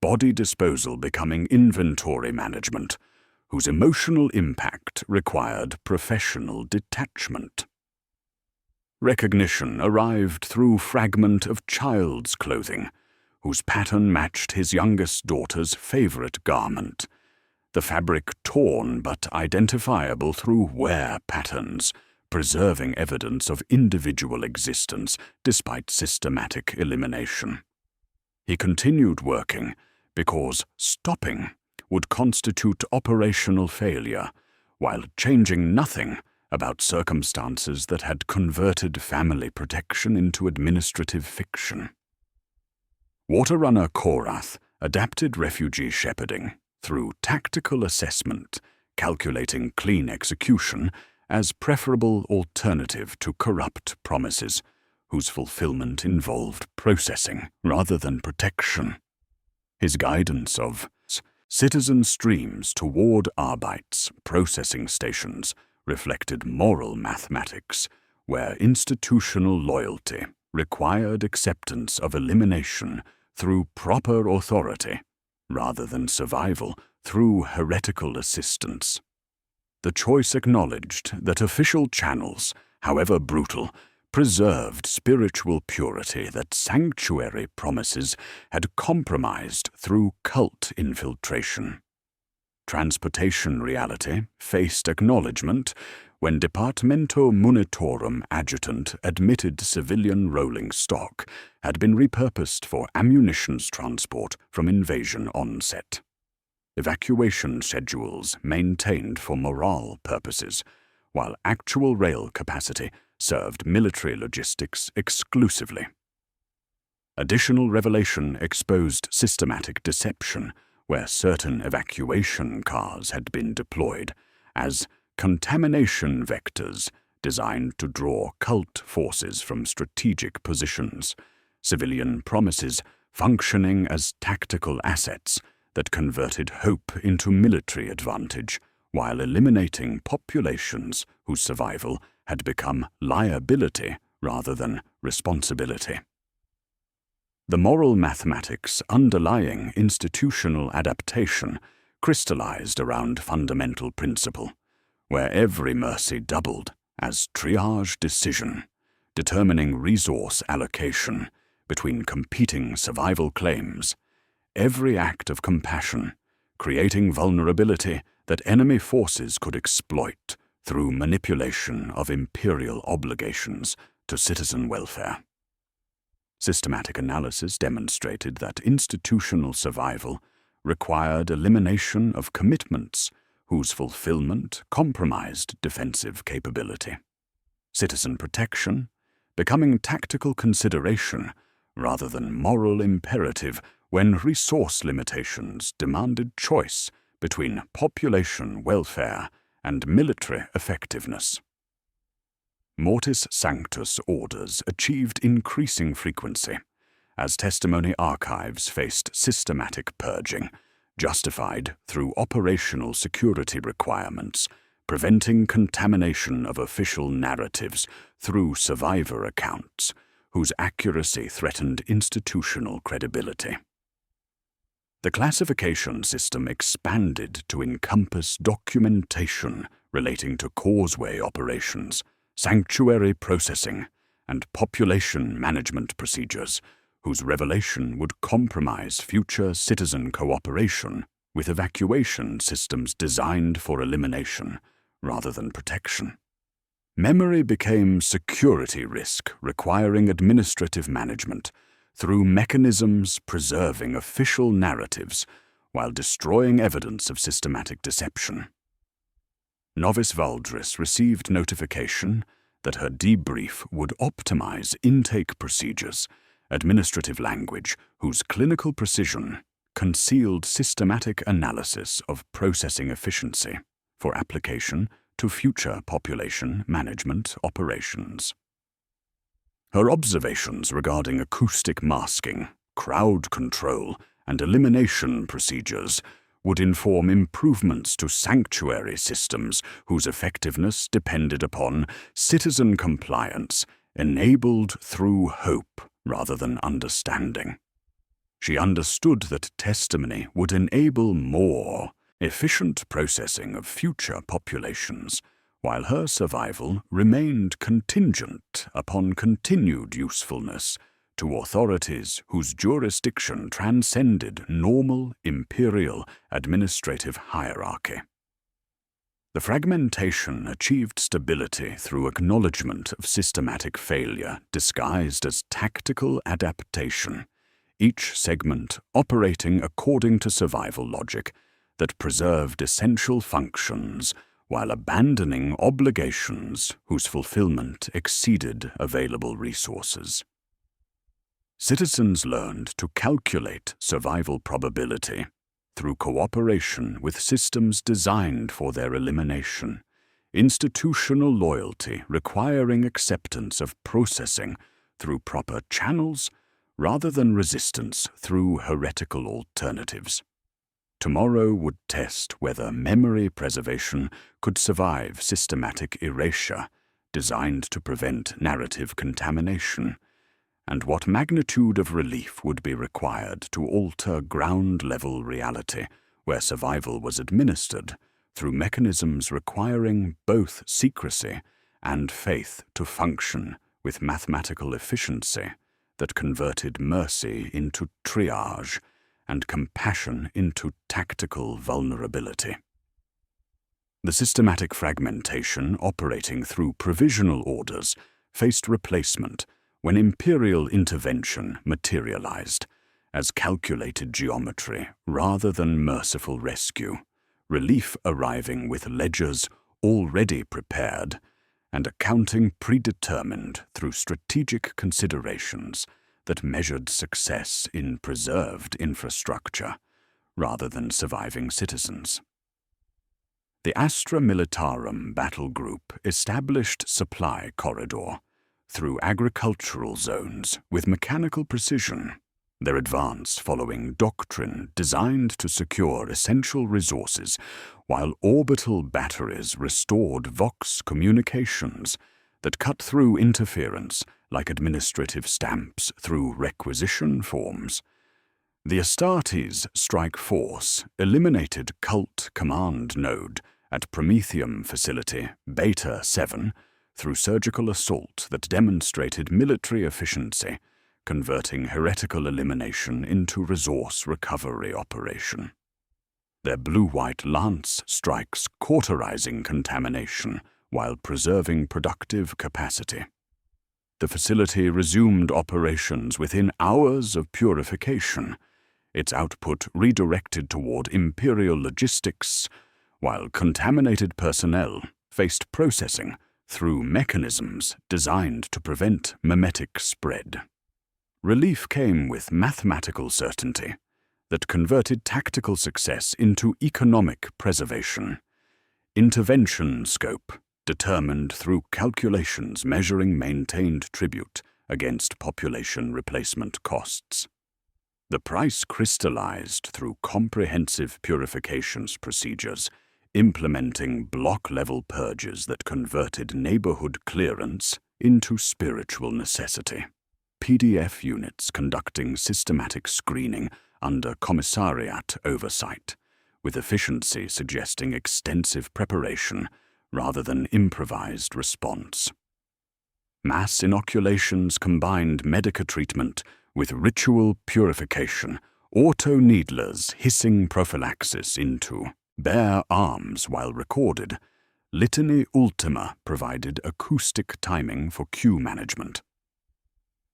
Speaker 1: body disposal becoming inventory management, whose emotional impact required professional detachment. Recognition arrived through fragment of child's clothing, whose pattern matched his youngest daughter's favorite garment, the fabric torn but identifiable through wear patterns, preserving evidence of individual existence despite systematic elimination. He continued working because stopping would constitute operational failure, while changing nothing about circumstances that had converted family protection into administrative fiction. Waterrunner Korath adapted refugee shepherding through tactical assessment, calculating clean execution as preferable alternative to corrupt promises, whose fulfillment involved processing rather than protection. His guidance of citizen streams toward Arbeits processing stations reflected moral mathematics, where institutional loyalty required acceptance of elimination through proper authority, rather than survival through heretical assistance. The choice acknowledged that official channels, however brutal, preserved spiritual purity that sanctuary promises had compromised through cult infiltration. Transportation reality faced acknowledgement when Departamento Munitorum adjutant admitted civilian rolling stock had been repurposed for ammunitions transport from invasion onset. Evacuation schedules maintained for morale purposes, while actual rail capacity served military logistics exclusively. Additional revelation exposed systematic deception where certain evacuation cars had been deployed as contamination vectors designed to draw cult forces from strategic positions, civilian promises functioning as tactical assets that converted hope into military advantage while eliminating populations whose survival had become liability rather than responsibility. The moral mathematics underlying institutional adaptation crystallized around fundamental principle, where every mercy doubled as triage decision, determining resource allocation between competing survival claims, every act of compassion, creating vulnerability that enemy forces could exploit through manipulation of imperial obligations to citizen welfare. Systematic analysis demonstrated that institutional survival required elimination of commitments whose fulfillment compromised defensive capability. Citizen protection becoming tactical consideration rather than moral imperative when resource limitations demanded choice between population welfare and military effectiveness. Mortis Sanctus orders achieved increasing frequency as testimony archives faced systematic purging, justified through operational security requirements, preventing contamination of official narratives through survivor accounts, whose accuracy threatened institutional credibility. The classification system expanded to encompass documentation relating to causeway operations, sanctuary processing, and population management procedures, whose revelation would compromise future citizen cooperation with evacuation systems designed for elimination rather than protection. Memory became security risk requiring administrative management through mechanisms preserving official narratives while destroying evidence of systematic deception. Novice Valdris received notification that her debrief would optimize intake procedures, administrative language whose clinical precision concealed systematic analysis of processing efficiency for application to future population management operations. Her observations regarding acoustic masking, crowd control, and elimination procedures would inform improvements to sanctuary systems whose effectiveness depended upon citizen compliance enabled through hope rather than understanding. She understood that testimony would enable more efficient processing of future populations, while her survival remained contingent upon continued usefulness to authorities whose jurisdiction transcended normal imperial administrative hierarchy. The fragmentation achieved stability through acknowledgement of systematic failure disguised as tactical adaptation, each segment operating according to survival logic that preserved essential functions while abandoning obligations whose fulfillment exceeded available resources. Citizens learned to calculate survival probability through cooperation with systems designed for their elimination, institutional loyalty requiring acceptance of processing through proper channels rather than resistance through heretical alternatives. Tomorrow would test whether memory preservation could survive systematic erasure designed to prevent narrative contamination, and what magnitude of relief would be required to alter ground-level reality where survival was administered through mechanisms requiring both secrecy and faith to function with mathematical efficiency that converted mercy into triage and compassion into tactical vulnerability. The systematic fragmentation operating through provisional orders faced replacement when imperial intervention materialized as calculated geometry rather than merciful rescue, relief arriving with ledgers already prepared and accounting predetermined through strategic considerations that measured success in preserved infrastructure rather than surviving citizens. The Astra Militarum battle group established supply corridor through agricultural zones with mechanical precision, their advance following doctrine designed to secure essential resources, while orbital batteries restored Vox communications that cut through interference like administrative stamps through requisition forms. The Astartes strike force eliminated cult command node at Prometheum Facility Beta 7 through surgical assault that demonstrated military efficiency, converting heretical elimination into resource recovery operation. Their blue-white lance strikes cauterizing contamination while preserving productive capacity. The facility resumed operations within hours of purification, its output redirected toward imperial logistics, while contaminated personnel faced processing through mechanisms designed to prevent memetic spread. Relief came with mathematical certainty that converted tactical success into economic preservation. Intervention scope determined through calculations measuring maintained tribute against population replacement costs. The price crystallized through comprehensive purifications procedures, implementing block-level purges that converted neighborhood clearance into spiritual necessity. PDF units conducting systematic screening under commissariat oversight, with efficiency suggesting extensive preparation rather than improvised response. Mass inoculations combined medica treatment with ritual purification, auto-needlers hissing prophylaxis into bare arms while recorded. Litany Ultima provided acoustic timing for cue management.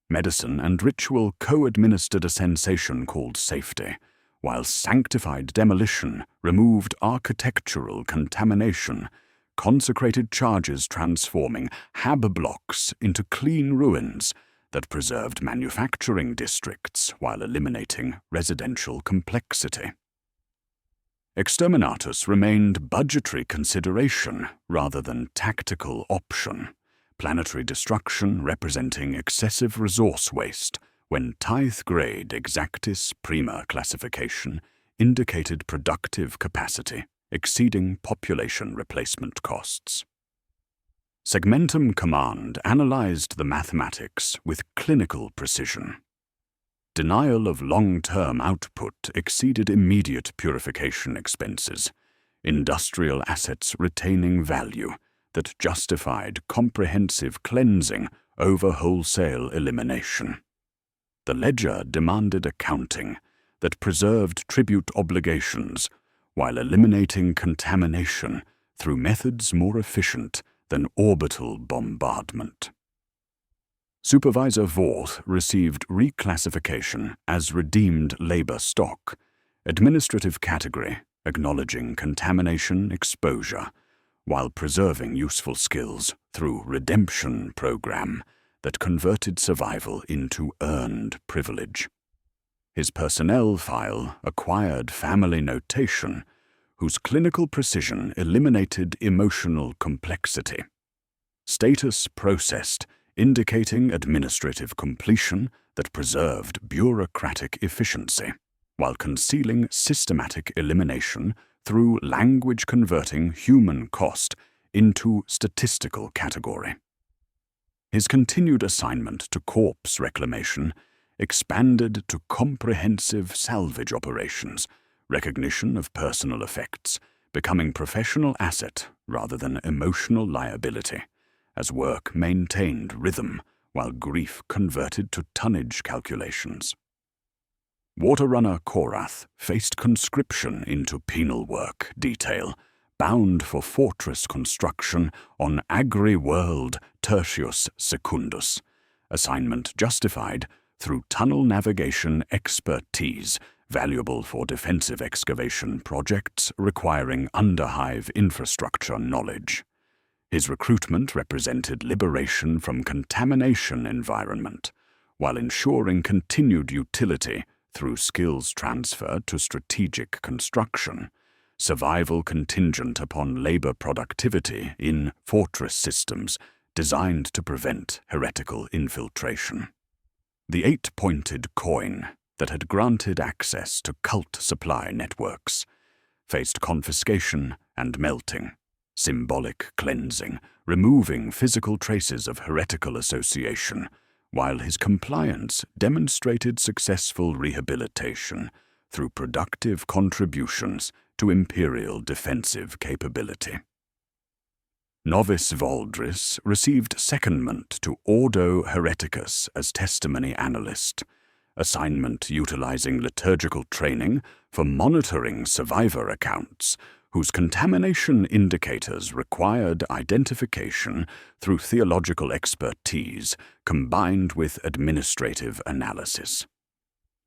Speaker 1: Medicine and ritual co-administered a sensation called safety, while sanctified demolition removed architectural contamination, consecrated charges transforming hab blocks into clean ruins that preserved manufacturing districts while eliminating residential complexity. Exterminatus remained budgetary consideration rather than tactical option, planetary destruction representing excessive resource waste when tithe-grade Exactis Prima classification indicated productive capacity exceeding population replacement costs. Segmentum Command analyzed the mathematics with clinical precision. Denial of long-term output exceeded immediate purification expenses, industrial assets retaining value that justified comprehensive cleansing over wholesale elimination. The ledger demanded accounting that preserved tribute obligations while eliminating contamination through methods more efficient than orbital bombardment. Supervisor Vorth received reclassification as redeemed labor stock, administrative category acknowledging contamination exposure, while preserving useful skills through redemption program that converted survival into earned privilege. His personnel file acquired family notation, whose clinical precision eliminated emotional complexity. Status processed, indicating administrative completion that preserved bureaucratic efficiency, while concealing systematic elimination through language converting human cost into statistical category. His continued assignment to corpse reclamation expanded to comprehensive salvage operations, recognition of personal effects, becoming professional asset rather than emotional liability, as work maintained rhythm while grief converted to tonnage calculations. Waterrunner Korath faced conscription into penal work detail, bound for fortress construction on Agri-World Tertius Secundus, assignment justified through tunnel navigation expertise, valuable for defensive excavation projects requiring underhive infrastructure knowledge. His recruitment represented liberation from contamination environment, while ensuring continued utility through skills transfer to strategic construction, survival contingent upon labor productivity in fortress systems designed to prevent heretical infiltration. The 8-pointed coin that had granted access to cult supply networks faced confiscation and melting, symbolic cleansing, removing physical traces of heretical association, while his compliance demonstrated successful rehabilitation through productive contributions to imperial defensive capability. Novice Valdris received secondment to Ordo Hereticus as testimony analyst, assignment utilizing liturgical training for monitoring survivor accounts, whose contamination indicators required identification through theological expertise combined with administrative analysis.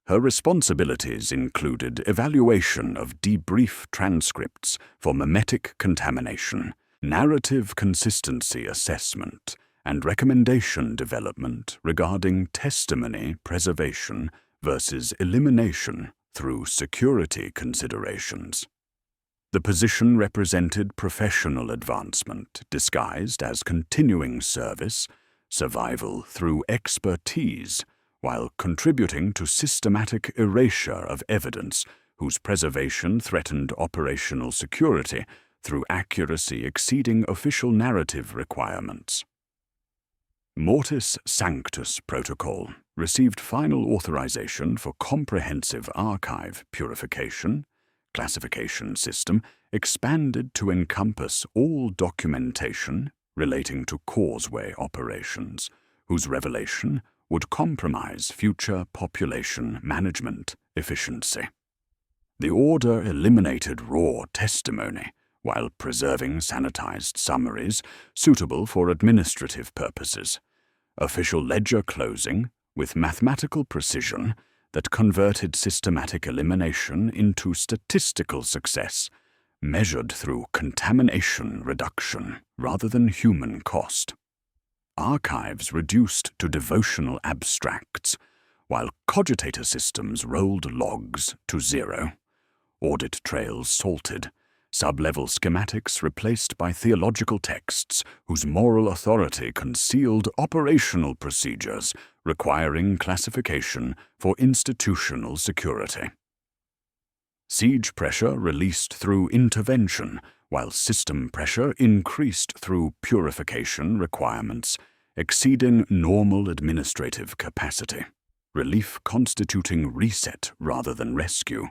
Speaker 1: Her responsibilities included evaluation of debrief transcripts for memetic contamination, narrative consistency assessment, and recommendation development regarding testimony preservation versus elimination through security considerations. The position represented professional advancement disguised as continuing service, survival through expertise, while contributing to systematic erasure of evidence whose preservation threatened operational security through accuracy exceeding official narrative requirements. Mortis Sanctus Protocol received final authorization for comprehensive archive purification. Classification system expanded to encompass all documentation relating to causeway operations, whose revelation would compromise future population management efficiency. The order eliminated raw testimony while preserving sanitized summaries suitable for administrative purposes, official ledger closing with mathematical precision that converted systematic elimination into statistical success, measured through contamination reduction rather than human cost. Archives reduced to devotional abstracts, while cogitator systems rolled logs to 0, audit trails salted, sub-level schematics replaced by theological texts whose moral authority concealed operational procedures requiring classification for institutional security. Siege pressure released through intervention, while system pressure increased through purification requirements exceeding normal administrative capacity, relief constituting reset rather than rescue,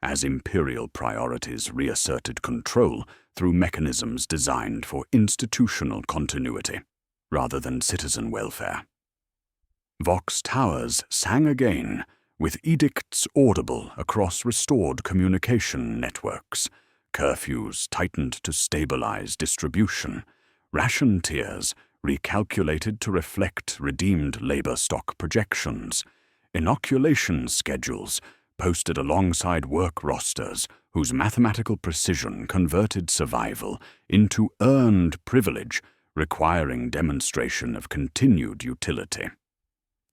Speaker 1: as imperial priorities reasserted control through mechanisms designed for institutional continuity rather than citizen welfare. Vox towers sang again, with edicts audible across restored communication networks, curfews tightened to stabilize distribution, ration tiers recalculated to reflect redeemed labor stock projections, inoculation schedules posted alongside work rosters whose mathematical precision converted survival into earned privilege, requiring demonstration of continued utility.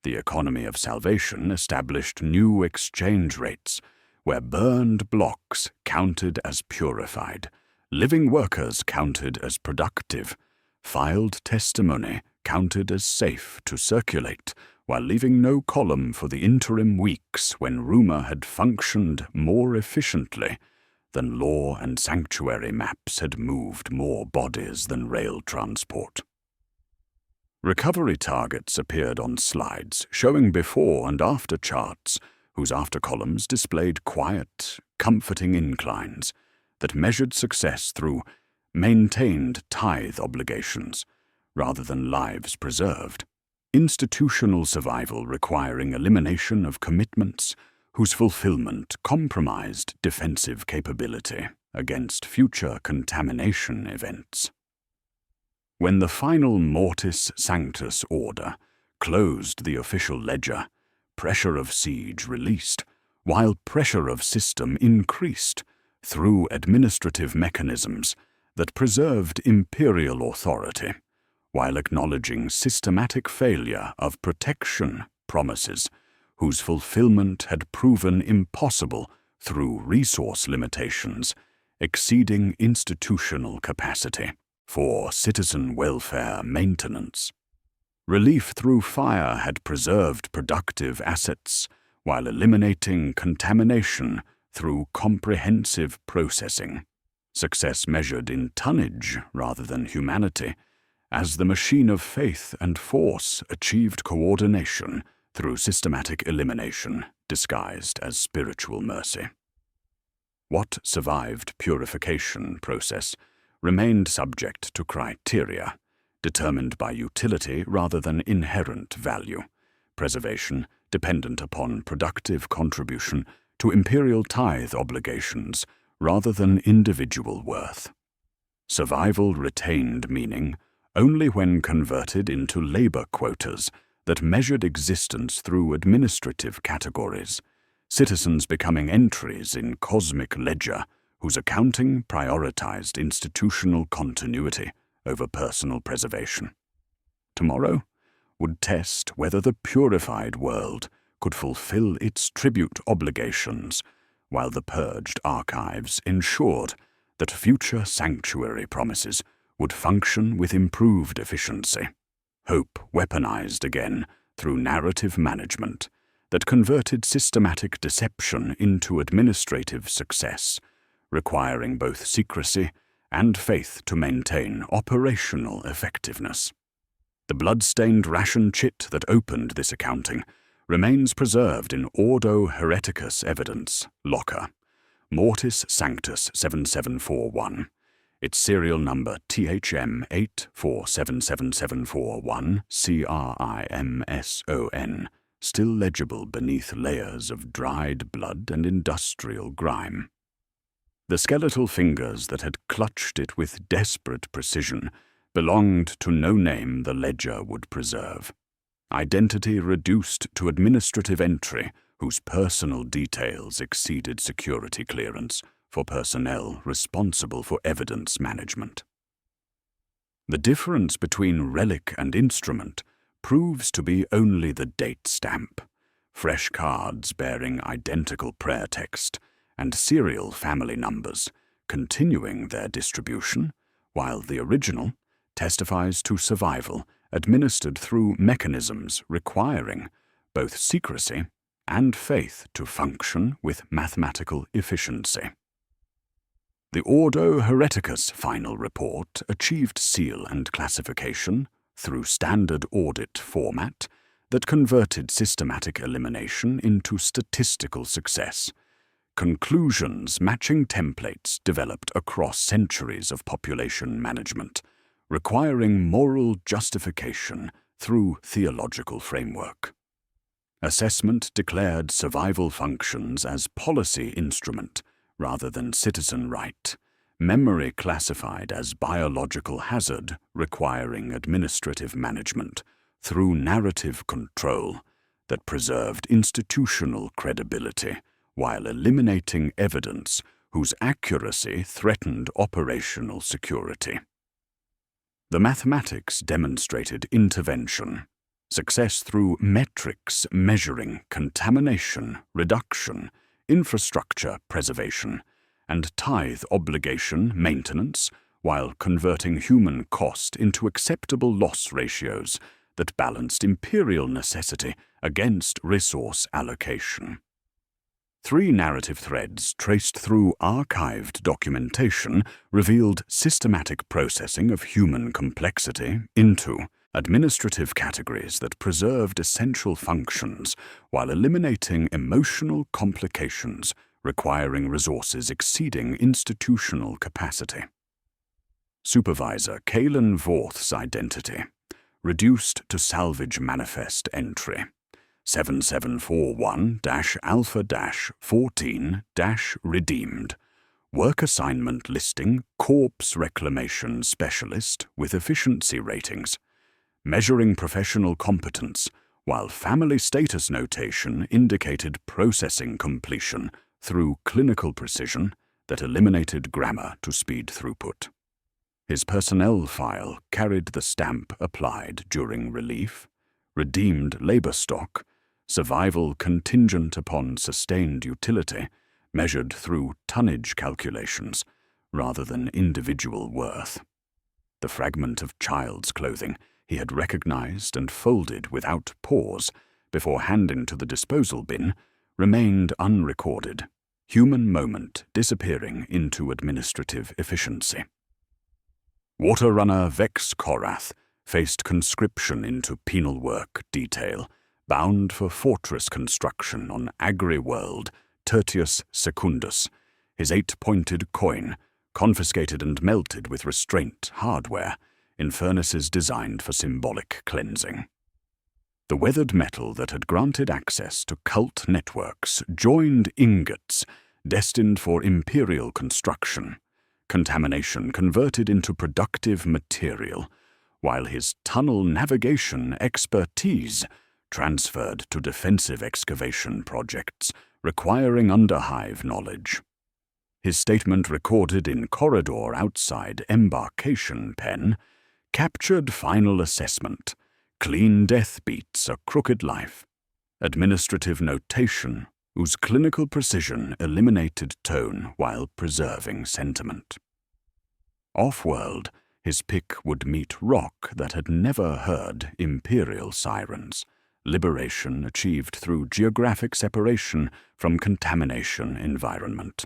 Speaker 1: The economy of salvation established new exchange rates, where burned blocks counted as purified, living workers counted as productive, filed testimony counted as safe to circulate, while leaving no column for the interim weeks when rumor had functioned more efficiently than law and sanctuary maps had moved more bodies than rail transport. Recovery targets appeared on slides showing before and after charts, whose after columns displayed quiet, comforting inclines that measured success through maintained tithe obligations rather than lives preserved. Institutional survival requiring elimination of commitments whose fulfillment compromised defensive capability against future contamination events. When the final Mortis Sanctus order closed the official ledger, pressure of siege released, while pressure of system increased through administrative mechanisms that preserved imperial authority, while acknowledging systematic failure of protection promises whose fulfillment had proven impossible through resource limitations exceeding institutional capacity for citizen welfare maintenance. Relief through fire had preserved productive assets while eliminating contamination through comprehensive processing, success measured in tonnage rather than humanity, as the machine of faith and force achieved coordination through systematic elimination disguised as spiritual mercy. What survived purification process remained subject to criteria, determined by utility rather than inherent value, preservation dependent upon productive contribution to imperial tithe obligations rather than individual worth. Survival retained meaning only when converted into labor quotas that measured existence through administrative categories, citizens becoming entries in cosmic ledger whose accounting prioritized institutional continuity over personal preservation. Tomorrow would test whether the purified world could fulfill its tribute obligations, while the purged archives ensured that future sanctuary promises would function with improved efficiency. Hope weaponized again through narrative management that converted systematic deception into administrative success, requiring both secrecy and faith to maintain operational effectiveness. The blood-stained ration chit that opened this accounting remains preserved in Ordo Hereticus Evidence Locker, Mortis Sanctus 7741, its serial number THM 8477741 CRIMSON, still legible beneath layers of dried blood and industrial grime. The skeletal fingers that had clutched it with desperate precision belonged to no name the ledger would preserve. Identity reduced to administrative entry whose personal details exceeded security clearance for personnel responsible for evidence management. The difference between relic and instrument proves to be only the date stamp, fresh cards bearing identical prayer text and serial family numbers continuing their distribution, while the original testifies to survival administered through mechanisms requiring both secrecy and faith to function with mathematical efficiency. The Ordo Hereticus final report achieved seal and classification through standard audit format that converted systematic elimination into statistical success, conclusions matching templates developed across centuries of population management, requiring moral justification through theological framework. Assessment declared survival functions as policy instrument rather than citizen right. Memory classified as biological hazard requiring administrative management through narrative control that preserved institutional credibility while eliminating evidence whose accuracy threatened operational security. The mathematics demonstrated intervention, success through metrics measuring contamination reduction, infrastructure preservation, and tithe obligation maintenance while converting human cost into acceptable loss ratios that balanced imperial necessity against resource allocation. 3 narrative threads traced through archived documentation revealed systematic processing of human complexity into administrative categories that preserved essential functions while eliminating emotional complications requiring resources exceeding institutional capacity. Supervisor Kalen Vorth's identity reduced to salvage manifest entry 7741-Alpha-14-redeemed. Work assignment listing corpse reclamation specialist with efficiency ratings, measuring professional competence, while family status notation indicated processing completion through clinical precision that eliminated grammar to speed throughput. His personnel file carried the stamp applied during relief, redeemed labor stock, survival contingent upon sustained utility, measured through tonnage calculations rather than individual worth. The fragment of child's clothing he had recognized and folded without pause before handing to the disposal bin remained unrecorded, human moment disappearing into administrative efficiency. Water runner Vex Korath faced conscription into penal work detail, bound for fortress construction on Agri-World Tertius Secundus, his 8-pointed coin, confiscated and melted with restraint hardware, in furnaces designed for symbolic cleansing. The weathered metal that had granted access to cult networks joined ingots destined for imperial construction, contamination converted into productive material, while his tunnel navigation expertise transferred to defensive excavation projects requiring underhive knowledge. His statement recorded in corridor outside embarkation pen captured final assessment, clean death beats a crooked life, administrative notation whose clinical precision eliminated tone while preserving sentiment. Off-world, his pick would meet rock that had never heard imperial sirens, liberation achieved through geographic separation from contamination environment.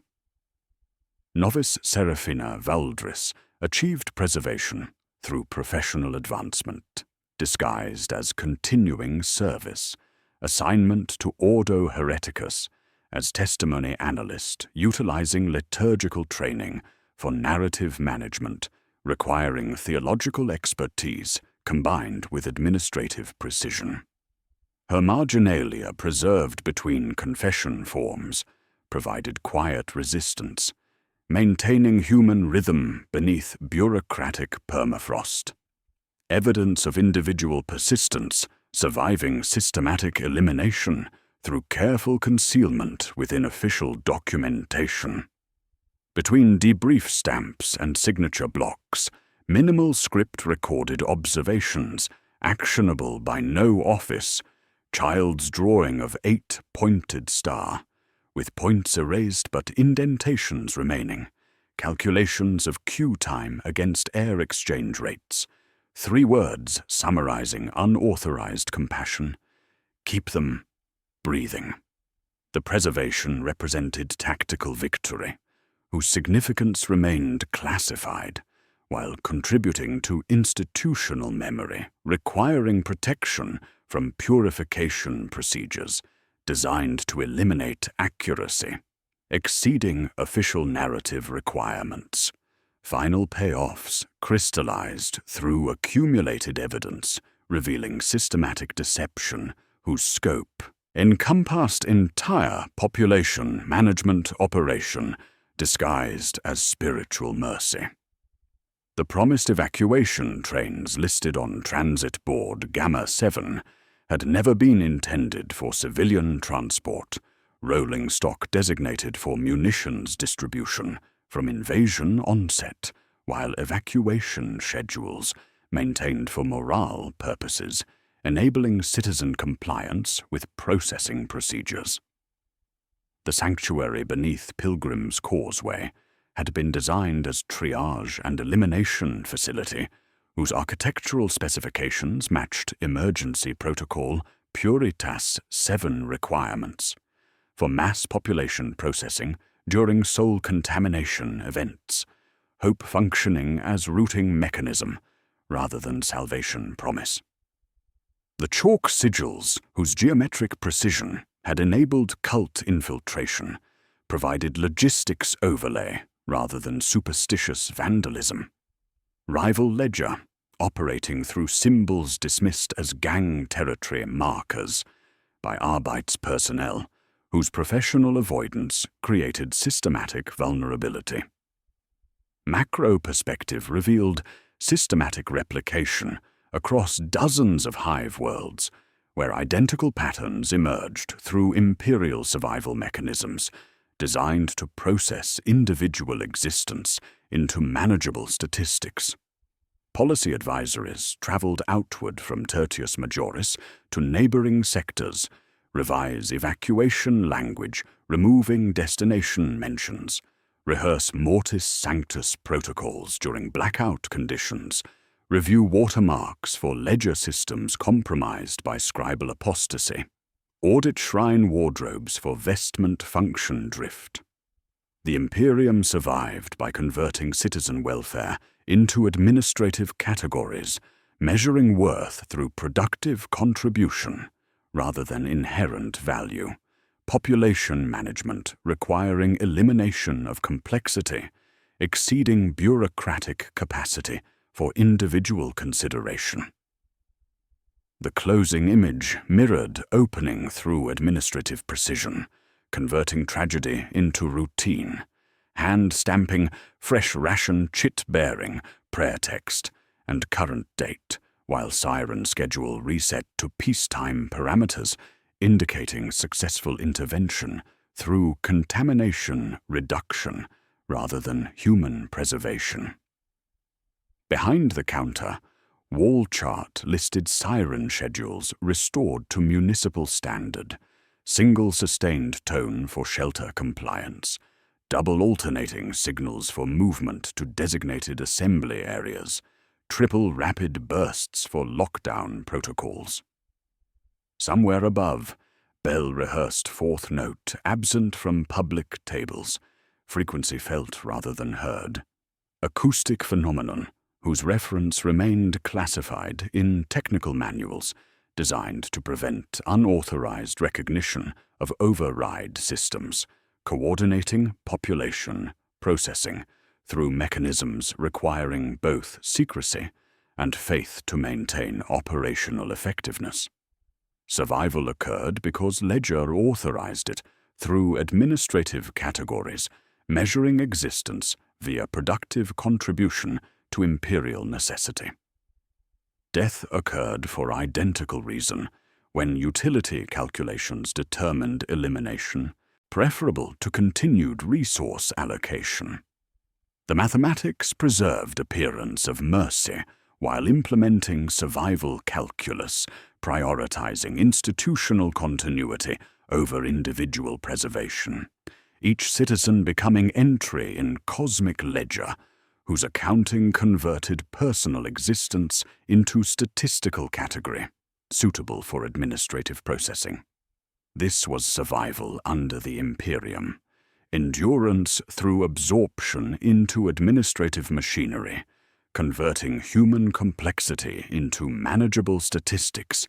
Speaker 1: Novice Seraphina Valdris achieved preservation through professional advancement, disguised as continuing service, assignment to Ordo Hereticus as testimony analyst utilizing liturgical training for narrative management, requiring theological expertise combined with administrative precision. Her marginalia preserved between confession forms provided quiet resistance, maintaining human rhythm beneath bureaucratic permafrost. Evidence of individual persistence surviving systematic elimination through careful concealment within official documentation. Between debrief stamps and signature blocks, minimal script recorded observations, actionable by no office, child's drawing of 8-pointed star, with points erased but indentations remaining, calculations of queue time against air exchange rates, 3 words summarizing unauthorized compassion, keep them breathing. The preservation represented tactical victory, whose significance remained classified, while contributing to institutional memory, requiring protection from purification procedures designed to eliminate accuracy, exceeding official narrative requirements. Final payoffs crystallized through accumulated evidence, revealing systematic deception whose scope encompassed entire population management operation disguised as spiritual mercy. The promised evacuation trains listed on Transit Board Gamma 7 had never been intended for civilian transport, rolling stock designated for munitions distribution from invasion onset, while evacuation schedules maintained for morale purposes, enabling citizen compliance with processing procedures. The sanctuary beneath Pilgrim's Causeway had been designed as triage and elimination facility, whose architectural specifications matched Emergency Protocol Puritas 7 requirements for mass population processing during soul contamination events, hope functioning as routing mechanism rather than salvation promise. The chalk sigils, whose geometric precision had enabled cult infiltration, provided logistics overlay rather than superstitious vandalism. Rival Ledger, operating through symbols dismissed as gang territory markers by Arbite's personnel, whose professional avoidance created systematic vulnerability. Macro perspective revealed systematic replication across dozens of hive worlds, where identical patterns emerged through imperial survival mechanisms designed to process individual existence into manageable statistics. Policy advisories traveled outward from Tertius Majoris to neighboring sectors, revise evacuation language, removing destination mentions, rehearse Mortis Sanctus protocols during blackout conditions, review watermarks for ledger systems compromised by scribal apostasy, audit shrine wardrobes for vestment function drift. The Imperium survived by converting citizen welfare into administrative categories, measuring worth through productive contribution rather than inherent value, population management requiring elimination of complexity, exceeding bureaucratic capacity for individual consideration. The closing image mirrored opening through administrative precision, converting tragedy into routine, hand-stamping fresh ration chit-bearing, prayer text, and current date, while siren schedule reset to peacetime parameters, indicating successful intervention through contamination reduction rather than human preservation. Behind the counter, wall chart listed siren schedules restored to municipal standard, single sustained tone for shelter compliance, double alternating signals for movement to designated assembly areas, triple rapid bursts for lockdown protocols. Somewhere above, bell rehearsed fourth note absent from public tables, frequency felt rather than heard. Acoustic phenomenon whose reference remained classified in technical manuals designed to prevent unauthorized recognition of override systems, coordinating population processing through mechanisms requiring both secrecy and faith to maintain operational effectiveness. Survival occurred because Ledger authorized it through administrative categories, measuring existence via productive contribution to imperial necessity. Death occurred for identical reason, when utility calculations determined elimination, preferable to continued resource allocation. The mathematics preserved appearance of mercy while implementing survival calculus, prioritizing institutional continuity over individual preservation, each citizen becoming entry in cosmic ledger, whose accounting converted personal existence into statistical category, suitable for administrative processing. This was survival under the Imperium, endurance through absorption into administrative machinery, converting human complexity into manageable statistics,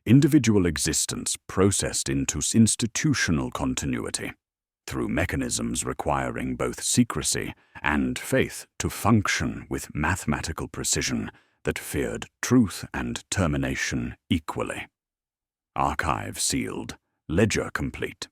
Speaker 1: individual existence processed into institutional continuity, through mechanisms requiring both secrecy and faith to function with mathematical precision that feared truth and termination equally. Archive sealed, Ledger complete.